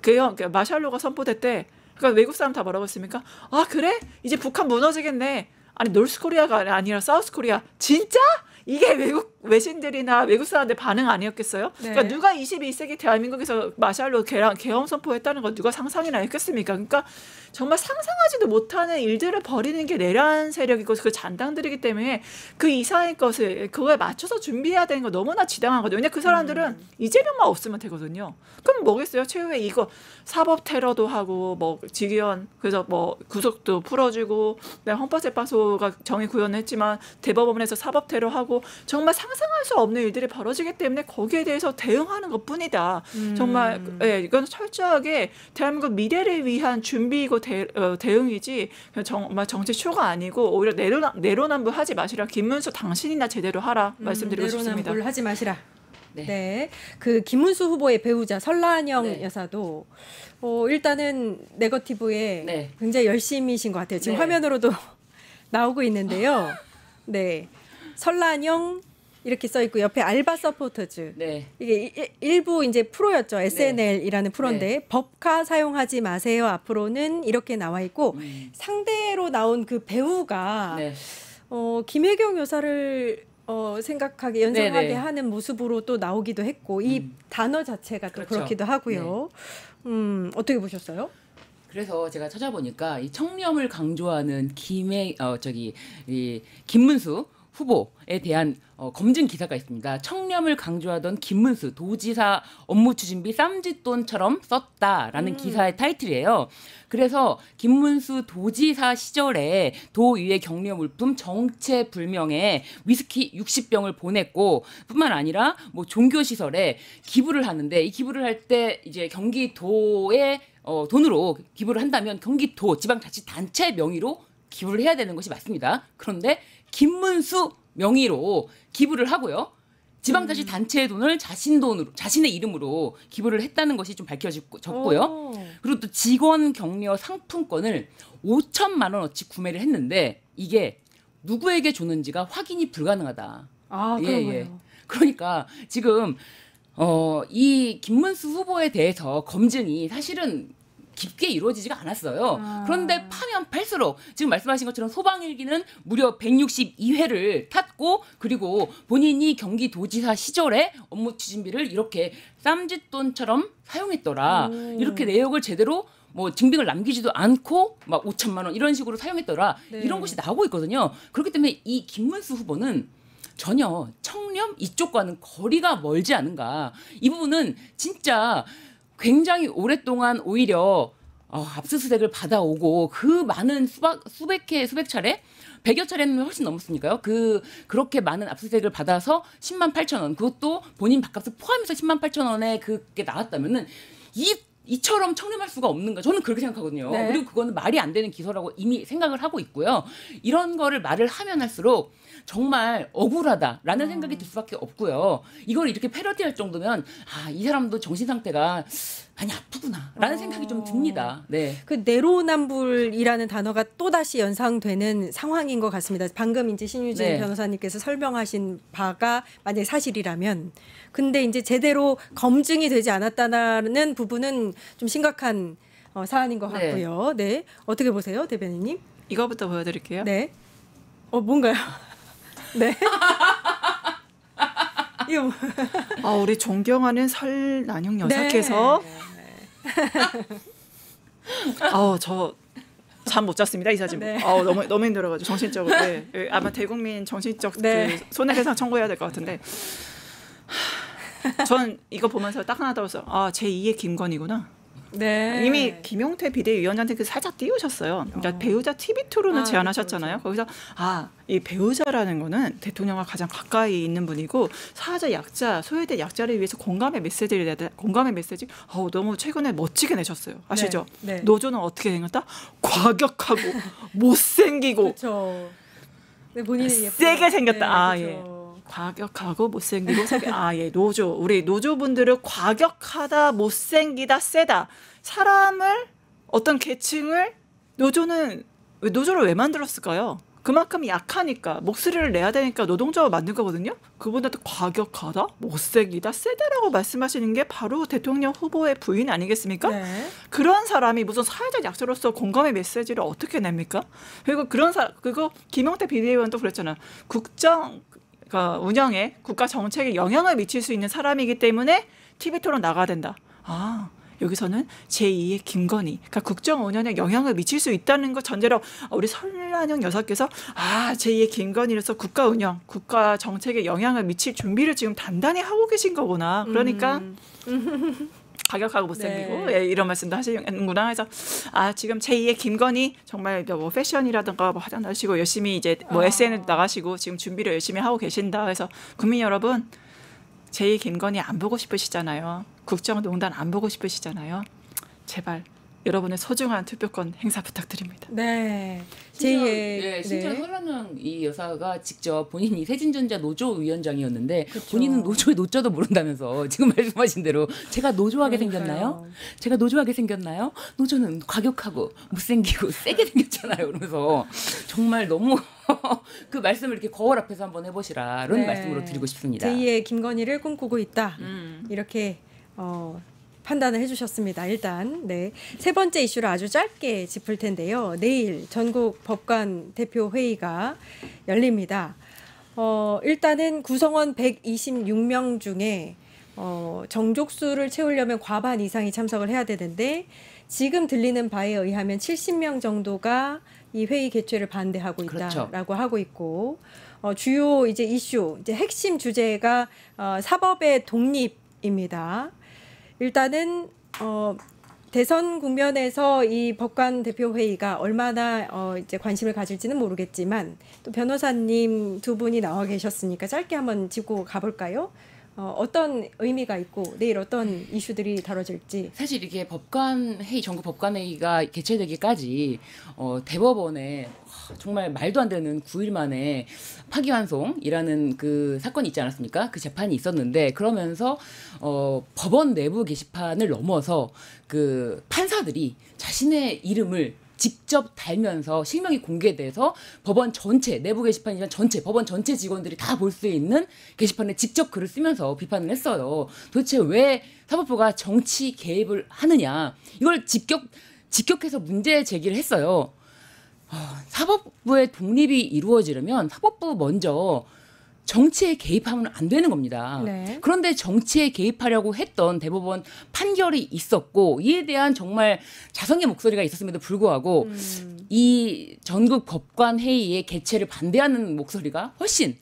계엄 마샬로가 선포됐대. 그러니까 외국 사람 다 뭐라고 했습니까? 그래? 이제 북한 무너지겠네. 아니 노스코리아가 아니라 사우스코리아. 진짜? 이게 외국 외신들이나 외국 사람들 반응 아니었겠어요? 네. 그러니까 누가 21세기 대한민국에서 마샬로 계엄 선포했다는 걸 누가 상상이나 했겠습니까? 그러니까 정말 상상하지도 못하는 일들을 벌이는 게 내란 세력이고 그 잔당들이기 때문에 그 이상의 것을 그거에 맞춰서 준비해야 되는 거 너무나 지당하거든요. 왜냐면 그 사람들은 이재명만 없으면 되거든요. 그럼 뭐겠어요? 최후에 이거 사법 테러도 하고 뭐 직위원 그래서 뭐 구속도 풀어주고 헌법재판소가 정의 구현했지만 대법원에서 사법 테러하고 정말 상상할 수 없는 일들이 벌어지기 때문에 거기에 대해서 대응하는 것뿐이다. 정말 이건 철저하게 대한민국 미래를 위한 준비이고 대응이지 정말 정치 쇼가 아니고 오히려 내로남불 하지 마시라. 김문수 당신이나 제대로 하라 말씀드리고 싶습니다. 내로남불 하지 마시라. 네. 네. 그 김문수 후보의 배우자 설란영 네. 여사도 일단은 네거티브에 네. 굉장히 열심히신 것 같아요. 지금 네. 화면으로도 나오고 있는데요. 네. 설란영 이렇게 써 있고 옆에 알바 서포터즈. 네. 이게 일부 이제 프로였죠. SNL이라는 프로인데 법카 사용하지 마세요. 앞으로는 이렇게 나와 있고 상대로 나온 그 배우가 네. 김혜경 여사를 생각하게 연상하게 네네. 하는 모습으로 또 나오기도 했고 이 단어 자체가 또 그렇죠. 그렇기도 하고요. 어떻게 보셨어요? 그래서 제가 찾아보니까 이 청렴을 강조하는 이 김문수 후보에 대한 검증 기사가 있습니다. 청렴을 강조하던 김문수 도지사 업무 추진비 쌈짓돈처럼 썼다라는 기사의 타이틀이에요. 그래서 김문수 도지사 시절에 도의회 격려 물품 정체불명의 위스키 60병을 보냈고 뿐만 아니라 뭐 종교시설에 기부를 하는데 이 기부를 할 때 이제 경기도의 돈으로 기부를 한다면 경기도 지방자치단체 명의로 기부를 해야 되는 것이 맞습니다. 그런데 김문수 명의로 기부를 하고요. 지방자치단체의 돈을 자신의 이름으로 기부를 했다는 것이 좀 밝혀졌고요. 그리고 또 직원 격려 상품권을 5천만 원어치 구매를 했는데 이게 누구에게 줬는지가 확인이 불가능하다. 그런가요? 그러니까 지금 이 김문수 후보에 대해서 검증이 사실은 깊게 이루어지지가 않았어요. 그런데 파면 팔수록 지금 말씀하신 것처럼 소방헬기는 무려 162회를 탔고 그리고 본인이 경기도지사 시절에 업무 추진비를 이렇게 쌈짓돈처럼 사용했더라. 이렇게 내역을 제대로 뭐 증빙을 남기지도 않고 막 5천만 원 이런 식으로 사용했더라. 네. 이런 것이 나오고 있거든요. 그렇기 때문에 이 김문수 후보는 전혀 청렴 이쪽과는 거리가 멀지 않은가. 이 부분은 진짜 굉장히 오랫동안 오히려 압수수색을 받아오고 그 많은 수백 차례 100여 차례는 훨씬 넘었으니까요. 그렇게 많은 압수수색을 받아서 10만 8천 원 그것도 본인 밥값을 포함해서 10만 8천 원에 그게 나왔다면은 이처럼 청렴할 수가 없는 거 저는 그렇게 생각하거든요. 네. 그리고 그거는 말이 안 되는 기소라고 이미 생각을 하고 있고요. 이런 거를 말을 하면 할수록 정말 억울하다라는 생각이 들 수밖에 없고요. 이걸 이렇게 패러디할 정도면 이 사람도 정신 상태가 많이 아프구나라는 생각이 좀 듭니다. 네. 그 내로남불이라는 단어가 또다시 연상되는 상황인 것 같습니다. 방금 이제 신유진 네. 변호사님께서 설명하신 바가 만약에 사실이라면, 근데 이제 제대로 검증이 되지 않았다는 부분은 좀 심각한 사안인 것 네. 같고요. 네. 어떻게 보세요, 대변인님? 이거부터 보여드릴게요. 네. 뭔가요? 네. 이거 우리 존경하는 설난영 여사께서 저 잠 못 잤습니다 이 사진. 네. 너무 힘들어가지고 정신적으로. 네. 아마 대국민 정신적 네. 그 손해배상 청구해야 될 것 같은데. 전 이거 보면서 딱 하나 떠올랐어요. 제2의 김건희구나. 네. 이미 김용태 비대위원장한테 살짝 띄우셨어요. 그러니까 배우자 TV2로는 제안하셨잖아요. 그렇죠. 거기서 이 배우자라는 거는 대통령과 가장 가까이 있는 분이고 사회적 약자, 소외된 약자를 위해서 공감의 메시지를 내야 돼. 공감의 메시지. 너무 최근에 멋지게 내셨어요. 아시죠? 네. 노조는 어떻게 생겼다? 과격하고 못생기고 그렇죠. 네, 본인은 세게 생겼다. 네, 예. 그렇죠. 과격하고 못생기고 노조. 우리 노조분들은 과격하다, 못생기다, 세다. 사람을 어떤 계층을 노조를 왜 만들었을까요? 그만큼 약하니까 목소리를 내야 되니까 노동조합을 만든 거거든요. 그보다도 과격하다, 못생기다, 세다라고 말씀하시는 게 바로 대통령 후보의 부인 아니겠습니까? 네. 그런 사람이 무슨 사회적 약자로서 공감의 메시지를 어떻게 냅니까? 그리고 그거 김용태 비대위원도 그랬잖아. 국정 운영에 국가 정책에 영향을 미칠 수 있는 사람이기 때문에 TV 토론 나가야 된다. 여기서는 제2의 김건희, 그러니까 국정 운영에 영향을 미칠 수 있다는 것 전제로 우리 설난영 여사께서 제2의 김건희로서 국가 운영, 국가 정책에 영향을 미칠 준비를 지금 단단히 하고 계신 거구나. 그러니까 가격하고 못생기고 네. 이런 말씀도 하시는구나 해서 지금 제2의 김건희 정말 뭐 패션이라든가 뭐 화장 나시고 열심히 이제 뭐 SNL 나가시고 지금 준비를 열심히 하고 계신다 해서 국민 여러분 제2의 김건희 안 보고 싶으시잖아요. 국정농단 안 보고 싶으시잖아요. 제발 여러분의 소중한 투표권 행사 부탁드립니다. 네. 심지어 설난영 이 여사가 직접 본인이 세진전자 노조위원장이었는데 그쵸. 본인은 노조의 노조도 모른다면서 지금 말씀하신 대로 제가 노조하게 생겼나요? 제가 노조하게 생겼나요? 노조는 과격하고 못생기고 세게 생겼잖아요. 그러면서 정말 너무 그 말씀을 이렇게 거울 앞에서 한번 해보시라 이런 말씀으로 드리고 싶습니다. 제2의 김건희를 꿈꾸고 있다. 이렇게 판단을 해주셨습니다. 일단 세 번째 이슈를 아주 짧게 짚을 텐데요. 내일 전국 법관 대표 회의가 열립니다. 일단은 구성원 126명 중에 정족수를 채우려면 과반 이상이 참석을 해야 되는데 지금 들리는 바에 의하면 70명 정도가 이 회의 개최를 반대하고 있다라고 그렇죠. 하고 있고 주요 이제 이슈, 이제 핵심 주제가 사법의 독립입니다. 일단은 대선 국면에서 이 법관 대표 회의가 얼마나 이제 관심을 가질지는 모르겠지만 또 변호사님 두 분이 나와 계셨으니까 짧게 한번 짚고 가볼까요? 어떤 의미가 있고 내일 어떤 이슈들이 다뤄질지. 사실 이게 전국 법관회의가 개최되기까지 대법원에 정말 말도 안 되는 9일 만에 파기환송이라는 그 사건이 있지 않았습니까? 그 재판이 있었는데 그러면서 법원 내부 게시판을 넘어서 그 판사들이 자신의 이름을 직접 달면서 실명이 공개돼서 법원 전체 내부 게시판이나 전체 법원 전체 직원들이 다 볼 수 있는 게시판에 직접 글을 쓰면서 비판을 했어요. 도대체 왜 사법부가 정치 개입을 하느냐 이걸 직격해서 문제 제기를 했어요. 사법부의 독립이 이루어지려면 사법부 먼저 정치에 개입하면 안 되는 겁니다. 네. 그런데 정치에 개입하려고 했던 대법원 판결이 있었고 이에 대한 정말 자성의 목소리가 있었음에도 불구하고 이 전국 법관 회의의 개최를 반대하는 목소리가 훨씬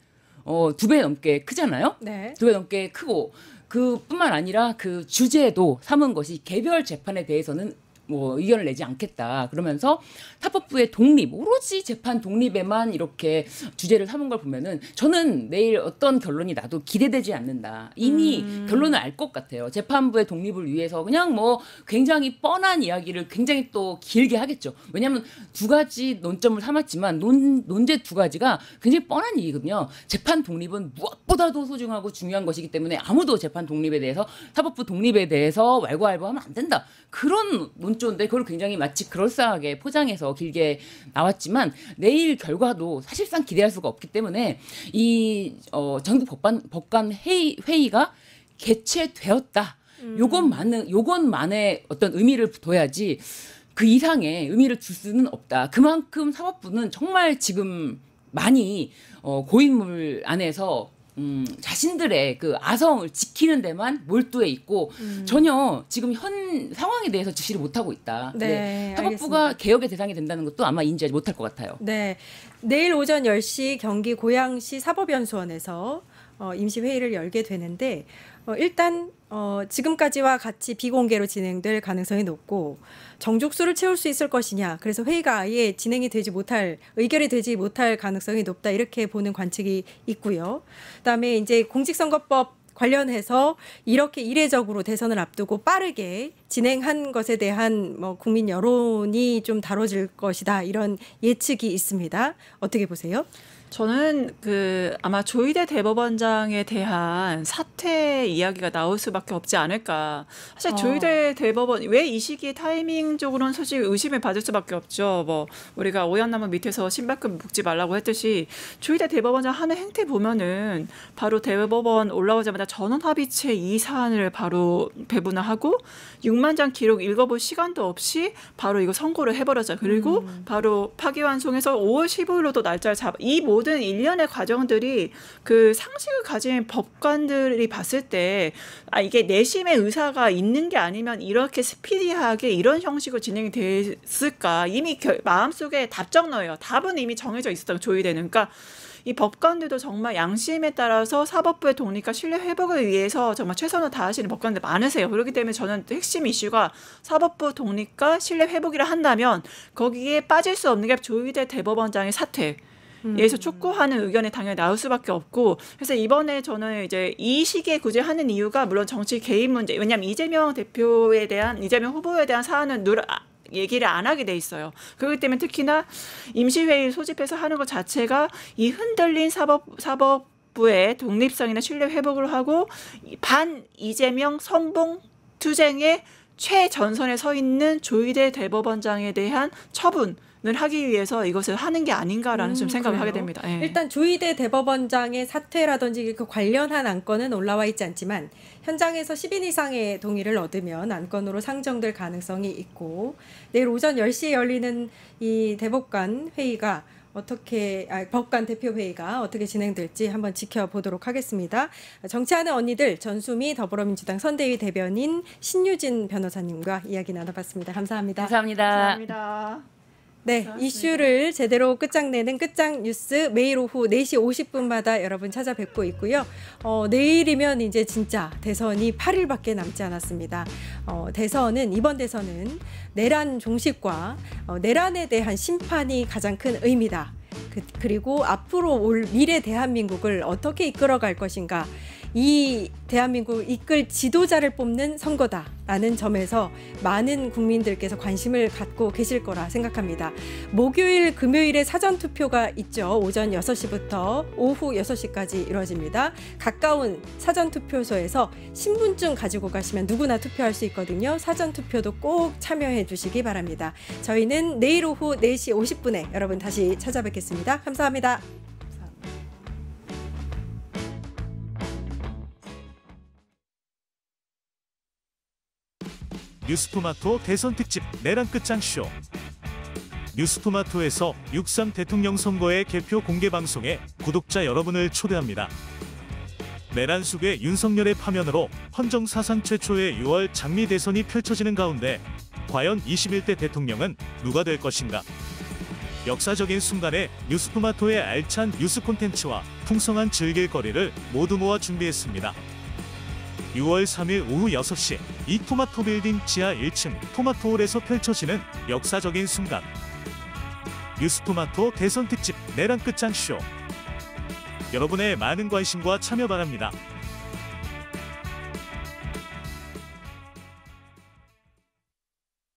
2배 넘게 크잖아요. 네. 2배 넘게 크고 그뿐만 아니라 그 주제도 삼은 것이 개별 재판에 대해서는 뭐 의견을 내지 않겠다. 그러면서 사법부의 독립, 오로지 재판 독립에만 이렇게 주제를 삼은 걸 보면은 저는 내일 어떤 결론이 나도 기대되지 않는다. 이미 결론을 알 것 같아요. 재판부의 독립을 위해서 그냥 뭐 굉장히 뻔한 이야기를 굉장히 또 길게 하겠죠. 왜냐하면 두 가지 논점을 삼았지만 논제 두 가지가 굉장히 뻔한 얘기거든요. 재판 독립은 무엇보다도 소중하고 중요한 것이기 때문에 아무도 재판 독립에 대해서 사법부 독립에 대해서 왈가왈부하면 안 된다. 그런 논조인데 그걸 굉장히 마치 그럴싸하게 포장해서 길게 나왔지만 내일 결과도 사실상 기대할 수가 없기 때문에 이 전국 법관 회의가 개최되었다. 요것만의 어떤 의미를 둬야지 그 이상의 의미를 둘 수는 없다. 그만큼 사법부는 정말 지금 많이 고인물 안에서 자신들의 그 아성을 지키는 데만 몰두해 있고 전혀 지금 현 상황에 대해서 지시를 못하고 있다. 네, 사법부가 알겠습니다. 개혁의 대상이 된다는 것도 아마 인지하지 못할 것 같아요. 네, 내일 오전 10시 경기 고양시 사법연수원에서 임시회의를 열게 되는데 일단 지금까지와 같이 비공개로 진행될 가능성이 높고 정족수를 채울 수 있을 것이냐. 그래서 회의가 아예 진행이 되지 못할, 의결이 되지 못할 가능성이 높다. 이렇게 보는 관측이 있고요. 그다음에 이제 공직선거법 관련해서 이렇게 이례적으로 대선을 앞두고 빠르게 진행한 것에 대한 뭐 국민 여론이 좀 다뤄질 것이다. 이런 예측이 있습니다. 어떻게 보세요? 저는 아마 조희대 대법원장에 대한 사퇴 이야기가 나올 수밖에 없지 않을까. 사실 조희대 대법원 왜 이 시기에 타이밍적으로는 솔직히 의심을 받을 수밖에 없죠. 뭐 우리가 오얏나무 밑에서 신발끈 묶지 말라고 했듯이 조희대 대법원장 하는 행태 보면은 바로 대법원 올라오자마자 전원 합의체 이 사안을 바로 배분을 하고 6만 장 기록 읽어볼 시간도 없이 바로 이거 선고를 해버렸죠. 그리고 바로 파기환송해서 5월 15일로도 날짜를 잡아. 이 모든 일련의 과정들이 그 상식을 가진 법관들이 봤을 때 이게 내심의 의사가 있는 게 아니면 이렇게 스피디하게 이런 형식으로 진행이 됐을까. 이미 마음속에 답정너예요. 답은 이미 정해져 있었던 조희대는. 그러니까 이 법관들도 정말 양심에 따라서 사법부의 독립과 신뢰 회복을 위해서 정말 최선을 다하시는 법관들 많으세요. 그렇기 때문에 저는 핵심 이슈가 사법부 독립과 신뢰 회복이라 한다면 거기에 빠질 수 없는 게 조희대 대법원장의 사퇴. 여기서 촉구하는 의견이 당연히 나올 수밖에 없고, 그래서 이번에 저는 이제 이 시기에 굳이 하는 이유가 물론 정치 개입 문제, 왜냐하면 이재명 후보에 대한 사안은 얘기를 안 하게 돼 있어요. 그렇기 때문에 특히나 임시회의 소집해서 하는 것 자체가 이 흔들린 사법부의 독립성이나 신뢰 회복을 하고 반 이재명 선봉 투쟁의 최전선에 서 있는 조희대 대법원장에 대한 처분을 하기 위해서 이것을 하는 게 아닌가라는 좀 생각을 하게 됩니다. 네. 일단 조희대 대법원장의 사퇴라든지 그 관련한 안건은 올라와 있지 않지만 현장에서 10인 이상의 동의를 얻으면 안건으로 상정될 가능성이 있고 내일 오전 10시에 열리는 이 대법관 회의가 법관 대표 회의가 어떻게 진행될지 한번 지켜보도록 하겠습니다. 정치하는 언니들 전수미 더불어민주당 선대위 대변인 신유진 변호사님과 이야기 나눠봤습니다. 감사합니다. 감사합니다. 네, 고맙습니다. 이슈를 제대로 끝장내는 끝장 뉴스 매일 오후 4시 50분마다 여러분 찾아뵙고 있고요. 내일이면 이제 진짜 대선이 8일밖에 남지 않았습니다. 이번 대선은 내란 종식과 내란에 대한 심판이 가장 큰 의미다. 그리고 앞으로 올 미래 대한민국을 어떻게 이끌어갈 것인가. 이 대한민국을 이끌 지도자를 뽑는 선거다라는 점에서 많은 국민들께서 관심을 갖고 계실 거라 생각합니다. 목요일, 금요일에 사전투표가 있죠. 오전 6시부터 오후 6시까지 이루어집니다. 가까운 사전투표소에서 신분증 가지고 가시면 누구나 투표할 수 있거든요. 사전투표도 꼭 참여해 주시기 바랍니다. 저희는 내일 오후 4시 50분에 여러분 다시 찾아뵙겠습니다. 감사합니다. 뉴스토마토 대선 특집 내란 끝장쇼. 뉴스토마토에서 6.3 대통령 선거의 개표 공개 방송에 구독자 여러분을 초대합니다. 내란 속의 윤석열의 파면으로 헌정 사상 최초의 6월 장미 대선이 펼쳐지는 가운데 과연 21대 대통령은 누가 될 것인가? 역사적인 순간에 뉴스토마토의 알찬 뉴스 콘텐츠와 풍성한 즐길거리를 모두 모아 준비했습니다. 6월 3일 오후 6시 이 토마토 빌딩 지하 1층 토마토홀에서 펼쳐지는 역사적인 순간. 뉴스토마토 대선 특집 내란 끝장쇼. 여러분의 많은 관심과 참여 바랍니다.